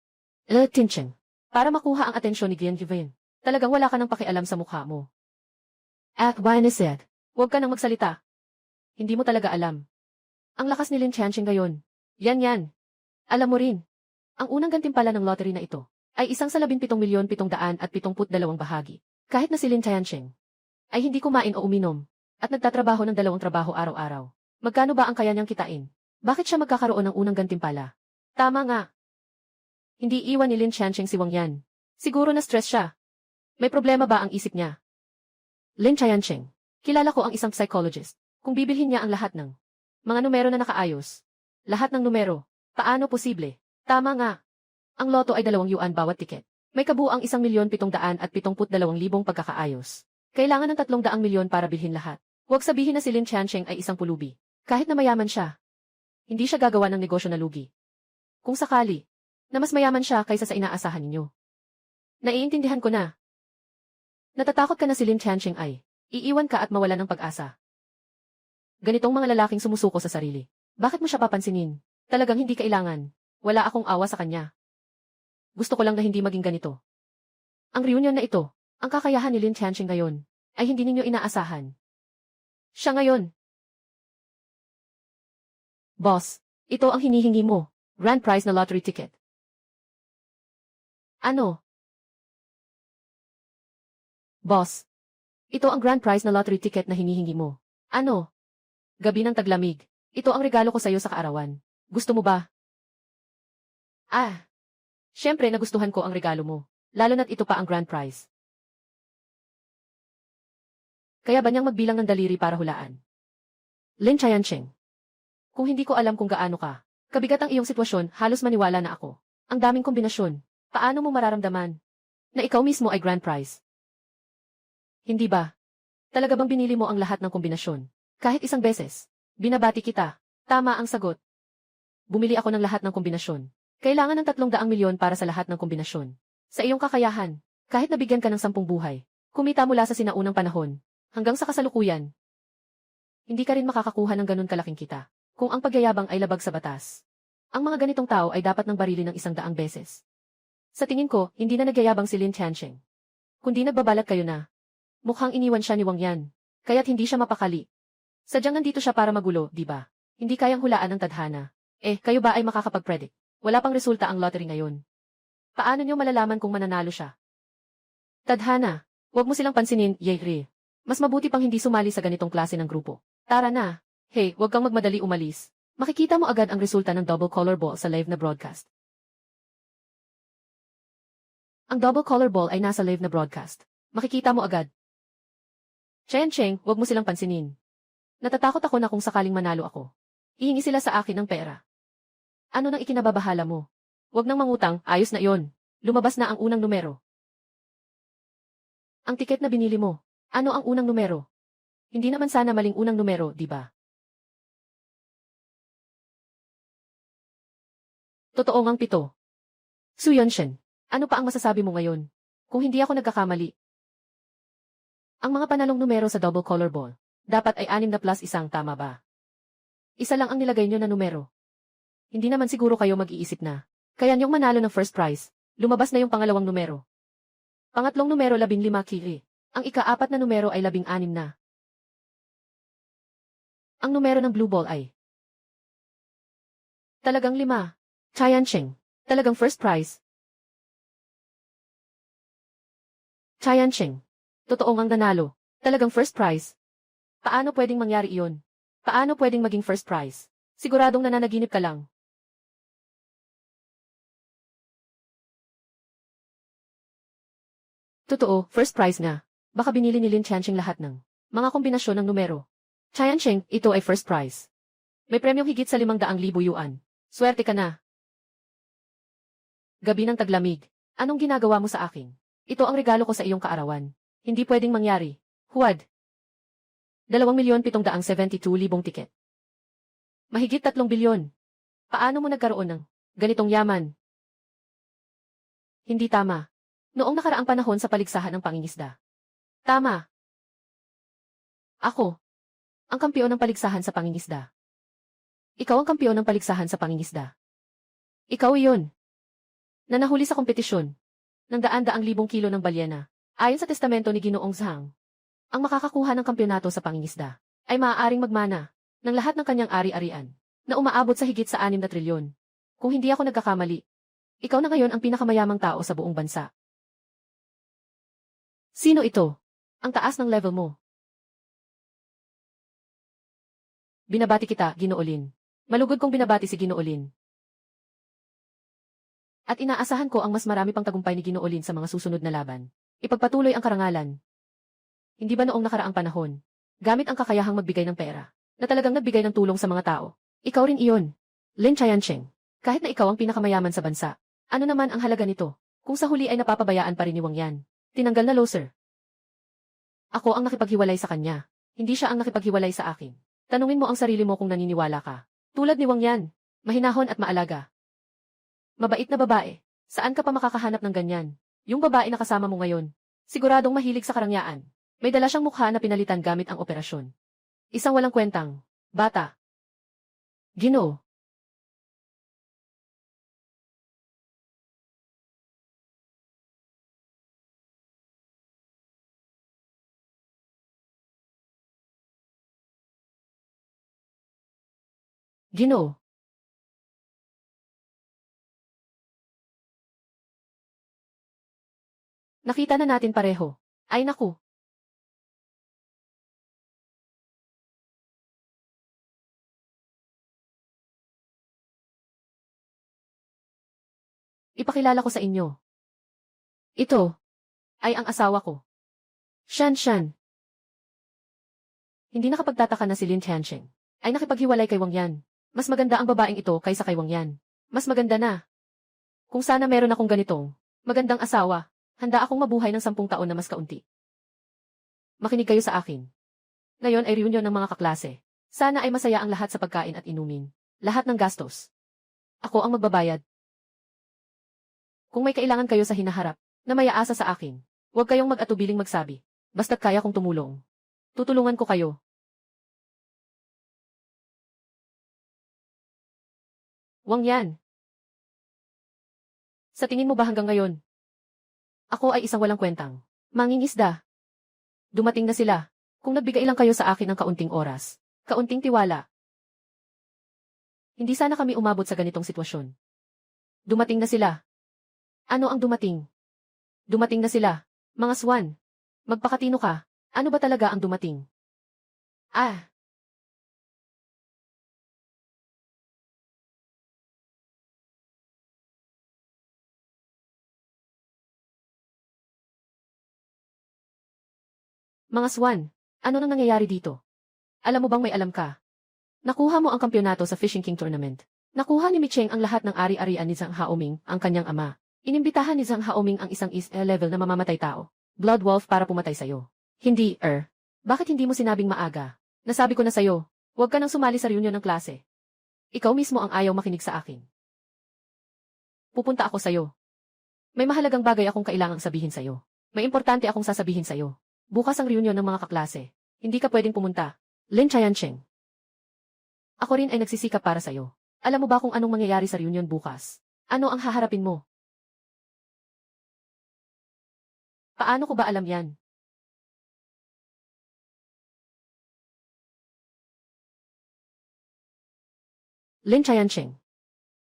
Tincheng. Para makuha ang atensyon ni Gian Yvain. Talagang wala ka ng pakialam sa mukha mo. At Wine said, huwag ka nang magsalita. Hindi mo talaga alam. Ang lakas ni Lin Chancheng ngayon. Yan. Alam mo rin. Ang unang gantimpala ng lottery na ito ay isang sa 17,772 bahagi. Kahit na si Lin Chancheng ay hindi kumain o uminom at nagtatrabaho ng 2 trabaho araw-araw. Magkano ba ang kaya niyang kitain? Bakit siya magkakaroon ng unang gantimpala? Tama nga. Hindi iwan ni Lin Chancheng si Wang Yan. Siguro na stress siya. May problema ba ang isip niya? Lin Chancheng. Kilala ko ang isang psychologist. Kung bibilhin niya ang lahat ng mga numero na nakaayos. Lahat ng numero. Paano posible? Tama nga. Ang loto ay 2 yuan bawat tiket. May kabuang 1,772,000 pagkakaayos. Kailangan ng 300 milyon para bilhin lahat. Huwag sabihin na si Lin Chancheng ay isang pulubi. Kahit na mayaman siya, hindi siya gagawa ng negosyo na lugi. Kung sakali, na mas mayaman siya kaysa sa inaasahan ninyo. Naiintindihan ko na. Natatakot ka na si Lin Chancheng ay iiwan ka at mawalan ng pag-asa. Ganitong mga lalaking sumusuko sa sarili. Bakit mo siya papansinin? Talagang hindi kailangan. Wala akong awa sa kanya. Gusto ko lang na hindi maging ganito. Ang reunion na ito, ang kakayahan ni Lin Chancheng ngayon, ay hindi ninyo inaasahan. Siya ngayon. Boss, ito ang hinihingi mo. Grand prize na lottery ticket. Ano? Boss, ito ang grand prize na lottery ticket na hinihingi mo. Ano? Gabi ng taglamig. Ito ang regalo ko sa iyo sa kaarawan. Gusto mo ba? Ah, syempre nagustuhan ko ang regalo mo. Lalo na't ito pa ang grand prize. Kaya ba niyang magbilang ng daliri para hulaan? Lin Chancheng. Kung hindi ko alam kung gaano ka, kabigat ang iyong sitwasyon, halos maniwala na ako. Ang daming kombinasyon. Paano mo mararamdaman na ikaw mismo ay grand prize? Hindi ba? Talaga bang binili mo ang lahat ng kombinasyon? Kahit isang beses. Binabati kita. Tama ang sagot. Bumili ako ng lahat ng kombinasyon. Kailangan ng 300 milyon para sa lahat ng kombinasyon. Sa iyong kakayahan, kahit nabigyan ka ng 10 buhay, kumita mula sa sinaunang panahon, hanggang sa kasalukuyan. Hindi ka rin makakakuha ng ganun kalaking kita, kung ang pagyayabang ay labag sa batas. Ang mga ganitong tao ay dapat nang barili ng 100 beses. Sa tingin ko, hindi na nagyayabang si Lin Chancheng. Kundi nagbabalat kayo na. Mukhang iniwan siya ni Wang Yan, kaya't hindi siya mapakali. Sadyang nandito siya para magulo, di ba? Hindi kayang hulaan ng tadhana. Kayo ba ay makakapag-predict? Wala pang resulta ang lottery ngayon. Paano niyo malalaman kung mananalo siya? Tadhana, huwag mo silang pansinin, Yehri. Mas mabuti pang hindi sumali sa ganitong klase ng grupo. Tara na. Hey, huwag kang magmadali umalis. Makikita mo agad ang resulta ng double color ball sa live na broadcast. Ang double color ball ay nasa live na broadcast. Makikita mo agad. Chancheng, huwag mo silang pansinin. Natatakot ako na kung sakaling manalo ako. Ihingi sila sa akin ng pera. Ano nang ikinababahala mo? Huwag nang mangutang, ayos na iyon. Lumabas na ang unang numero. Ang tiket na binili mo. Ano ang unang numero? Hindi naman sana maling unang numero, di ba? Totoo ngang 7. Su Yunshen, ano pa ang masasabi mo ngayon? Kung hindi ako nagkakamali. Ang mga panalong numero sa double color ball, dapat ay 6 na plus 1, tama ba? Isa lang ang nilagay nyo na numero. Hindi naman siguro kayo mag-iisip na. Kaya niyong manalo ng first prize, lumabas na yung pangalawang numero. Pangatlong numero 15 kili. Ang ika-4 na numero ay 16 na. Ang numero ng blue ball ay talagang 5. Chancheng, talagang first prize. Chancheng, totoo ngang nanalo. Talagang first prize. Paano pwedeng mangyari iyon? Paano pwedeng maging first prize? Siguradong nananaginip ka lang. Totoo, first prize nga. Baka binili ni Lin Chancheng lahat ng mga kombinasyon ng numero. Chancheng, ito ay first prize. May premyong higit sa 500,000 yuan. Swerte ka na. Gabi ng taglamig. Anong ginagawa mo sa akin? Ito ang regalo ko sa iyong kaarawan. Hindi pwedeng mangyari. Huwad. 2,772,000 tiket. Mahigit 3 bilyon. Paano mo nagkaroon ng ganitong yaman? Hindi tama. Noong nakaraang panahon sa paligsahan ng pangingisda. Tama. Ako. Ang kampiyon ng paligsahan sa pangingisda. Ikaw ang kampiyon ng paligsahan sa pangingisda. Ikaw iyon. Na nahuli sa kompetisyon. Ng daan-daang libong kilo ng balyena. Ayon sa testamento ni Ginoong Zhang. Ang makakakuha ng kampyonato sa pangingisda ay maaaring magmana ng lahat ng kanyang ari-arian na umaabot sa higit sa 6 na trilyon. Kung hindi ako nagkakamali, ikaw na ngayon ang pinakamayamang tao sa buong bansa. Sino ito? Ang taas ng level mo. Binabati kita, Ginoo Lin. Malugod kong binabati si Ginoo Lin. At inaasahan ko ang mas marami pang tagumpay ni Ginoo Lin sa mga susunod na laban. Ipagpatuloy ang karangalan. Hindi ba noong nakaraang panahon, gamit ang kakayahang magbigay ng pera, na talagang nagbigay ng tulong sa mga tao? Ikaw rin iyon. Lin Chancheng. Kahit na ikaw ang pinakamayaman sa bansa, ano naman ang halaga nito? Kung sa huli ay napapabayaan pa rin ni Wang Yan. Tinanggal na loser. Ako ang nakipaghiwalay sa kanya. Hindi siya ang nakipaghiwalay sa akin. Tanungin mo ang sarili mo kung naniniwala ka. Tulad ni Wang Yan, mahinahon at maalaga. Mabait na babae. Saan ka pa makakahanap ng ganyan? Yung babae na kasama mo ngayon, siguradong mahilig sa karangyaan. May dala siyang mukha na pinalitan gamit ang operasyon. Isang walang kwentang bata. Ginoo. Ginoo. Nakita na natin pareho. Ay naku. Ipakilala ko sa inyo. Ito ay ang asawa ko. Shan Shan. Hindi nakapagtataka na si Lin Tiancheng ay nakipaghiwalay kay Wang Yan. Mas maganda ang babaeng ito kaysa kay Wang Yan. Mas maganda na. Kung sana meron akong ganitong magandang asawa, handa akong mabuhay ng 10 taon na mas kaunti. Makinig kayo sa akin. Ngayon ay reunion ng mga kaklase. Sana ay masaya ang lahat sa pagkain at inumin. Lahat ng gastos. Ako ang magbabayad. Kung may kailangan kayo sa hinaharap, na may aasa sa akin, huwag kayong mag-atubiling magsabi. Basta't kaya kong tumulong. Tutulungan ko kayo. Wang Yan. Sa tingin mo ba hanggang ngayon? Ako ay isang walang kwentang mangingisda. Dumating na sila. Kung nagbigay lang kayo sa akin ng kaunting oras, kaunting tiwala. Hindi sana kami umabot sa ganitong sitwasyon. Dumating na sila. Ano ang dumating? Dumating na sila. Mga swan. Magpakatino ka. Ano ba talaga ang dumating? Ah. Mga swan. Ano nang nangyayari dito? Alam mo bang may alam ka? Nakuha mo ang kampyonato sa Fishing King Tournament. Nakuha ni Micheng ang lahat ng ari-arian ni Zhang Haoming, ang kanyang ama. Inimbitahan ni Zhang Haoming ang isang level na mamamatay tao, Blood Wolf, para pumatay sa'yo. Hindi, Bakit hindi mo sinabing maaga? Nasabi ko na sa'yo, huwag ka nang sumali sa reunion ng klase. Ikaw mismo ang ayaw makinig sa akin. Pupunta ako sa'yo. May mahalagang bagay akong kailangang sabihin sa'yo. May importante akong sasabihin sa'yo. Bukas ang reunion ng mga kaklase. Hindi ka pwedeng pumunta. Lin Tiancheng. Ako rin ay nagsisikap para sa'yo. Alam mo ba kung anong mangyayari sa reunion bukas? Ano ang haharapin mo? Paano ko ba alam yan? Lin Tiancheng.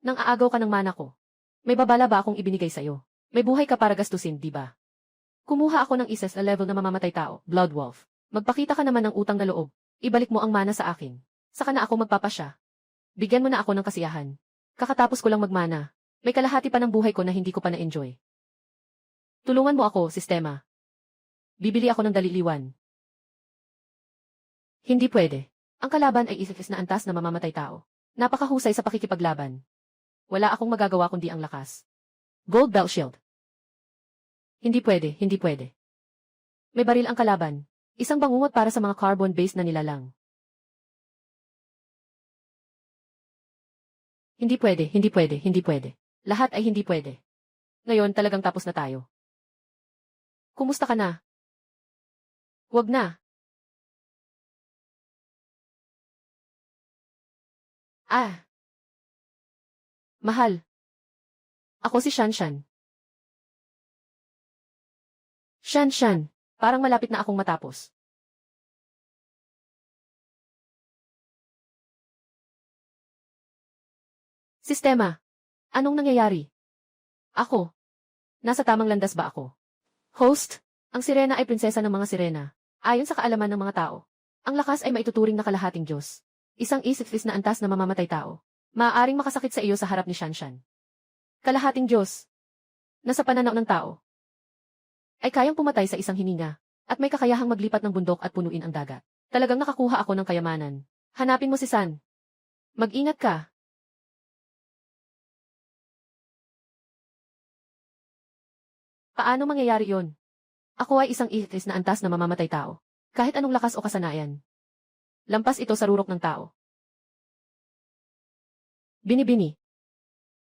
Nang aagaw ka ng mana ko. May babala ba akong ibinigay sa'yo? May buhay ka para gastusin, di ba? Kumuha ako ng level na mamamatay tao, Blood Wolf. Magpakita ka naman ng utang na loob. Ibalik mo ang mana sa akin. Saka na ako magpapasya. Bigyan mo na ako ng kasiyahan. Kakatapos ko lang magmana. May kalahati pa ng buhay ko na hindi ko pa na-enjoy. Tulungan mo ako, sistema. Bibili ako ng daliliwan. Hindi pwede. Ang kalaban ay isipis na antas na mamamatay tao. Napakahusay sa pakikipaglaban. Wala akong magagawa kundi ang lakas. Gold Belt Shield. Hindi pwede, hindi pwede. May baril ang kalaban. Isang bangungot para sa mga carbon-based na nilalang. Hindi pwede, hindi pwede, hindi pwede. Lahat ay hindi pwede. Ngayon talagang tapos na tayo. Kumusta ka na? Huwag na. Ah. Mahal. Ako si Shan Shan. Shan Shan. Parang malapit na akong matapos. Sistema. Anong nangyayari? Ako. Nasa tamang landas ba ako? Host, ang sirena ay prinsesa ng mga sirena. Ayon sa kaalaman ng mga tao, ang lakas ay maituturing na kalahating Diyos. Isang isipis na antas na mamamatay tao. Maaaring makasakit sa iyo sa harap ni Shanshan. Kalahating Diyos. Nasa pananaw ng tao. Ay kayang pumatay sa isang hininga. At may kakayahang maglipat ng bundok at punuin ang dagat. Talagang nakakuha ako ng kayamanan. Hanapin mo si San. Mag-ingat ka. Paano mangyayari yon? Ako ay isang ihtis na antas na mamamatay tao. Kahit anong lakas o kasanayan. Lampas ito sa rurok ng tao. Binibini.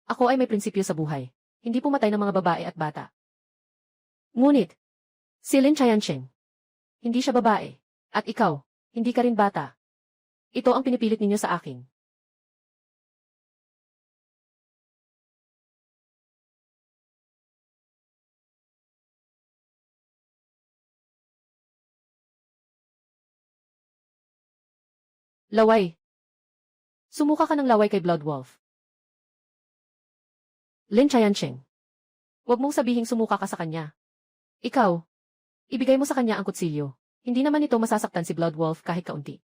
Ako ay may prinsipyo sa buhay. Hindi pumatay ng mga babae at bata. Ngunit, si Lin Chayansheng, hindi siya babae. At ikaw, hindi ka rin bata. Ito ang pinipilit ninyo sa akin. Laway. Sumuka ka ng laway kay Blood Wolf. Lin Chayansheng. Huwag mong sabihing sumuka ka sa kanya. Ikaw, ibigay mo sa kanya ang kutsilyo. Hindi naman ito masasaktan si Blood Wolf kahit kaunti.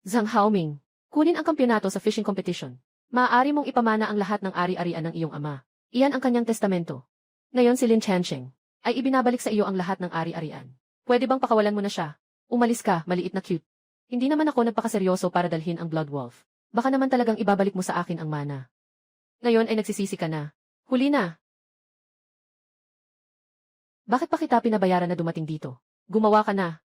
Zhang Haoming, kunin ang kampyonato sa fishing competition. Maaari mong ipamana ang lahat ng ari-arian ng iyong ama. Iyan ang kanyang testamento. Ngayon si Lin Chayansheng ay ibinabalik sa iyo ang lahat ng ari-arian. Pwede bang pakawalan mo na siya? Umalis ka, maliit na cute. Hindi naman ako nagpakaseryoso para dalhin ang Blood Wolf. Baka naman talagang ibabalik mo sa akin ang mana. Ngayon ay nagsisisi ka na. Huli na. Bakit pa kita pinabayaran na dumating dito? Gumawa ka na.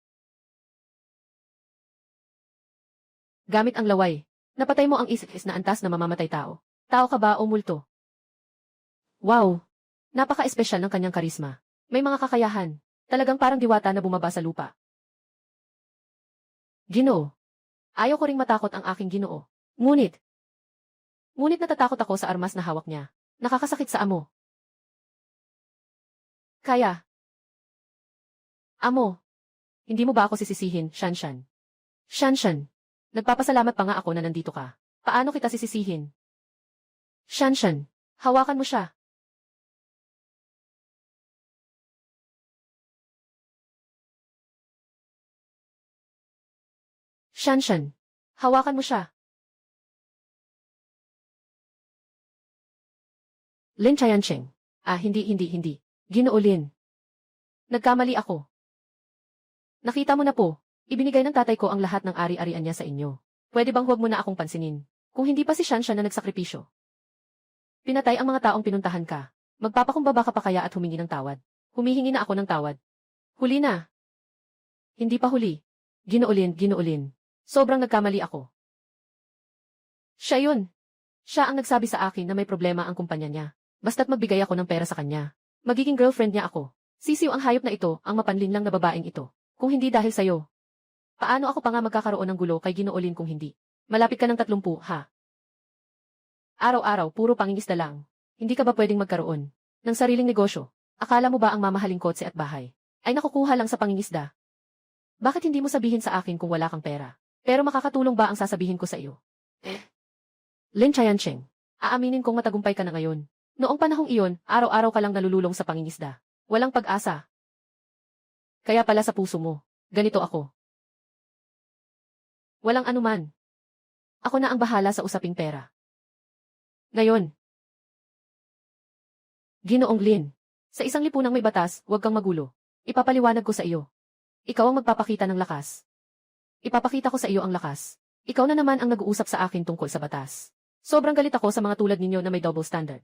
Gamit ang laway. Napatay mo ang isis na antas na mamamatay tao. Tao ka ba o multo? Wow! Napaka-espesyal ng kanyang karisma. May mga kakayahan. Talagang parang diwata na bumaba sa lupa. Ginoo. Ayaw ko ring matakot ang aking Ginoo. Ngunit natatakot ako sa armas na hawak niya. Nakakasakit sa amo. Kaya. Amo. Hindi mo ba ako sisisihin, Shanshan? Shanshan. Nagpapasalamat pa nga ako na nandito ka. Paano kita sisisihin? Shanshan. Hawakan mo siya. Shanshan. Hawakan mo siya. Lin Chayansheng. Hindi. Ginoo Lin. Nagkamali ako. Nakita mo na po, ibinigay ng tatay ko ang lahat ng ari-arian niya sa inyo. Pwede bang huwag mo na akong pansinin? Kung hindi pa si Shanshan na nagsakripisyo. Pinatay ang mga taong pinuntahan ka. Magpapakumbaba ka pa kaya at humingi ng tawad. Humihingi na ako ng tawad. Huli na. Hindi pa huli. Ginoo Lin. Sobrang nagkamali ako. Siya yun. Siya ang nagsabi sa akin na may problema ang kumpanya niya. Basta't magbigay ako ng pera sa kanya. Magiging girlfriend niya ako. Sisiw ang hayop na ito, ang mapanlinlang na babaeng ito. Kung hindi dahil sa'yo. Paano ako pa nga magkakaroon ng gulo kay Ginoo Lin kung hindi? Malapit ka ng 30, ha? Araw-araw, puro pangingisda lang. Hindi ka ba pwedeng magkaroon ng sariling negosyo? Akala mo ba ang mamahaling kotse at bahay ay nakukuha lang sa pangingisda? Bakit hindi mo sabihin sa akin kung wala kang pera? Pero makakatulong ba ang sasabihin ko sa iyo? Lin Chayansheng, aaminin kong matagumpay ka na ngayon. Noong panahong iyon, araw-araw ka lang nalululong sa pangingisda. Walang pag-asa. Kaya pala sa puso mo, ganito ako. Walang anuman. Ako na ang bahala sa usaping pera. Ngayon. Ginoong Lin, sa isang lipunang may batas, huwag kang magulo. Ipapaliwanag ko sa iyo. Ikaw ang magpapakita ng lakas. Ipapakita ko sa iyo ang lakas. Ikaw na naman ang nag-uusap sa akin tungkol sa batas. Sobrang galit ako sa mga tulad ninyo na may double standard.